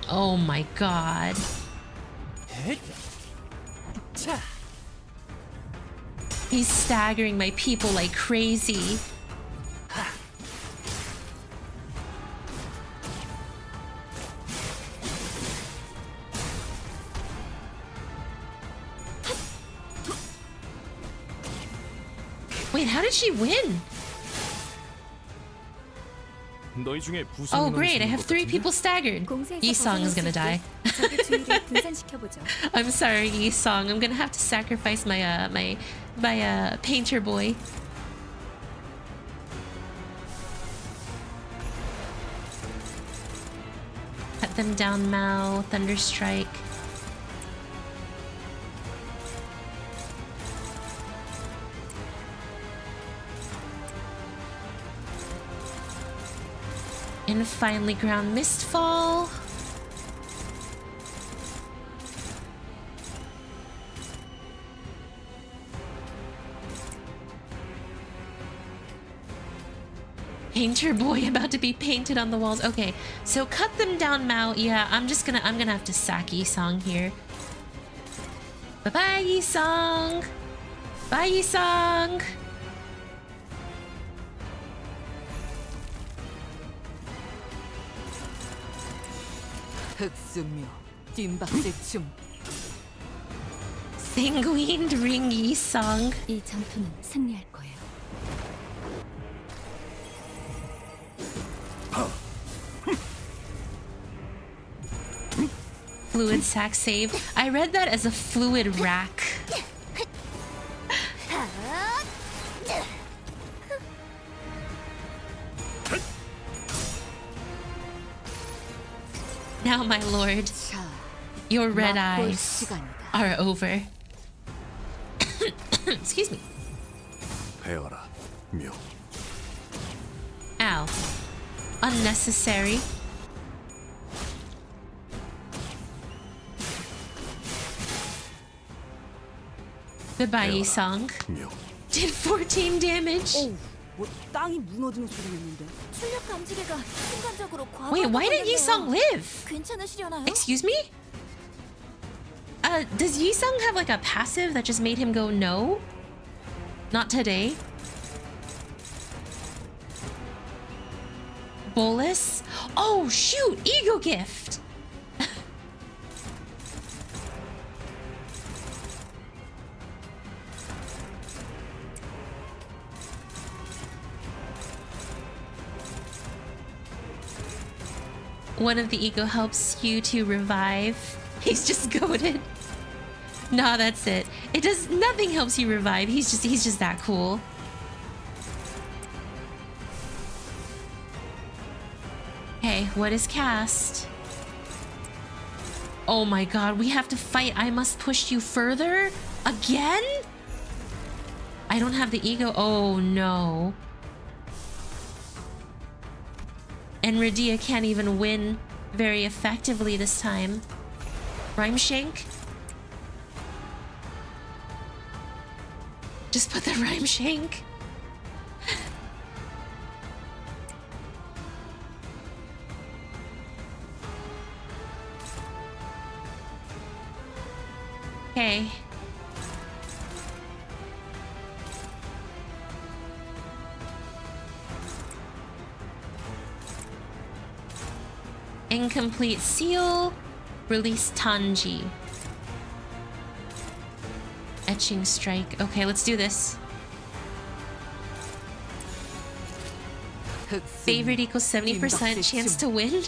Oh my god. He's staggering my people like crazy. Wait, how did she win? 너희 중에 Oh great, I have 3 people staggered. Yi-song is gonna die. I'm sorry, Yi-song. I'm gonna have to sacrifice my painter boy. Cut them down, Mao. Thunderstrike. And finally ground Mistfall. Painter boy about to be painted on the walls. Okay, so cut them down, Mao. Yeah, I'm gonna have to sack Yi-song here. Bye-bye, Yi-song. Bye, Yi-song. 흑수묘, 뒷박질충. Sanguined ring Yi-song. 이 전투는 승리할 거예요. Fluid sack save. I read that as a fluid rack. Now, my lord, your red eyes are over. Excuse me. 배워라, 묘. Ow. Unnecessary. Goodbye, Yi-song. Did 14 damage. 뭐 땅이 무너지는 소리였는데. 출력 감지기가 순간적으로 Wait, why did Yi-song live? 괜찮으시려나요? Excuse me? Does Yi-song have like a passive that just made him go no? Not today. Bolus? Oh shoot, ego gift! One of the ego helps you to revive. He's just goated. Nah, that's it. It does nothing helps you revive. He's just that cool. Okay, what is cast? Oh my god, we have to fight. I must push you further? Again? I don't have the ego. Oh no. And Radia can't even win very effectively this time. Rhyme Shank? Just put the Rhyme Shank. Okay. Incomplete seal. Release Tanji. Etching strike. Okay, let's do this. Favorite equals 70% chance to win.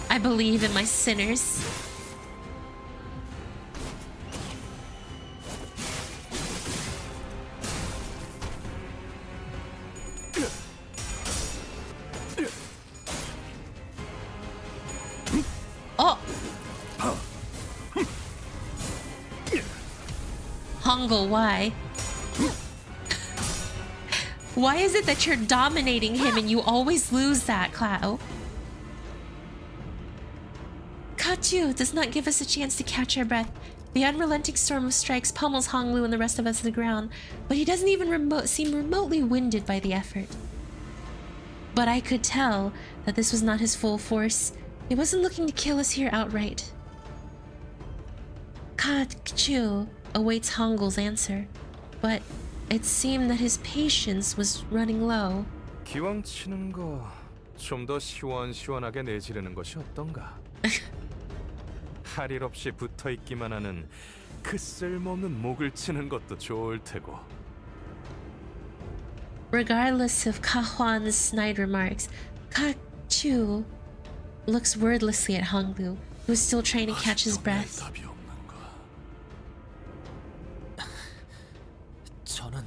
I believe in my sinners. Oh! Hongle, why? Why is it that you're dominating him and you always lose that, Clow? Katsu does not give us a chance to catch our breath. The unrelenting storm of strikes pummels Honglu and the rest of us to the ground, but he doesn't even seem remotely winded by the effort. But I could tell that this was not his full force. He wasn't looking to kill us here outright. Katsu awaits Hongul's answer, but it seemed that his patience was running low. 기왕 치는 거 좀 더 시원시원하게 내지르는 것이 어떤가? 할 일 없이 붙어 있기만 하는 그 쓸모없는 목을 치는 것도 좋을 테고. Regardless of Kahwan's snide remarks, Katsu looks wordlessly at Honglu, who is still trying to catch his breath. 저는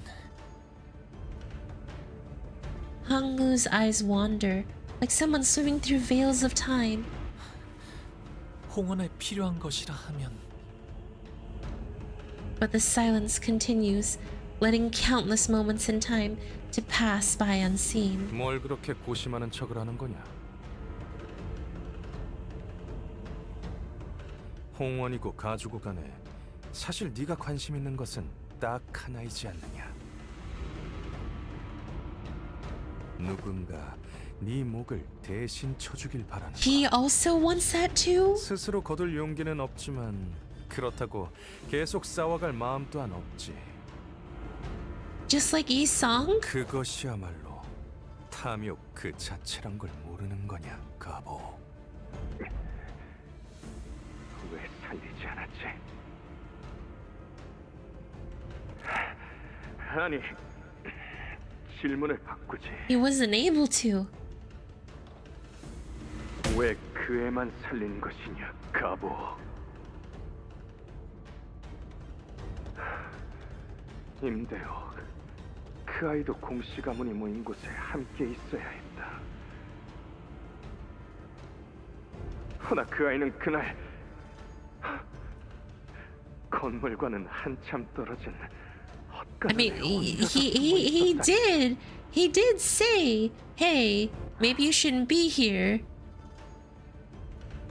Honglu's eyes wander, like someone swimming through veils of time. 홍원에 필요한 것이라 하면 But the silence continues, letting countless moments in time to pass by unseen. 뭘 그렇게 고심하는 척을 하는 거냐? 홍원이고 가주고 간에 사실 네가 관심 있는 것은 딱 하나이지 않느냐? 누군가 네 목을 대신 쳐주길 바라는 거야. He also wants that too? 스스로 거둘 용기는 없지만 그렇다고 계속 싸워갈 마음 또한 없지. Just like Yi-song? 그것이야말로 탐욕 그 자체란 걸 모르는 거냐, 가보. 왜 살리지 않았지? 아니, 질문을 바꾸지. He wasn't able to. 왜 그 애만 살린 것이냐, 가보. 임대호, 그 아이도 공씨 가문이 모인 곳에 함께 있어야 했다. 허나 그 아이는 그날 건물과는 한참 떨어진 I mean, he did say, hey, maybe you shouldn't be here.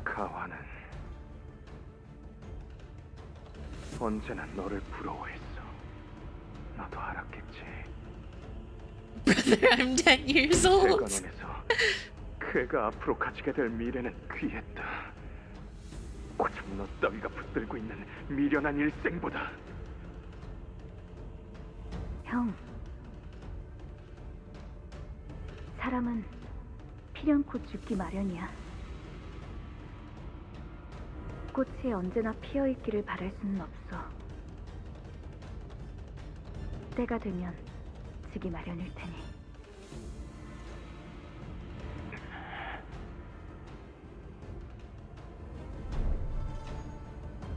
가와는 언제나 너를 부러워했어. 너도 알았겠지. Brother, I'm 10 years old. 대관원에서 그가 앞으로 가지게 될 미래는 귀했다. 고작 너 따위가 붙들고 있는 미련한 일생보다. 형, 사람은 필연코 죽기 마련이야. 꽃이 언제나 피어있기를 바랄 수는 없어. 때가 되면 지기 마련일 테니.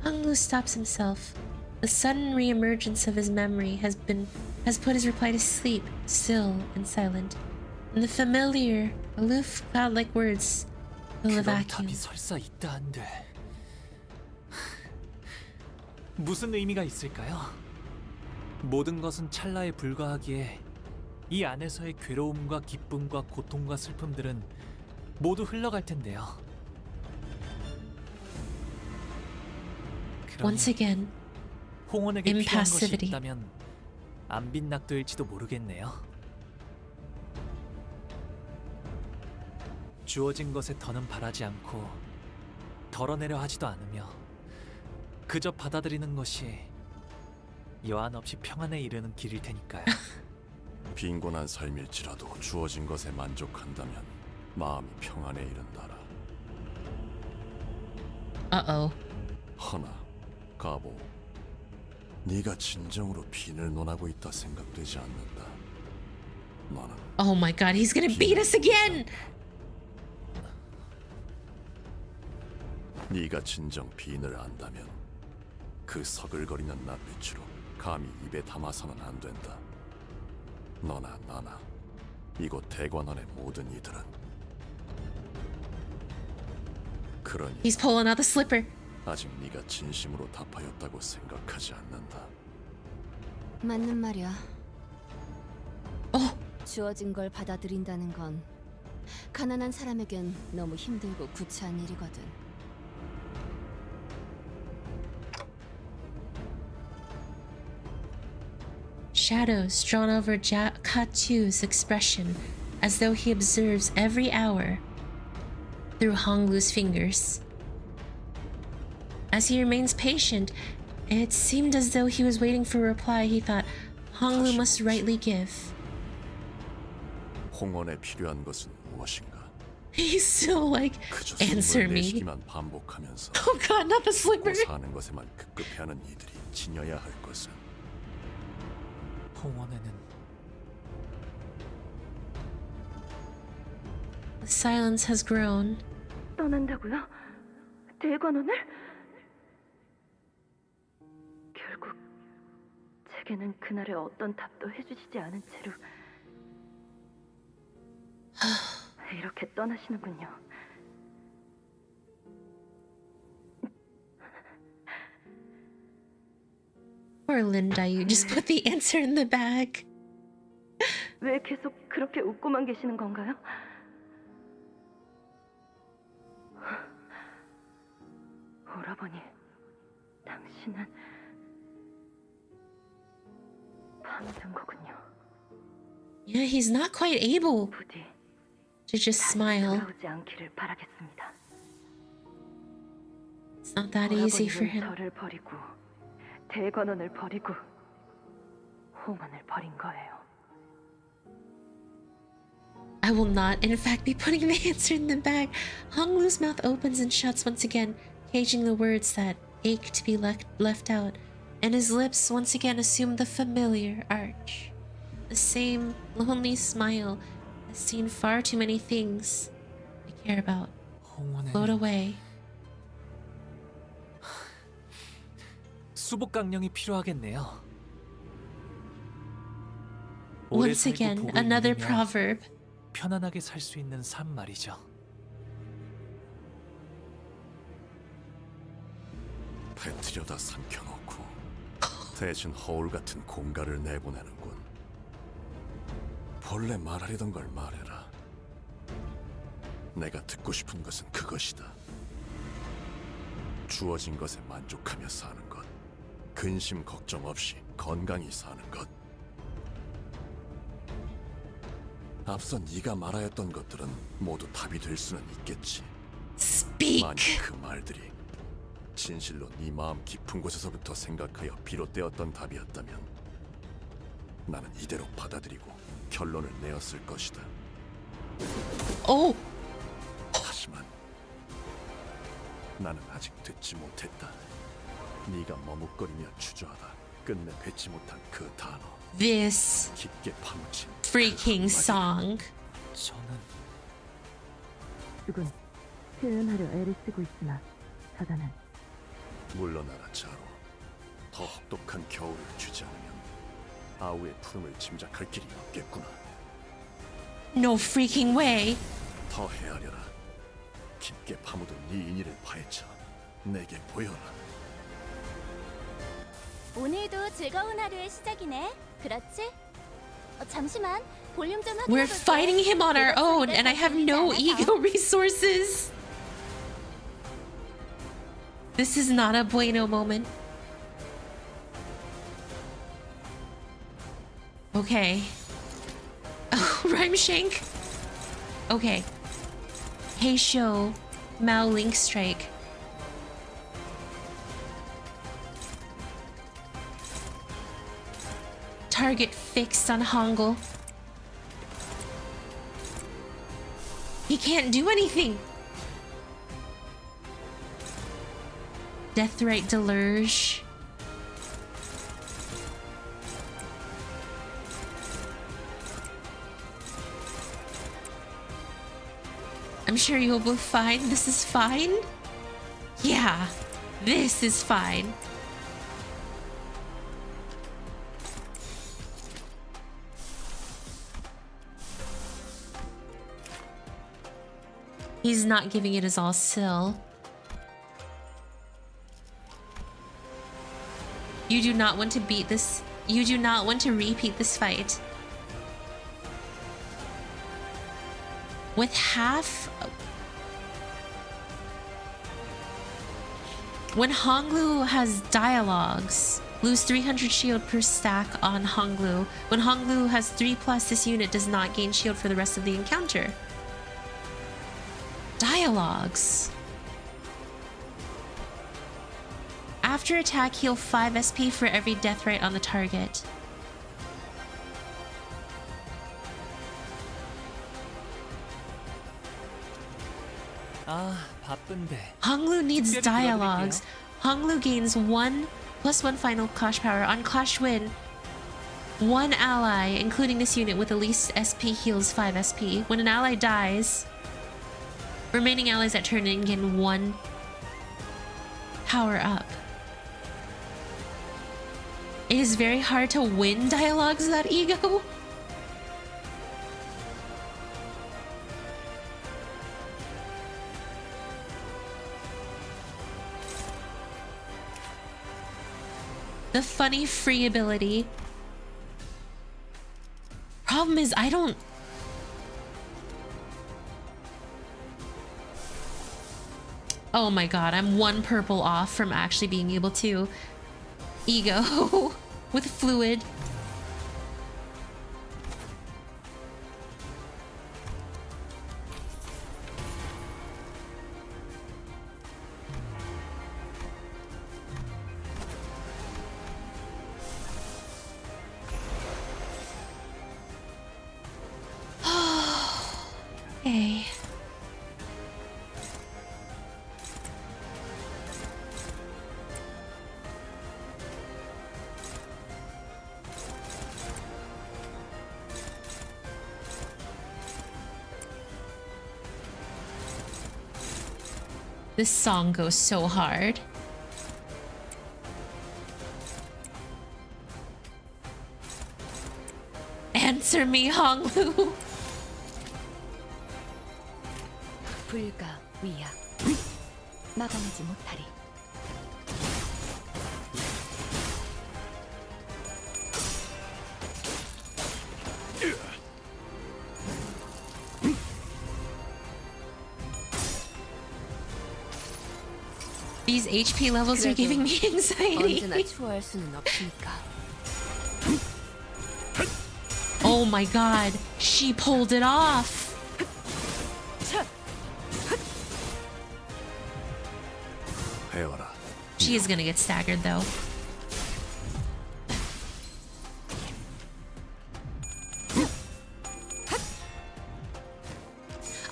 Honglu stops himself. The sudden re-emergence of his memory has put his reply to sleep, still and silent. And the familiar, aloof, cloud-like words fill the 그런 vacuum. 답이 설사 있다 한들 무슨 의미가 있을까요? 모든 것은 찰나에 불과하기에 이 안에서의 괴로움과 기쁨과 고통과 슬픔들은 모두 흘러갈 텐데요. Once again, 홍원에게 필요한 것이 impassivity. 있다면 안 빈낙도일지도 모르겠네요. 주어진 것에 더는 바라지 않고 덜어내려 하지도 않으며 그저 받아들이는 것이 여한 없이 평안에 이르는 길일 테니까요. 빈곤한 삶일지라도 주어진 것에 만족한다면 마음이 평안에 이른다라. Uh-oh. 허나 가보, 네가 진정으로 빈을 논하고 있다 생각되지 않는다. 너는 Oh my god, he's gonna beat us again! 네가 진정 빈을 안다면 그 서글거리는 낯빛으로 감히 입에 담아서는 안 된다. 너나 나나 이곳 대관원의 모든 이들은 그러니 He's pulling out the slipper. 아직 네가 진심으로 답하였다고 생각하지 않는다. 맞는 말이야. 주어진 걸 받아들인다는 건 가난한 사람에겐 너무 힘들고 구차한 일이거든. Shadows drawn over Katu's expression as though he observes every hour through Honglu's fingers. As he remains patient, it seemed as though he was waiting for a reply he thought Honglu must rightly give. 홍원에 필요한 것은 무엇인가? He's still like, answer me. 내쉬기만 반복하면서 Oh god, not the slipper. 사는 것에만 급급해하는 이들이 지녀야 할 것은 홍원에는 The silence has grown. 떠난다고요? 대관원을? 결국 제게는 그날의 어떤 답도 해주시지 않은 채로 이렇게 떠나시는군요. Poor Linda, you just put the answer in the bag. 왜 계속 그렇게 웃고만 계시는 건가요? 오라버니, 당신은 밤든 거군요. Yeah, he's not quite able 부디 to just smile. 돌아오지 않기를 바라겠습니다. It's not that easy for him. 저를 버리고 대관원을 버리고 홍원을 버린 거예요. I will not, in fact, be putting the answer in the bag. Honglu's mouth opens and shuts once again, caging the words that ache to be left out, and his lips once again assume the familiar arch. The same lonely smile has seen far too many things I care about float away. 수복 강령이 필요하겠네요. Once again, another proverb. 편안하게 살 수 있는 삶 말이죠. 배트려다 삼켜놓고 대신 허울 같은 공갈을 내보내는군. 본래 말하려던 걸 말해라. 내가 듣고 싶은 것은 그것이다. 주어진 것에 만족하며 사는 것, 근심 걱정 없이 건강히 사는 것. 앞서 네가 말하였던 것들은 모두 답이 될 수는 있겠지. 만약 그 말들이 진실로 네 마음 깊은 곳에서부터 생각하여 비롯되었던 답이었다면 나는 이대로 받아들이고 결론을 내었을 것이다. 하지만 나는 아직 듣지 못했다. 네가 머뭇거리며 주저하다 끝내 뱉지 못한 그 단어. This 깊게 파묻힌 freaking song. 저는 죽은 표현하려 애를 쓰고 있으나 사단은 물러나라 자로. 더 혹독한 겨울을 주지 않으면 아우의 푸름을 짐작할 길이 없겠구나. No freaking way. 더 헤아려라. 깊게 파묻은 네 인의를 파헤쳐 내게 보여라. 오늘도 즐거운 하루의 시작이네. 그렇지? 잠시만. 볼륨 좀 We're fighting him on our own, and I have no ego resources. This is not a bueno moment. Okay. Oh, Rhyme Shank. Okay. Hey Show, Mao Link Strike. Target fixed on Hongul. He can't do anything. Deathrite Delurge. I'm sure you'll be fine. This is fine. Yeah, this is fine. He's not giving it his all still. You do not want to beat this. You do not want to repeat this fight. with half. When Honglu has dialogues, lose 300 shield per stack on Honglu. When Honglu has 3+, this unit does not gain shield for the rest of the encounter. Dialogues. After attack, heal 5 SP for every death rate on the target. 바쁜데. Honglu needs 특별히 dialogues. Honglu gains 1 +1 final clash power. On clash win, one ally, including this unit with the least SP, heals 5 SP. When an ally dies, remaining allies at turn in gain 1 power up. It is very hard to win dialogues without ego. The funny free ability. Problem is, I don't... Oh my god, I'm 1 purple off from actually being able to ego with fluid. Okay. This song goes so hard. Answer me, Honglu. 불가 위야 막아내지 못하리. These HP levels are giving me anxiety. 언제나 추월할 수는 없으니까. Oh my god, she pulled it off. She is gonna get staggered though.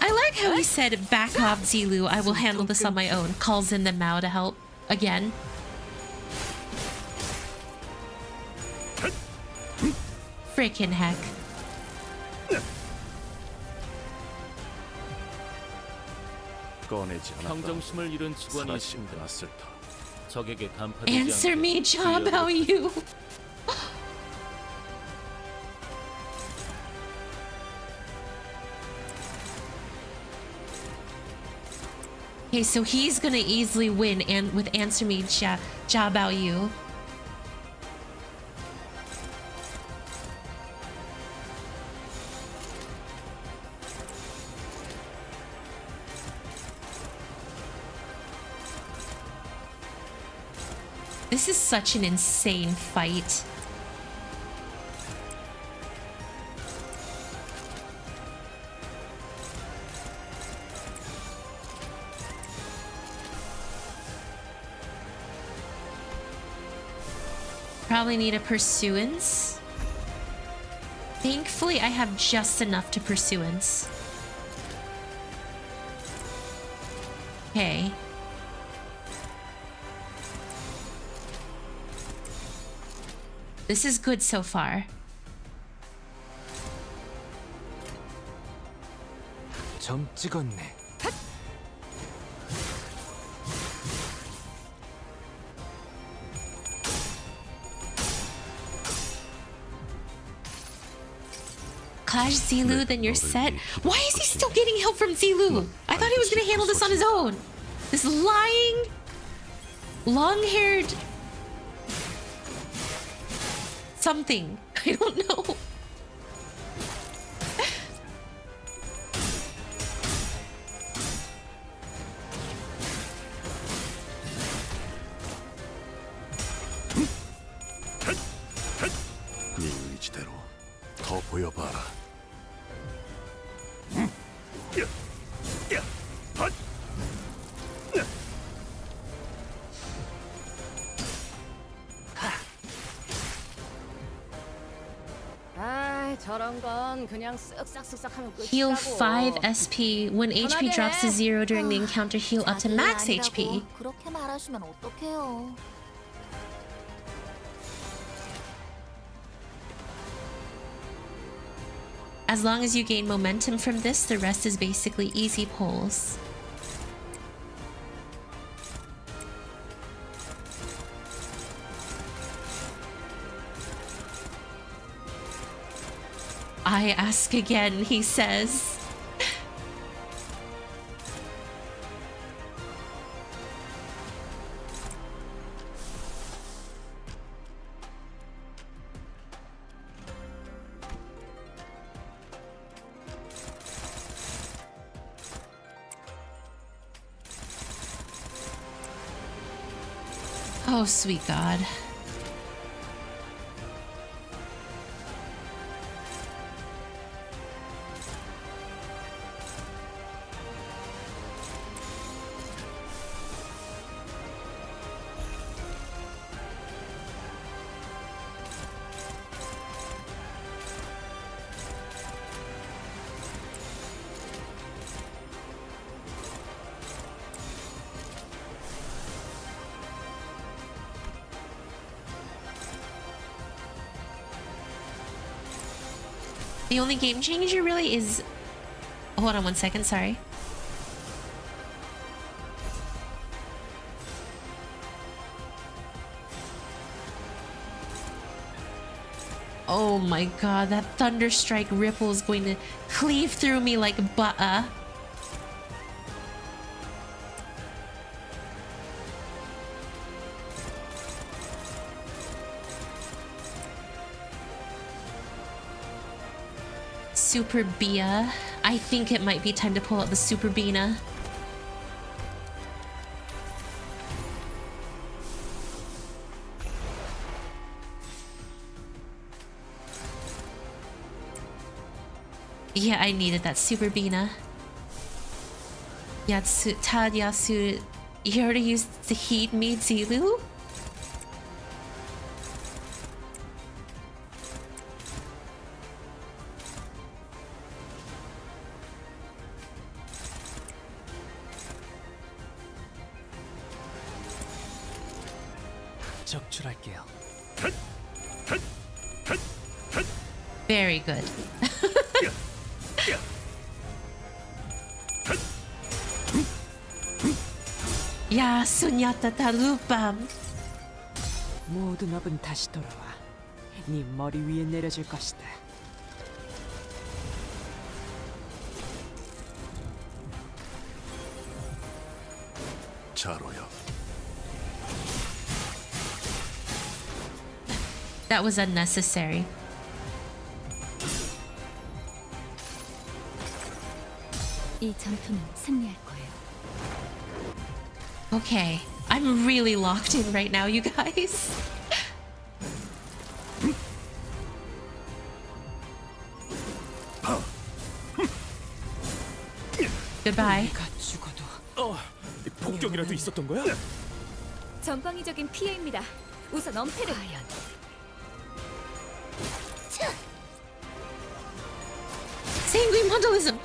I like how he said, back off Zilu, I will handle this on my own. Calls in the Mao to help again. Freaking heck. 평정심을 잃은 직원이 있습니다. 적에게 간파되지 Answer 않게 me, job, how you? Okay, so he's gonna easily win and with answer me, job out you. This is such an insane fight. Probably need a pursuance. Thankfully, I have just enough to pursuance. Okay. This is good so far. 점 찍었네. Clash Zilu, then you're set. Why is he still getting help from Zilu? I thought he was gonna handle this on his own. This lying, long-haired something. I don't know. 아, 저런 건 그냥 쓱싹쓱싹 하면 Heal 끝이라고. 5 SP. When HP drops to 0 during the encounter, heal up to max HP. 그렇게 말하시면 어떡해요? As long as you gain momentum from this, the rest is basically easy pulls. I ask again, he says. Oh, sweet God. The only game changer really is... Hold on one second, sorry. Oh my god, that Thunderstrike ripple is going to cleave through me like butter. Super Bia. I think it might be time to pull out the Super Bina. Yeah, I needed that Super Bina. Yatsu Tadyasu. You already used the Heat Me Zilu? 적출할게요. Very good. 야, 소냐타 달루밤. 모든 업은 다시 돌아와. 네 머리 위에 내려질 것이다. 자로야. That was unnecessary. 이 전투는 승리할 거예요. Okay, I'm really locked in right now, you guys. Goodbye. 네가 죽어도 폭격이라도 있었던 거야? 전방위적인 피해입니다. 우선 엄폐를. Sanguine Vandalism.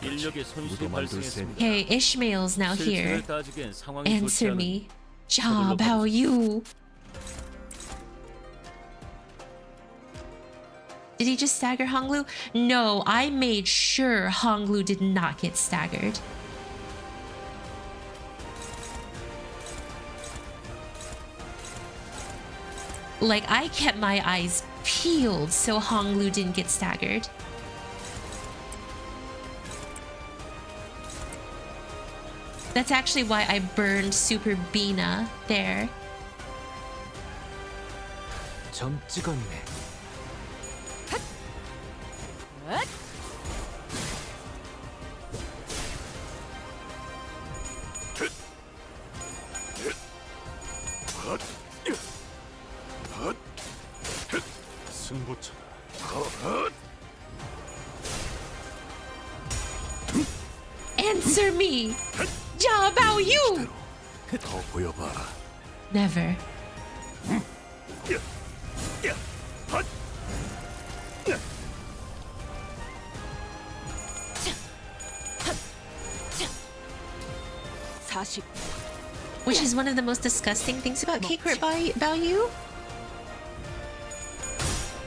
인력의 손실이 발생했습니다. Okay, Ishmael's now here. 실체를 따지기엔 상황이 좋지 Answer 않은 me. Job, how are you? Did he just stagger Honglu? No, I made sure Honglu did not get staggered. Like, I kept my eyes peeled so Honglu didn't get staggered. That's actually why I burned Super Bina there. 점 찍었네. 승부처다. Answer me! Ja, about you! 더 보여봐라. Never. Which is one of the most disgusting things about K-Court about you?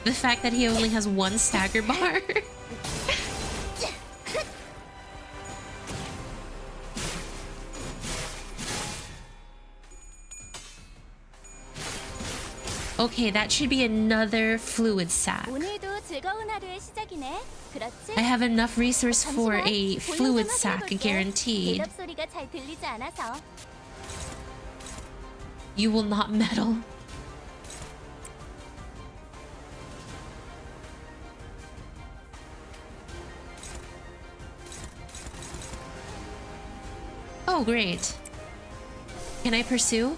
The fact that he only has one stagger bar. Okay, that should be another fluid sac. 오늘도 즐거운 하루의 시작이네. 그렇지? I have enough resource for a fluid sac guaranteed. 대답 소리가 잘 들리지 않아서. You will not meddle. Oh, great. Can I pursue?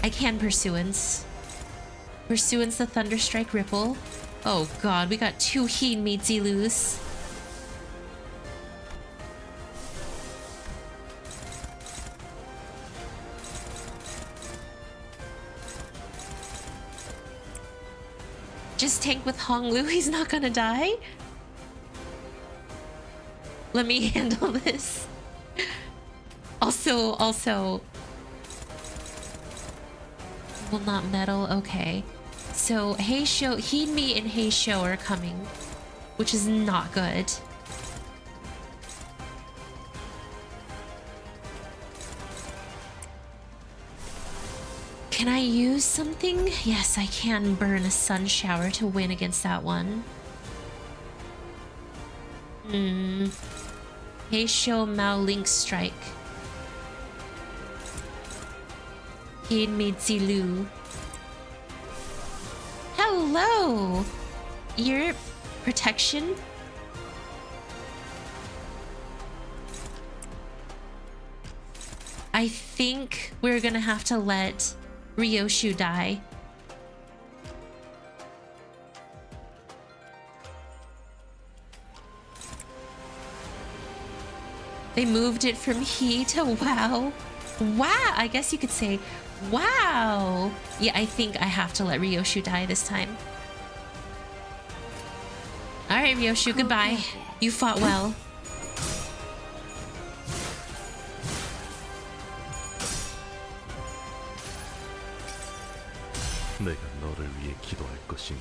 I can pursuance. Pursuance the Thunderstrike Ripple. Oh god, we got 2 Heat Meatsy loose. Just tank with Honglu, he's not gonna die? Let me handle this. Also... Will not meddle, okay. So, Heisho, Heedme and Heisho are coming, which is not good. Can I use something? Yes, I can burn a Sun Shower to win against that one. Heisho Mao Link Strike. Heedme Zilu. Hello! Your protection? I think we're gonna have to let Ryoshu die. They moved it from he to wow. Wow, I guess you could say wow. Yeah, I think I have to let Ryoshu die this time. Alright, Ryoshu, goodbye. You fought well. 내가 너를 위해 기도할 것이니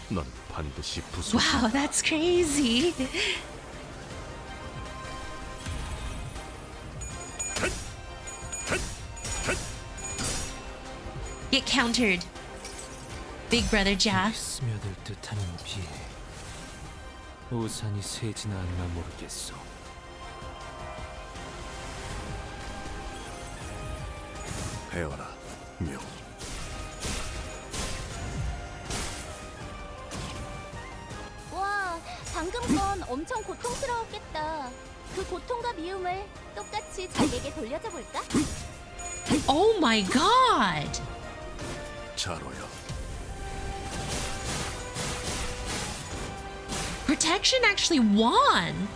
넌 반드시 부수. Wow, that's crazy. Get countered. Big brother Ja. 스며들 듯한 비에 우산이 새지나 않나 모르겠어. 헤어라, 묘. 와, 방금 건 엄청 고통스러웠겠다. 그 고통과 미움을 똑같이 자기에게 돌려줘 볼까? Oh my god! 자로요. Protection actually won!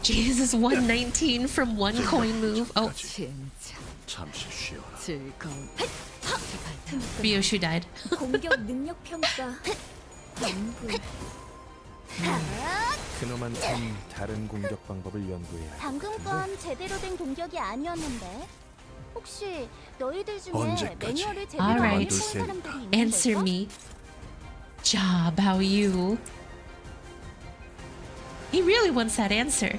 Jesus, 119 from one coin move. Oh. 잠시 쉬어라. Ryoshu died. 공격 능력 평가. 그놈한텐 다른 공격 방법을 연구해야 할 방금 텐데. 건 제대로 된 공격이 아니었는데. 혹시 너희들 중에 언제까지? 매뉴얼을 제대로 All 안 right. 읽은 사람들이 있는 Answer 걸까? me. Ja, about you. He really wants that answer.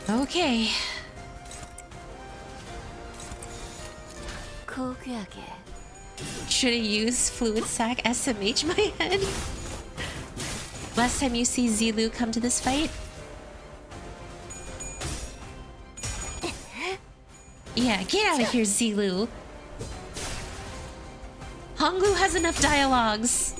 Okay. 고귀하게. Should I use Fluid Sac SMH my head? Last time you see Zilu come to this fight? Yeah, get out of here, Zilu. Honglu has enough dialogues.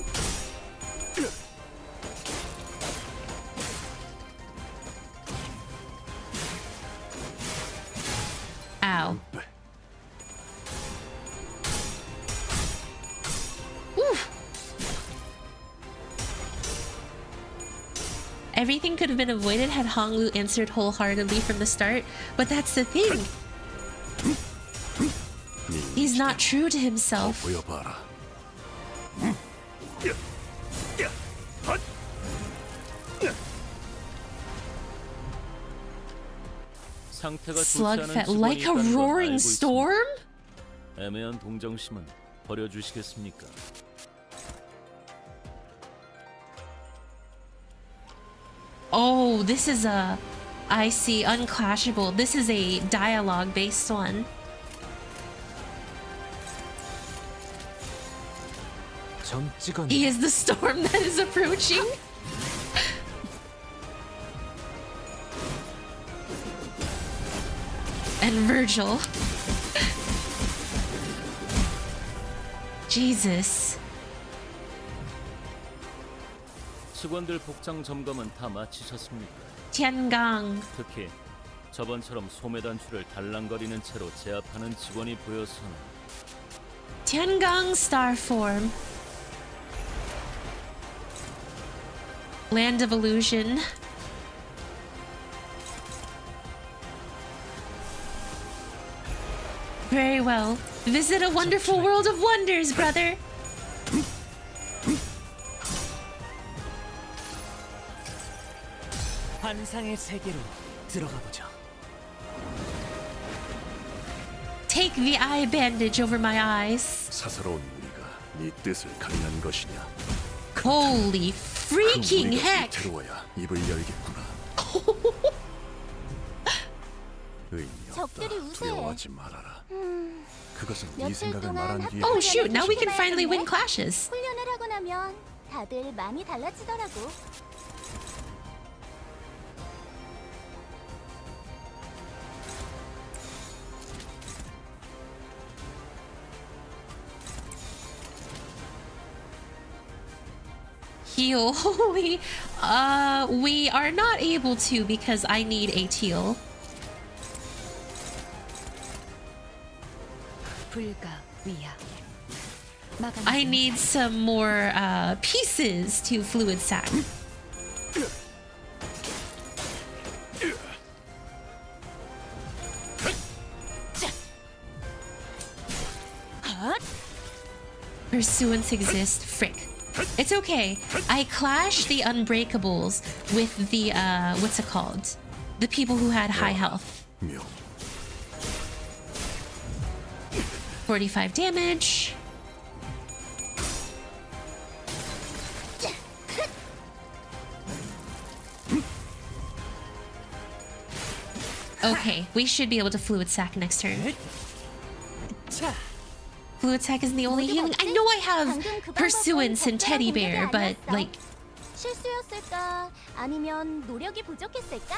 Everything could have been avoided had Honglu answered wholeheartedly from the start, but that's the thing. He's not true to himself. 상태가 좋지 Slug 않은 that 직원이 like a 있다는 건 roaring 알고 storm? 있습니다. 애매한 동정심은 버려주시겠습니까? Oh, this is a... I see, unclashable. This is a dialogue-based one. He is the storm that is approaching. And Virgil. Jesus. 직원들 복장 점검은 다 마치셨습니까? 티안강. 특히 저번처럼 소매 단추를 달랑거리는 채로 제압하는 직원이 보여서는 Tiangang star form. Land of illusion. Very well. Visit a wonderful world of wonders, brother. 환상의 세계로 들어가 보죠. Take the eye bandage over my eyes. 사사로운 우리가 네 뜻을 가리는 것이냐? Holy freaking heck! 들어와야 입을 열겠구나. 의미 없다. 두려워하지 말아라. 그것은 네 생각을 말한 뒤에. Oh shoot! Now we can finally win clashes. 훈련을 하고 나면 다들 많이 달라지더라고. Heal. Holy. We are not able to because I need a teal. I need some more pieces to fluid sac. Pursuance exists. Frick. It's okay. I clashed the unbreakables with the what's it called? The people who had high health. 45 damage. Okay, we should be able to fluid sac next turn. Fluid sac isn't the only healing. I know I have pursuance and teddy bear, but like 실수였을까? 아니면 노력이 부족했을까?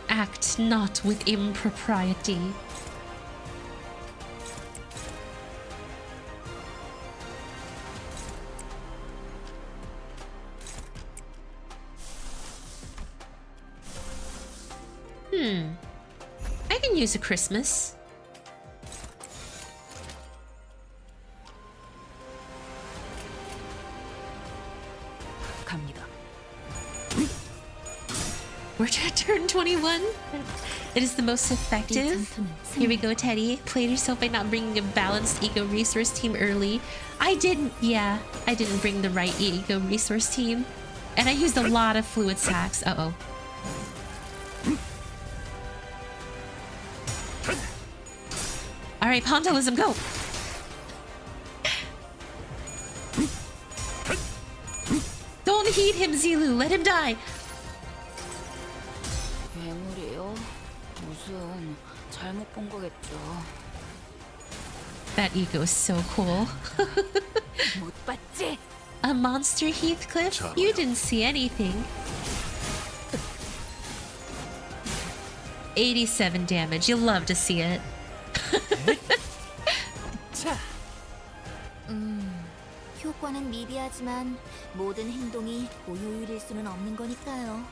act not with impropriety. I can use a Christmas. 갑니다. We're at turn 21. It is the most effective. Here we go, Teddy. Played yourself by not bringing a balanced eco resource team early. I didn't bring the right eco resource team. And I used a lot of fluid sacks. Uh-oh. Alright, Pontilism, go! Don't heed him, Zilu. Let him die. 괴물이요? 무슨 잘못 본 거겠죠. That ego is so cool. 못 봤지? A monster, Heathcliff? You didn't see anything. 87 damage. You'll love to see it. 효과는 미비하지만 모든 행동이 고효율일 수는 없는 거니까요.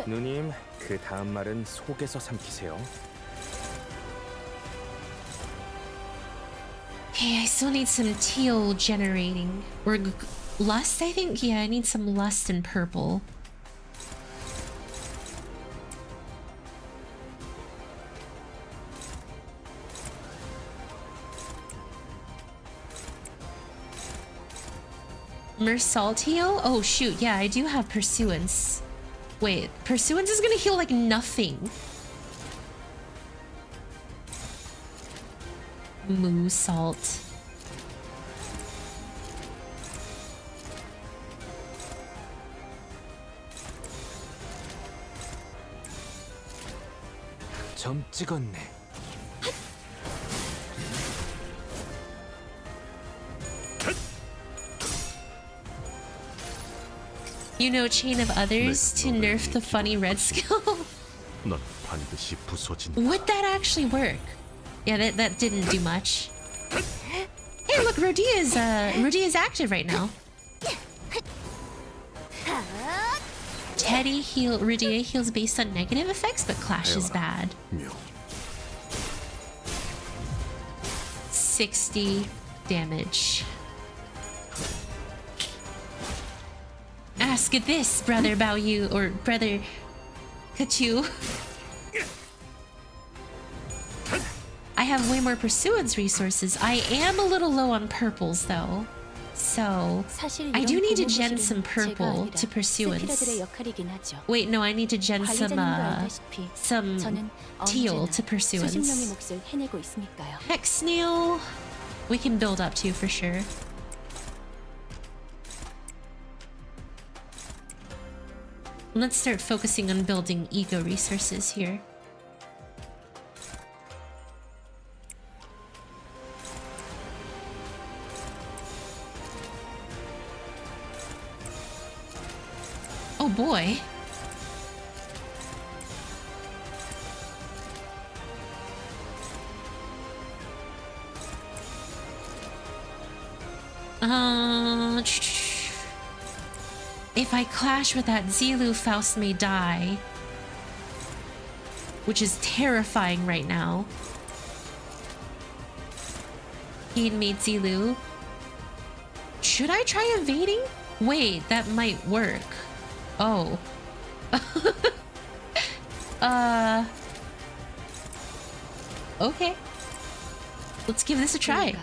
누님, 그 다음 말은 속에서 삼키세요. Okay, I still need some teal generating. Or lust, I think? Yeah, I need some lust and purple. Mersaltio? Oh shoot, yeah, I do have Pursuance. Wait, Pursuance is gonna heal like nothing. Moo salt. 점 찍었네. You know chain of others to nerf the funny red skill? 넌 반드시 부서진다. Would that actually work? Yeah, that didn't do much. Hey, look, Rodia's active right now. Teddy Rodia heals based on negative effects, but Clash is bad. 60 damage. Ask this, brother Bao Yu, or brother Kachu. I have way more Pursuance resources. I am a little low on purples though. So I do need to gen some purple to Pursuance. Wait, no, I need to gen some teal to Pursuance. Hex Snail we can build up to for sure. Let's start focusing on building ego resources here. Oh boy. If I clash with that Zilu, Faust may die. Which is terrifying right now. He made Zilu. Should I try evading? Wait, that might work. Oh. Okay. Let's give this a try.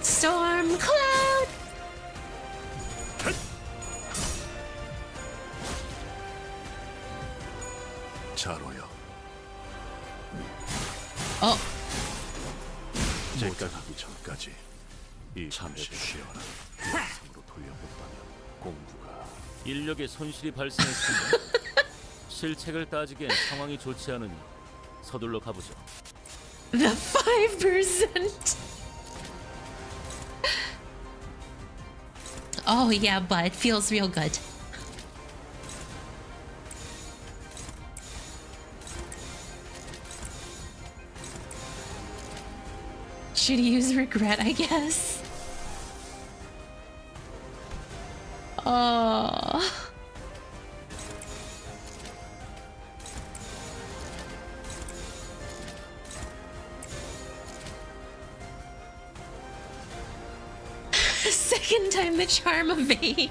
Storm cloud. 자로요. 제가 가기 전까지 이 잠시 쉬어라. 상으로 돌려본다면 공부가 인력의 손실이 발생했습니다. 실책을 따지기엔 상황이 좋지 않으니 서둘러 가보죠. The 5%. Oh yeah, but it feels real good. Should use regret, I guess. Oh. Second time the charm evade.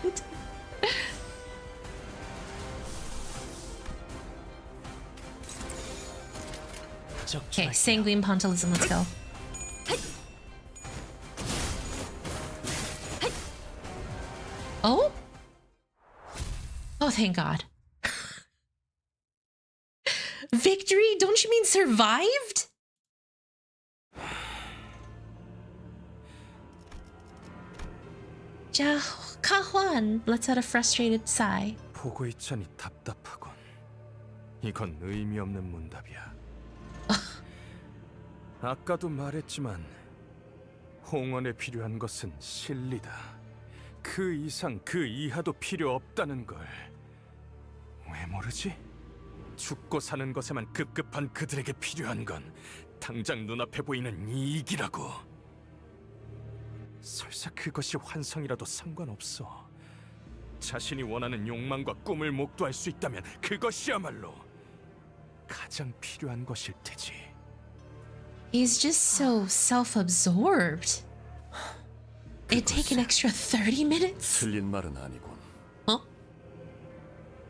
Okay, sanguine pontilism, let's go. Oh? Oh, thank God. Victory? Don't you mean survived? 자, 카환. Let's out a frustrated sigh. 보고 있자니 답답하군. 이건 의미 없는 문답이야. 아까도 말했지만 홍원에 필요한 것은 실리다. 그 이상 그 이하도 필요 없다는 걸 왜 모르지? 죽고 사는 것에만 급급한 그들에게 필요한 건 당장 눈앞에 보이는 이익이라고. 설사 그것이 환상이라도 상관없어. 자신이 원하는 욕망과 꿈을 목도할 수 있다면 그것이야말로 가장 필요한 것일 테지. He's just so self-absorbed. It'd take an extra 30 minutes? 틀린 말은 아니군.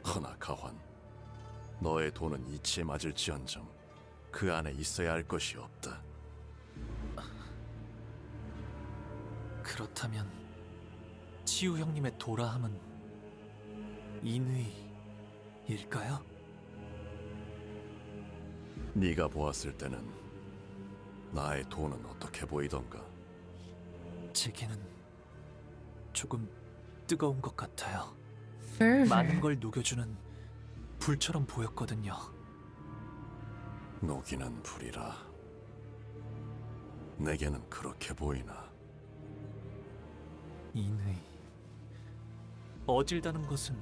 허나 가환, 너의 돈은 이치에 맞을지언정 그 안에 있어야 할 것이 없다. 그렇다면 치유 형님의 도라함은 인의일까요? 네가 보았을 때는 나의 돈은 어떻게 보이던가? 제게는 조금 뜨거운 것 같아요. Fervor. 많은 걸 녹여주는 불처럼 보였거든요. 녹이는 불이라. 내게는 그렇게 보이나? 인의. 어질다는 것은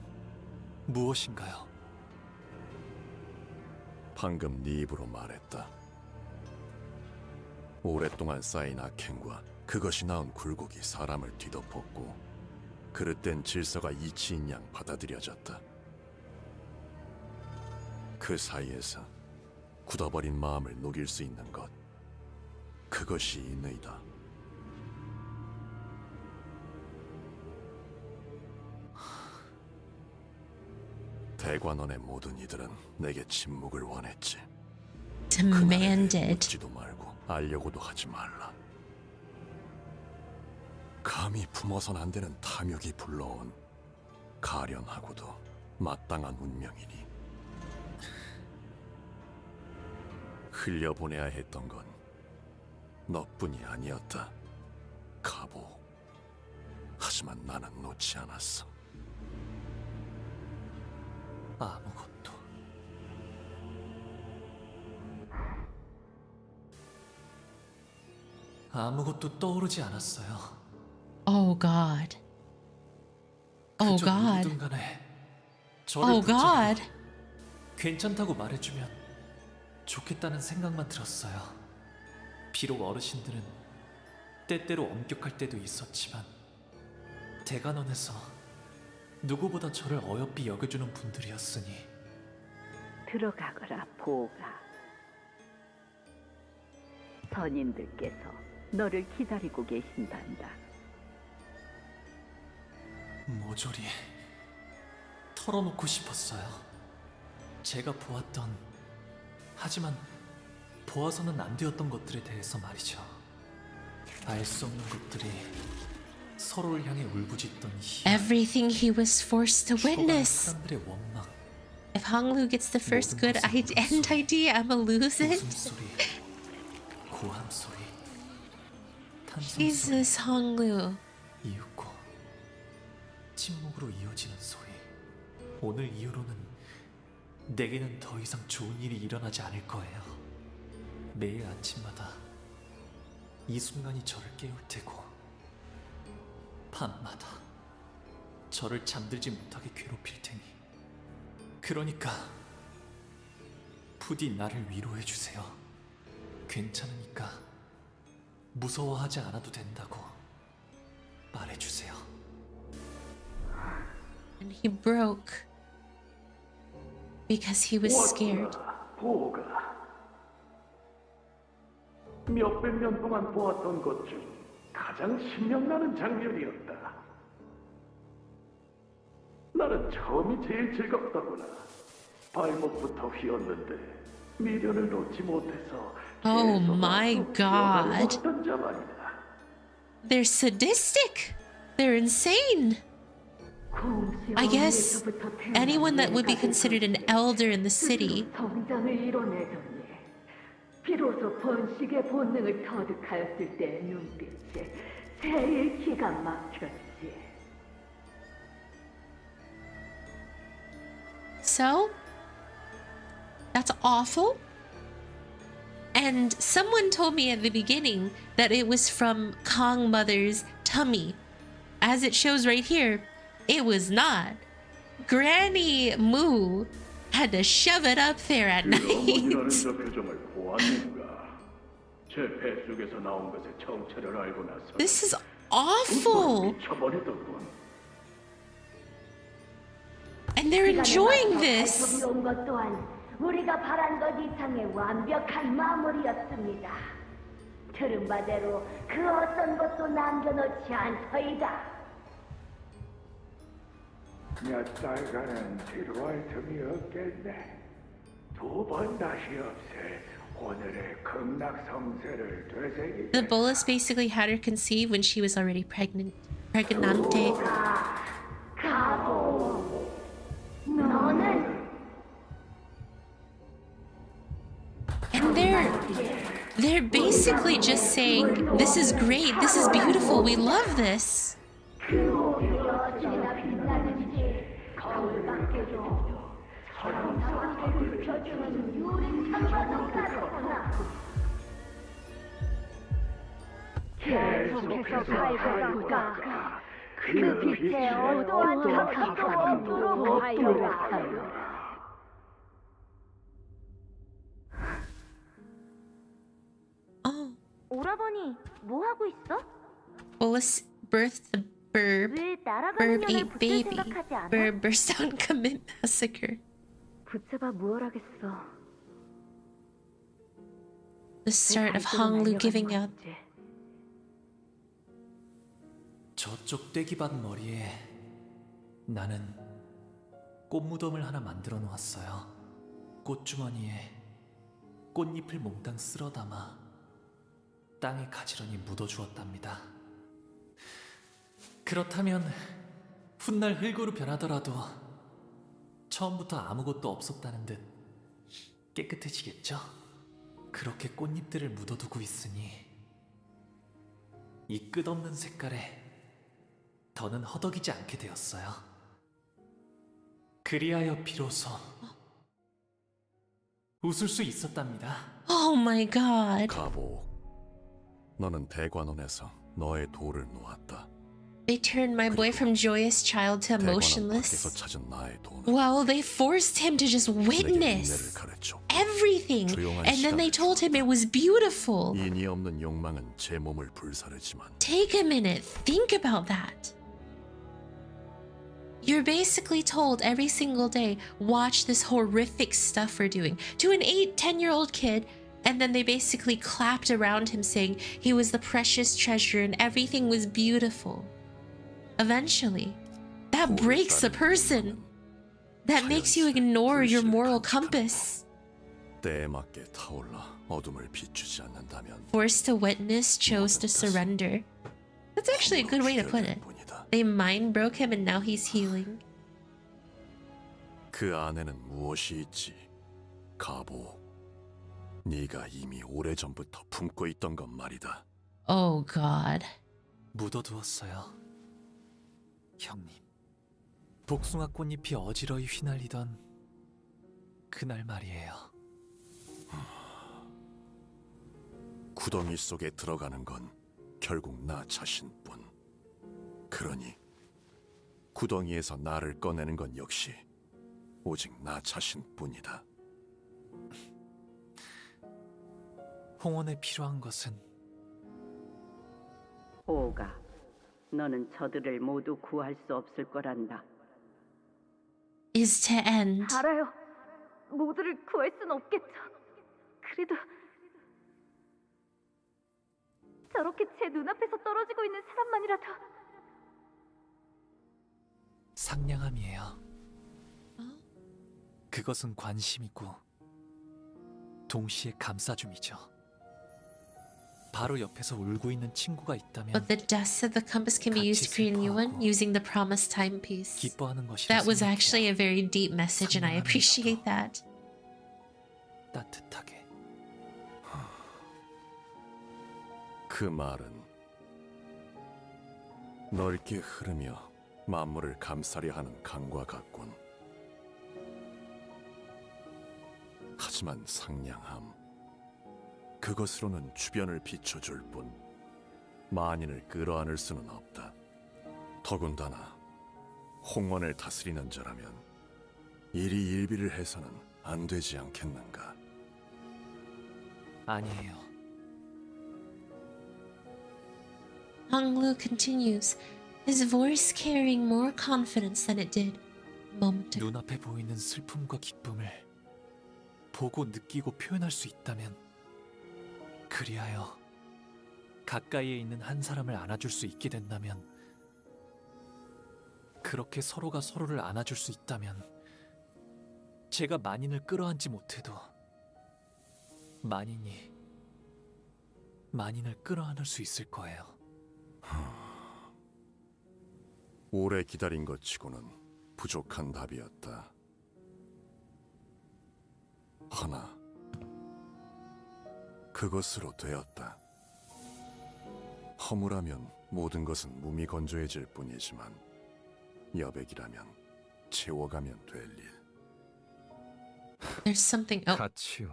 무엇인가요? 방금 네 입으로 말했다. 오랫동안 쌓인 악행과 그것이 낳은 굴곡이 사람을 뒤덮었고 그릇된 질서가 이치인 양 받아들여졌다. 그 사이에서 굳어버린 마음을 녹일 수 있는 것, 그것이 인의다. 대관원의 모든 이들은 내게 침묵을 원했지. Demanded. 묻지도 말고 알려고도 하지 말라. 감히 품어선 안 되는 탐욕이 불러온 가련하고도 마땅한 운명이니 흘려보내야 했던 건 너뿐이 아니었다. 가보. 하지만 나는 놓지 않았어. 아무것도. 아무것도 떠오르지 않았어요. Oh God. Oh 그저 God. 누구든 간에 저를 Oh 붙잡고 God. 괜찮다고 말해주면 좋겠다는 생각만 들었어요. 비록 어르신들은 때때로 엄격할 때도 있었지만 대관원에서 누구보다 저를 어여삐 여겨주는 분들이었으니. 들어가거라, 보가. 선인들께서 너를 기다리고 계신단다. 모조리 털어놓고 싶었어요. 제가 보았던, 하지만 보아서는 안 되었던 것들에 대해서 말이죠. 알 수 없는 것들이 서로를 향해 울부짖던 Everything he was forced to witness. 사람들의 원망, If Honglu gets the first good end idea, I'ma lose it. 웃음소리, 고함 소리, 탄성 소리, Jesus, Honglu. 이윽고 침묵으로 이어지는 소리. 오늘 이후로는 내게는 더 이상 좋은 일이 일어나지 않을 거예요. 매일 아침마다 이 순간이 저를 깨울 테고 밤마다 저를 잠들지 못하게 괴롭힐 테니. 그러니까 부디 나를 위로해 주세요. 괜찮으니까 무서워하지 않아도 된다고 말해주세요. And he broke because he was scared. 보가 몇백 년 동안 보았던 것 중 가장 신명나는 장면이었다. 나는 처음이 제일 즐겁더구나. 발목부터 휘었는데 미련을 놓지 못해서 Oh my God. 어떤 자만이다. They're sadistic. They're insane. I guess anyone that would be considered an elder in the city 성장을 이뤄내더니 비로소 번식의 본능을 터득하였을 때의 눈빛에 제일 기가 막혔지. So, that's awful. And someone told me at the beginning that it was from Kong Mother's tummy. As it shows right here, it was not. Granny Moo had to shove it up there at night. 어머니라는 저 표정을 보았는가? 제 뱃속에서 나온 것의 정체를 알고 나서 This is awful. 미쳐버리더군. And they're enjoying this. 온 것 또한 우리가 바란 것 이상의 완벽한 마무리였습니다. 들은 바대로 그 어떤 것도 남겨놓지 않더이다. 몇 달간은 지루할 틈이 없겠네. 두 번 다시 없애 오늘의 극락성세를 되새기게. The bolus basically had her conceive when she was already pregnant. Pregnante. 가보. 너는 And they're basically just saying, this is great, this is beautiful, we love this. 그 옷이 어찌나 빛나는지 거울 밖에도 서로서로를 펴주는 유리창과도 같구나. 계속해서 살아가가 그 빛에 어떠한 작품도 없도록 하여라. Oh. 오라버니 뭐 하고 있어? Bolus birthed the burb. 왜 날아가는 Burb 년을 ate 붙들 baby. 생각하지 않아? Burb burst out and commit massacre. 붙잡아 무얼 하겠어. The start of Honglu giving up. 저쪽 떼기밭 머리에 나는 꽃무덤을 하나 만들어 놓았어요. 꽃주머니에 꽃잎을 몽땅 쓸어 담아 땅에 가지런히 묻어주었답니다. 그렇다면 훗날 흙으로 변하더라도 처음부터 아무것도 없었다는 듯 깨끗해지겠죠? 그렇게 꽃잎들을 묻어두고 있으니 이 끝없는 색깔에 더는 허덕이지 않게 되었어요. 그리하여 비로소 웃을 수 있었답니다. Oh my god. 가보. 너는 대관원에서 너의 돌을 놓았다. They turned my boy from joyous child to 대관원 emotionless. 밖에서 찾은 나의 돈은 Well, they forced him to just witness everything. And then they told him it was beautiful. 인이 없는 욕망은 제 몸을 불사르지만 Take a minute. Think about that. You're basically told every single day, watch this horrific stuff we're doing to an 10-year-old kid, and then they basically clapped around him saying he was the precious treasure and everything was beautiful. Eventually, that breaks a person. That makes you ignore your moral compass. 때에 맞게 타올라 어둠을 비추지 않는다면 Forced to witness, chose to surrender. That's actually a good way to put it. They mind broke him and now he's healing. 그 안에는 무엇이 있지? 가보. 네가 이미 오래전부터 품고 있던 것 말이다. Oh God. 묻어두었어요. 형님. 복숭아 꽃잎이 어지러이 휘날리던 그날 말이에요. 구덩이 속에 들어가는 건 결국 나 자신뿐. 그러니 구덩이에서 나를 꺼내는 건 역시 오직 나 자신뿐이다. 홍원에 필요한 것은 오가, 너는 저들을 모두 구할 수 없을 거란다. Is to end. 알아요. 모두를 구할 순 없겠죠. 그래도 저렇게 제 눈앞에서 떨어지고 있는 사람만이라도 상냥함이에요. 그것은 관심이고 동시에 감싸줌이죠. 바로 옆에서 울고 있는 친구가 있다면 But the dust of the compass can be used to create a new one using the promised timepiece. 기뻐하는 것이라 That was 생각해요. actually a very deep message and I appreciate that. 따뜻하게. 그 말은 넓게 흐르며 만물을 감싸려 하는 강과 같군. 하지만 상냥함, 그것으로는 주변을 비춰줄 뿐 만인을 끌어안을 수는 없다. 더군다나 홍원을 다스리는 자라면 이리 일비를 해서는 안 되지 않겠는가? 아니에요. Honglu continues, his voice carrying more confidence than it did a moment ago. 눈앞에 보이는 슬픔과 기쁨을 보고 느끼고 표현할 수 있다면, 그리하여 가까이에 있는 한 사람을 안아줄 수 있게 된다면, 그렇게 서로가 서로를 안아줄 수 있다면, 제가 만인을 끌어안지 못해도 만인이 만인을 끌어안을 수 있을 거예요. 오래 기다린 것 치고는 부족한 답이었다. 허나 그것으로 되었다. 허물하면 모든 것은 무미건조해질 뿐이지만 여백이라면 채워가면 될 일. There's something. Oh. 가치요.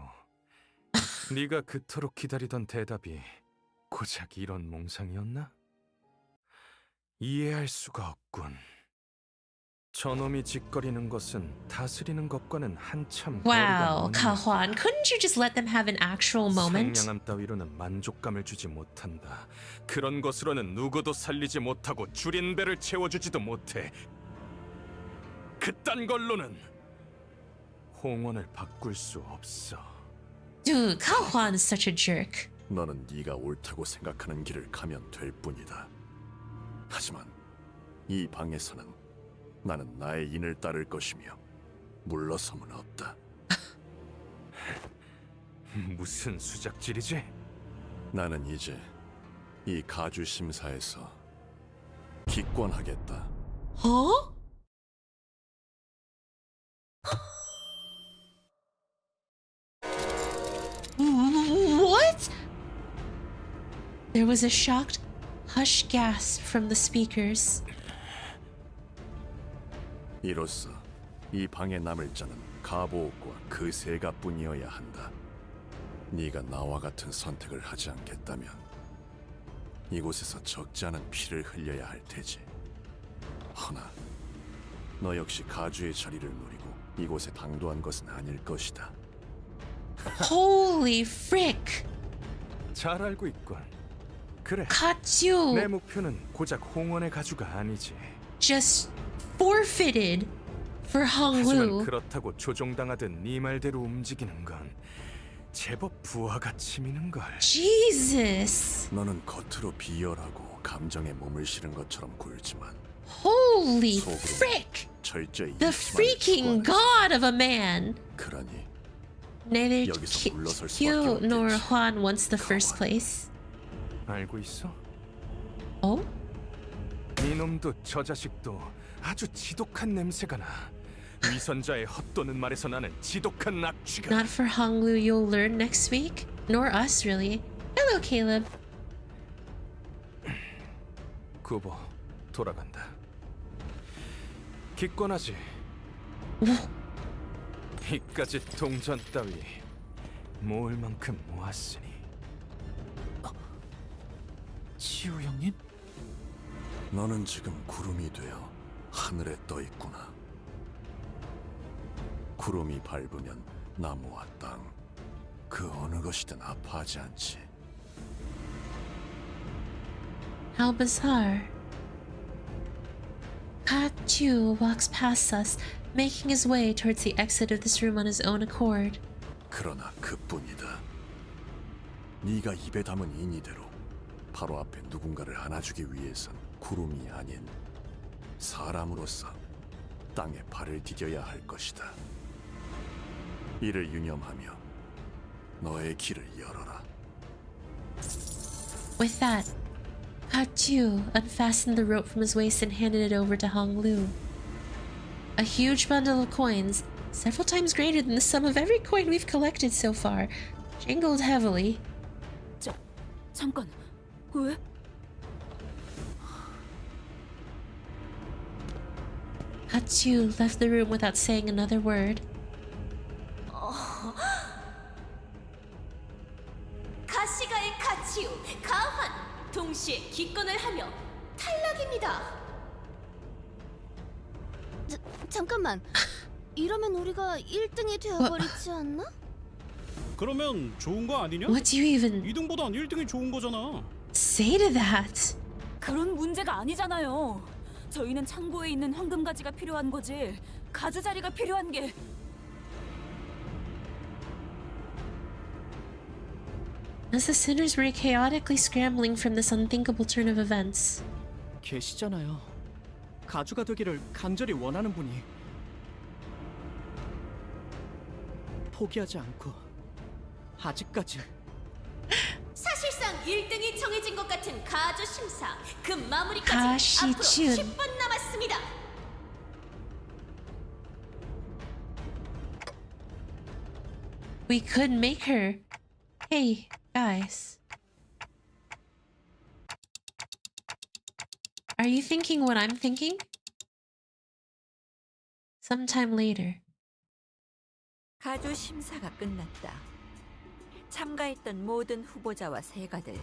네가 그토록 기다리던 대답이 고작 이런 몽상이었나? 이해할 수가 없군. 저놈이 짓거리는 것은 다스리는 것과는 한참 Wow, 거리가 먼 Kahuan, couldn't you just let them have an actual moment? 상냥함 따위로는 만족감을 주지 못한다. 그런 것으로는 누구도 살리지 못하고 줄인 배를 채워주지도 못해. 그딴 걸로는 홍원을 바꿀 수 없어. Dude, Kahuan is such a jerk. 너는 네가 옳다고 생각하는 길을 가면 될 뿐이다. 하지만 이 방에서는 나는 나의 인을 따를 것이며 물러섬은 없다. 무슨 수작질이지? 나는 이제 이 가주 심사에서 기권하겠다. Huh? What? There was a shocked, hushed gasp from the speakers. 이로써 이 방에 남을 자는 가보옥과 그 세가뿐이어야 한다. 네가 나와 같은 선택을 하지 않겠다면 이곳에서 적지 않은 피를 흘려야 할 테지. 허나 너 역시 가주의 자리를 노리고 이곳에 당도한 것은 아닐 것이다. Holy frick! 잘 알고 있군. 그래. Katsu 내 목표는 고작 홍원의 가주가 아니지. just forfeited for 하지만 Honglu. 그렇다고 조종당하듯 네 말대로 움직이는 건 제법 부하가 치미는 걸. Jesus! 너는 겉으로 비열하고 감정에 몸을 실은 것처럼 굴지만 Holy 속으로 frick! 철저히 The freaking god of a man! 그러니 Neither 여기서 물러설 수밖에 Kyo 없겠지. nor Juan wants the first place. 알고 있어? Oh? 네 놈도 저 자식도 아주 지독한 냄새가 나. 위선자의 헛도는 말에서 나는 지독한 악취가. Not for Honglu, you'll learn next week. Nor us, really. Hello, Caleb. 구보 돌아간다. 기권하지. 이까지 동전 따위 모을 만큼 모았으니. 치우 형님? 너는 지금 구름이 되어 하늘에 떠 있구나. 구름이 밟으면 나무와 땅, 그 어느 것이든 아파하지 않지. How bizarre. Katsu walks past us, making his way towards the exit of this room on his own accord. 그러나 그뿐이다. 네가 입에 담은 인이대로 바로 앞에 누군가를 안아주기 위해선 구름이 아닌 사람으로서 땅에 발을 디뎌야 할 것이다. 이를 유념하며 너의 길을 열어라. With that, Katsu unfastened the rope from his waist and handed it over to Honglu. A huge bundle of coins, several times greater than the sum of every coin we've collected so far, jingled heavily. 잠깐, 왜? Katsu left the room without saying another word. 가시가의 가치요, 가환 동시에 기권을 하며 탈락입니다. 잠깐만. 이러면 우리가 1등이 되어버리지 않나? 그러면 좋은 거 아니냐? What do you even 2등보단 1등이 좋은 거잖아. say to that? 그런 문제가 아니잖아요. 저희는 창고에 있는 황금가지가 필요한 거지. 가주자리가 필요한 게. As the sinners were chaotically scrambling from this unthinkable turn of events. 계시잖아요. 가주가 되기를 간절히 원하는 분이. 포기하지 않고 아직까지. 사실상 1등이 정해진 것 같은 가주 심사. 그 마무리까지 가시준. 앞으로 10분 남았습니다. We could make her. Hey, guys. Are you thinking what I'm thinking? Sometime later. 가주 심사가 끝났다. 참가했던 모든 후보자와 세가들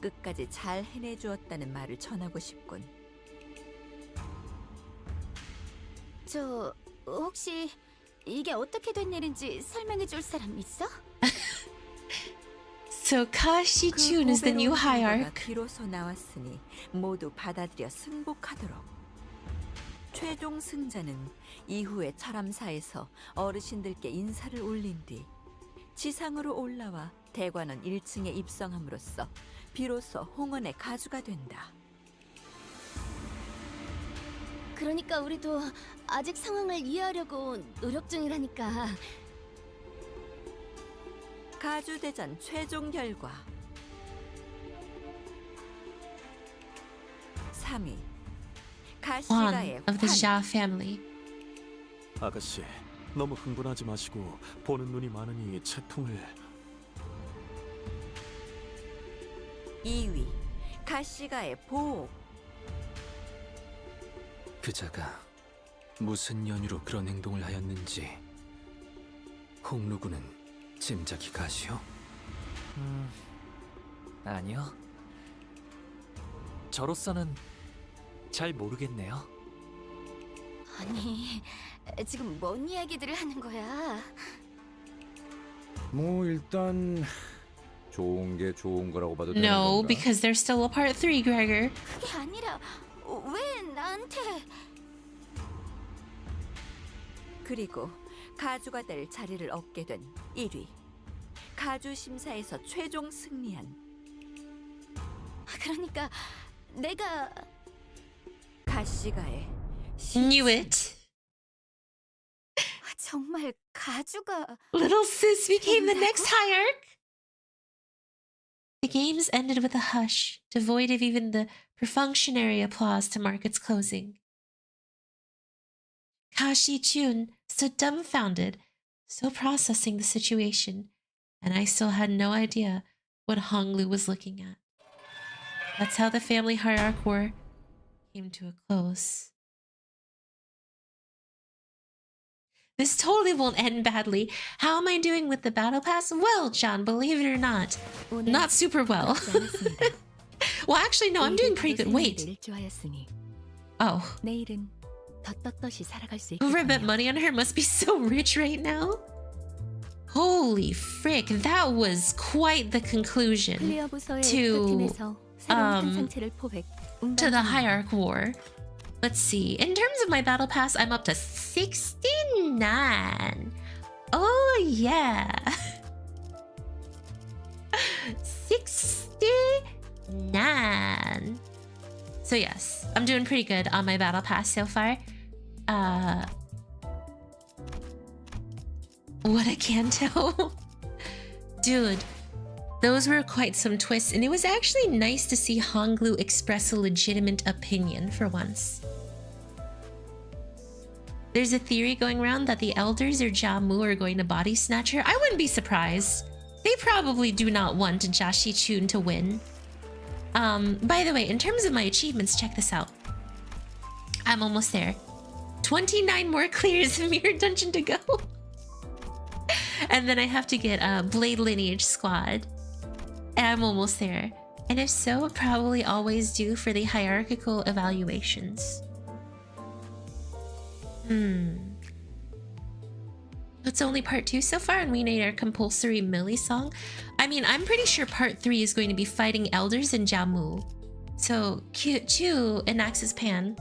끝까지 잘 해내주었다는 말을 전하고 싶군. 저 혹시 이게 어떻게 된 일인지 설명해 줄 사람 있어? So Kashi-chun is the new hierarch. 비로소 나왔으니 모두 받아들여 승복하도록. 최종 승자는 이후에 철암사에서 어르신들께 인사를 올린 뒤 지상으로 올라와 대관원 1층에 입성함으로써 비로소 홍원의 가주가 된다. 그러니까 우리도 아직 상황을 이해하려고 노력 중이라니까. 가주대전 최종 결과 3위 가시가의 One of the Jia family. 아가씨, 너무 흥분하지 마시고 보는 눈이 많으니 채통을. 2위 가시가의 보옥. 그자가 무슨 연유로 그런 행동을 하였는지 홍루군은 짐작이 가시오? 아니요. 저로서는 잘 모르겠네요. 아니, 지금 뭔 이야기들을 하는 거야? 뭐 일단 좋은 게 좋은 거라고 봐도 되는 No, 건가? because there's still a part 3, Gregor. 그게 아니라 왜 나한테? 그리고 가주가 될 자리를 얻게 된 1위 가주 심사에서 최종 승리한. 그러니까 내가 가시가의 Knew it. 정말 가주가 Little sis became the next hierarch. The games ended with a hush, devoid of even the perfunctory applause to mark its closing. Kashi-chun stood dumbfounded, still processing the situation, and I still had no idea what Honglu was looking at. That's how the family hierarch war came to a close. This totally won't end badly. How am I doing with the battle pass? Well, John, believe it or not super well. Well, actually, no, I'm doing pretty good. Wait. Oh. Whoever bet money on her must be so rich right now. Holy frick, that was quite the conclusion to the hierarch war. Let's see. In terms of my battle pass, I'm up to 69. Oh yeah. 69. So yes, I'm doing pretty good on my battle pass so far. What a Kanto. Dude, those were quite some twists, and it was actually nice to see Honglu express a legitimate opinion for once. There's a theory going around that the elders or Jamu are going to body snatch her. I wouldn't be surprised. They probably do not want Jashi-chun to win. By the way, in terms of my achievements, check this out. I'm almost there. 29 more clears of Mirror Dungeon to go. And then I have to get a Blade Lineage squad. And I'm almost there. And if so, I'll probably always do for the hierarchical evaluations. It's only part 2 so far, and we need our compulsory Millie song. I mean, I'm pretty sure part 3 is going to be fighting elders and Jamu. So Chu enacts his plan.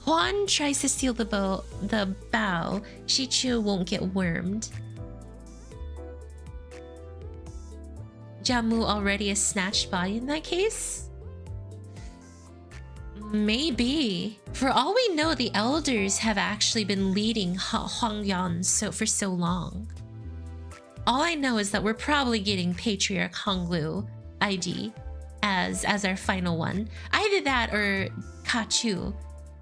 Huan tries to steal the bow. Shichu won't get wormed. Jamu already a snatched body in that case? Maybe. For all we know, the elders have actually been leading Huangyan for so long. All I know is that we're probably getting Patriarch Honglu ID as our final one. Either that or Kachu.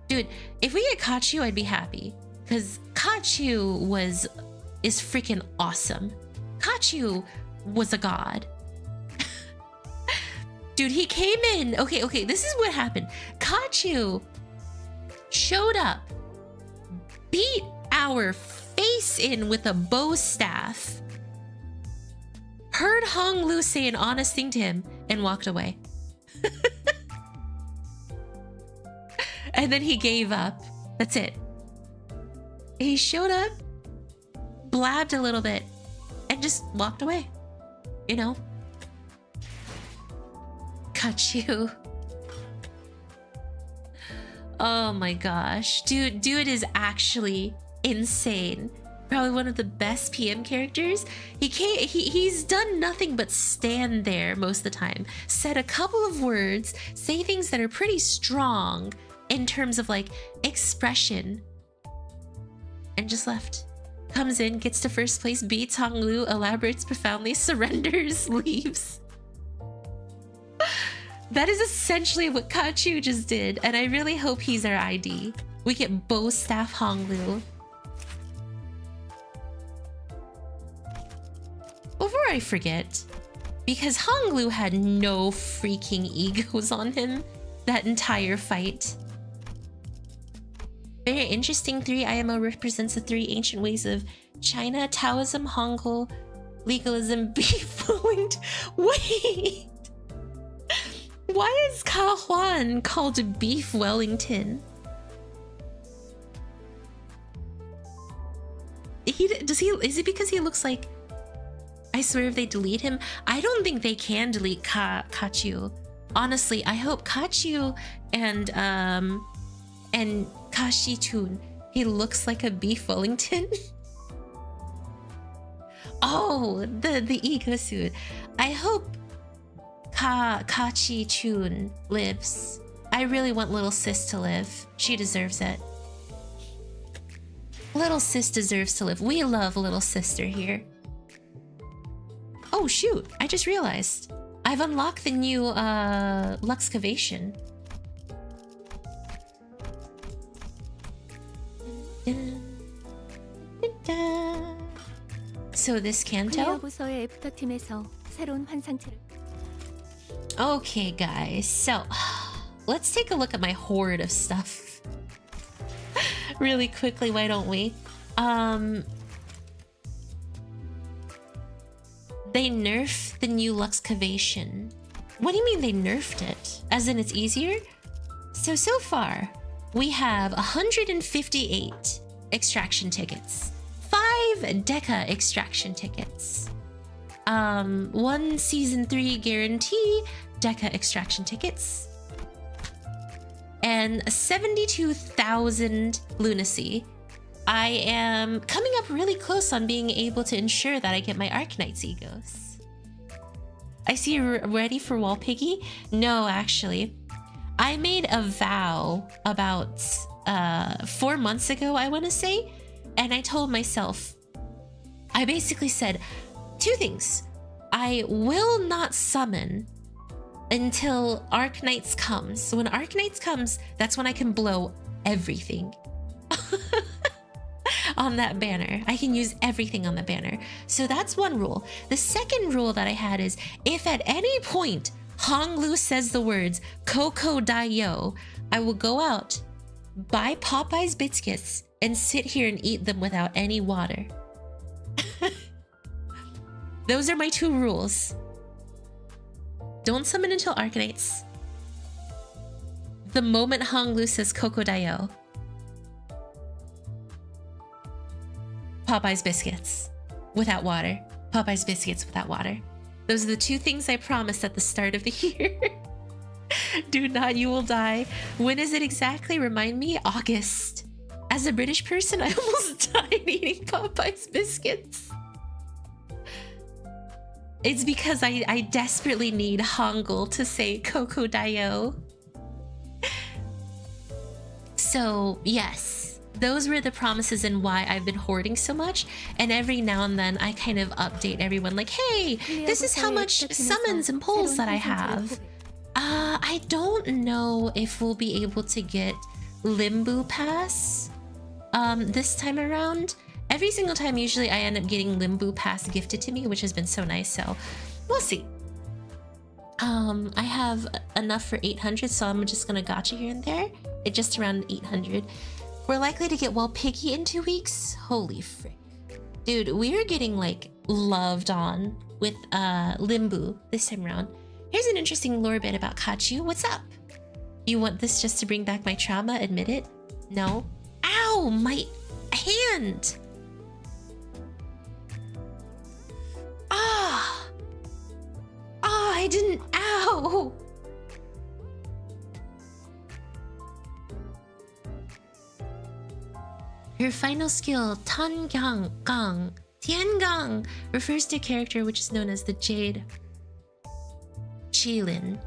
Dude, if we get Kachu, I'd be happy. Because Kachu is freaking awesome. Kachu was a god. Dude, he came in. Okay, this is what happened. Kachu showed up, beat our face in with a bow staff, heard Honglu say an honest thing to him, and walked away. And then he gave up. That's it. He showed up, blabbed a little bit, and just walked away. You know? Kachu. Oh my gosh. Dude is actually insane. Probably one of the best PM characters. He's done nothing but stand there most of the time. Said a couple of words, say things that are pretty strong in terms of like expression, and just left. Comes in, gets to first place, beats Honglu, elaborates profoundly, surrenders, leaves. That is essentially what Kachu just did, and I really hope he's our ID. We get bow staff Honglu. Before I forget, because Honglu had no freaking egos on him that entire fight. Very interesting. 3 IMO represents the 3 ancient ways of China: Taoism, Hongul, legalism, beef. Wait! Why is Ka Huan called Beef Wellington? Is it because he looks like... I swear if they delete him, I don't think they can delete Kachu. Honestly, I hope Kachu and Kashi-tun, he looks like a Beef Wellington. Oh, the ego suit. I hope Kachi-chun lives. I really want little sis to live. She deserves it. Little sis deserves to live. We love little sister here. Oh shoot, I just realized. I've unlocked the new Luxcavation. So this Kanto? Okay guys, so let's take a look at my horde of stuff really quickly, why don't we? They nerfed the new Luxcavation. What do you mean they nerfed it? As in it's easier? So far, we have 158 extraction tickets, 5 Deca extraction tickets, 1 Season 3 guarantee Deca extraction tickets, and 72,000 lunacy. I am coming up really close on being able to ensure that I get my Arknights egos. I see you're ready for Wall Piggy? No, actually. I made a vow about 4 months ago, I want to say, and I told myself, I basically said 2 things. I will not summon until Arknights comes. So when Arknights comes, that's when I can blow everything. On that banner. I can use everything on the banner. So that's one rule. The second rule that I had is, if at any point Honglu says the words Coco Dayo, I will go out, buy Popeye's biscuits, and sit here and eat them without any water. Those are my 2 rules. Don't summon until Arknights. The moment Honglu says Coco Dayo, Popeye's biscuits without water. Popeye's biscuits without water. Those are the 2 things I promised at the start of the year. Do not, you will die. When is it exactly? Remind me. August. As a British person, I almost died eating Popeye's biscuits. It's because I desperately need Hangul to say Coco Dio. So, yes, those were the promises and why I've been hoarding so much. And every now and then I kind of update everyone like, hey, this is how much summons and pulls that I have. I don't know if we'll be able to get Limbu Pass this time around. Every single time, usually I end up getting Limbu Pass gifted to me, which has been so nice, so we'll see. I have enough for 800, so I'm just gonna gotcha here and there. It's just around 800. We're likely to get Well Piggy in 2 weeks. Holy frick. Dude, we are getting, like, loved on with Limbu this time around. Here's an interesting lore bit about Kachu. What's up? You want this just to bring back my trauma? Admit it? No? Ow! My hand! Ah! Ah, I didn't... Ow! Her final skill, Tiangang, refers to a character which is known as the Jade Qilin.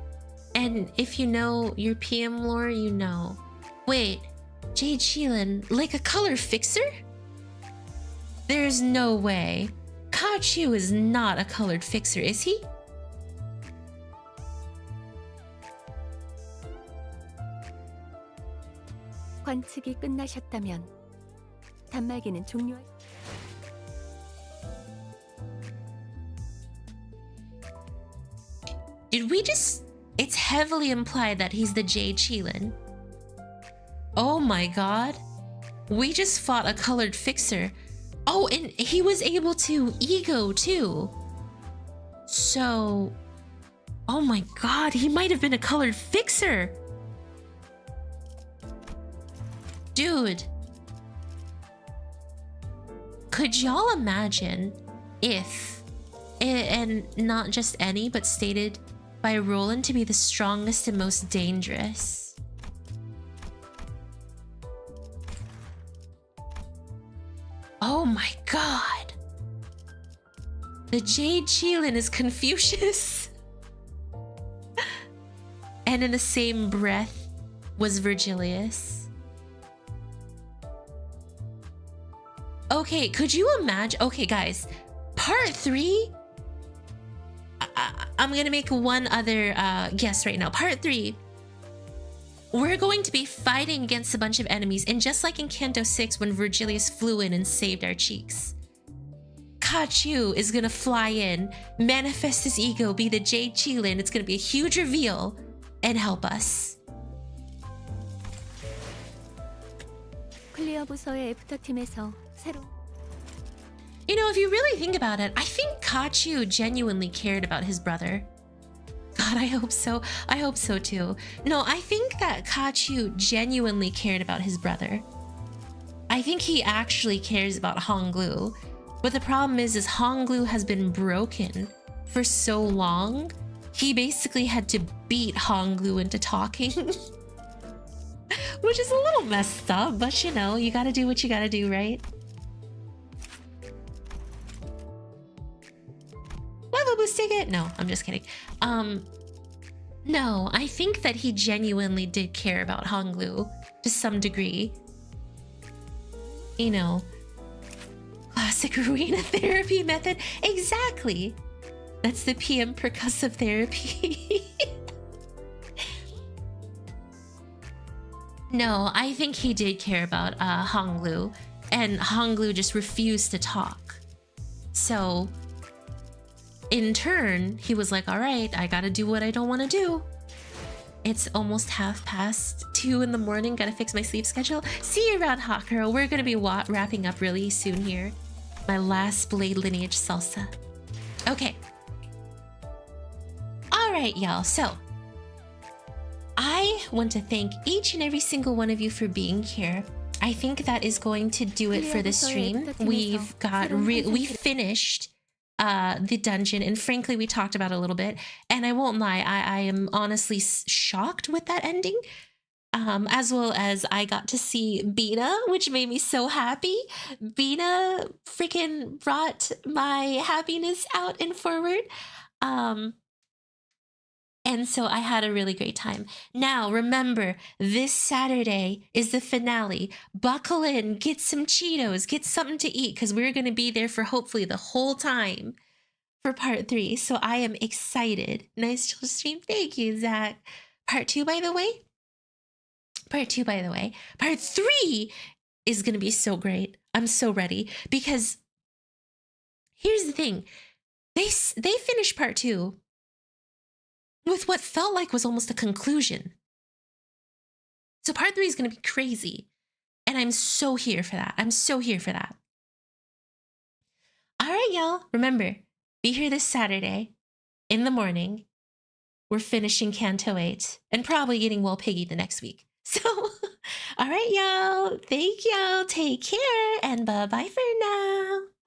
And if you know your PM lore, you know. Wait, Jade Qilin, like a color fixer? There's no way. Kachu is not a colored fixer, is he? 관측이 끝나셨다면 단말기는 종료. Did we just... It's heavily implied that he's the Jade Qilin. Oh my god. We just fought a colored fixer. Oh, and he was able to ego too. So... Oh my god, he might have been a colored fixer. Dude. Could y'all imagine if... And not just any, but stated by Roland to be the strongest and most dangerous. Oh my god. The Jade Qilin is Confucius. And in the same breath was Virgilius. Okay, could you imagine? Okay, guys. Part 3? I'm gonna make one other guess right now. Part 3. We're going to be fighting against a bunch of enemies, and just like in Canto 6 when Virgilius flew in and saved our cheeks, Kachu is gonna fly in, manifest his ego, be the Jade Qilin. It's gonna be a huge reveal and help us. 클리어 부서의 애프터팀에서 새로. You know, if you really think about it, I think Kachu genuinely cared about his brother. God, I hope so. I hope so too. No, I think that Kachu genuinely cared about his brother. I think he actually cares about Honglu. But the problem is Honglu has been broken for so long. He basically had to beat Honglu into talking. Which is a little messed up, but you know, you gotta do what you gotta do, right? Level boost ticket? No, I'm just kidding. No, I think that he genuinely did care about Honglu to some degree. You know, classic Ruina therapy method. Exactly. That's the PM percussive therapy. No, I think he did care about Honglu, and Honglu just refused to talk. So, in turn, he was like, all right, I gotta do what I don't want to do. It's almost 2:30 in the morning, gotta fix my sleep schedule. See you around, Hot Girl. We're gonna be wrapping up really soon here. My last Blade Lineage salsa. Okay. All right, y'all, so I want to thank each and every single one of you for being here. I think that is going to do it for this stream. We finished the dungeon, and frankly, we talked about it a little bit. And I won't lie, I am honestly shocked with that ending. As well as I got to see Bina, which made me so happy. Bina freaking brought my happiness out and forward. And so I had a really great time. Now, remember, this Saturday is the finale. Buckle in, get some Cheetos, get something to eat, because we're going to be there for hopefully the whole time for part 3. So I am excited. Nice chill stream. Thank you, Zach. Part 2, by the way. Part 3 is going to be so great. I'm so ready, because here's the thing. They finished part 2 with what felt like was almost a conclusion. So part 3 is going to be crazy. And I'm so here for that. All right, y'all. Remember, be here this Saturday in the morning. We're finishing Canto 8 and probably getting Well Piggy the next week. So, all right, y'all. Thank y'all. Take care and bye-bye for now.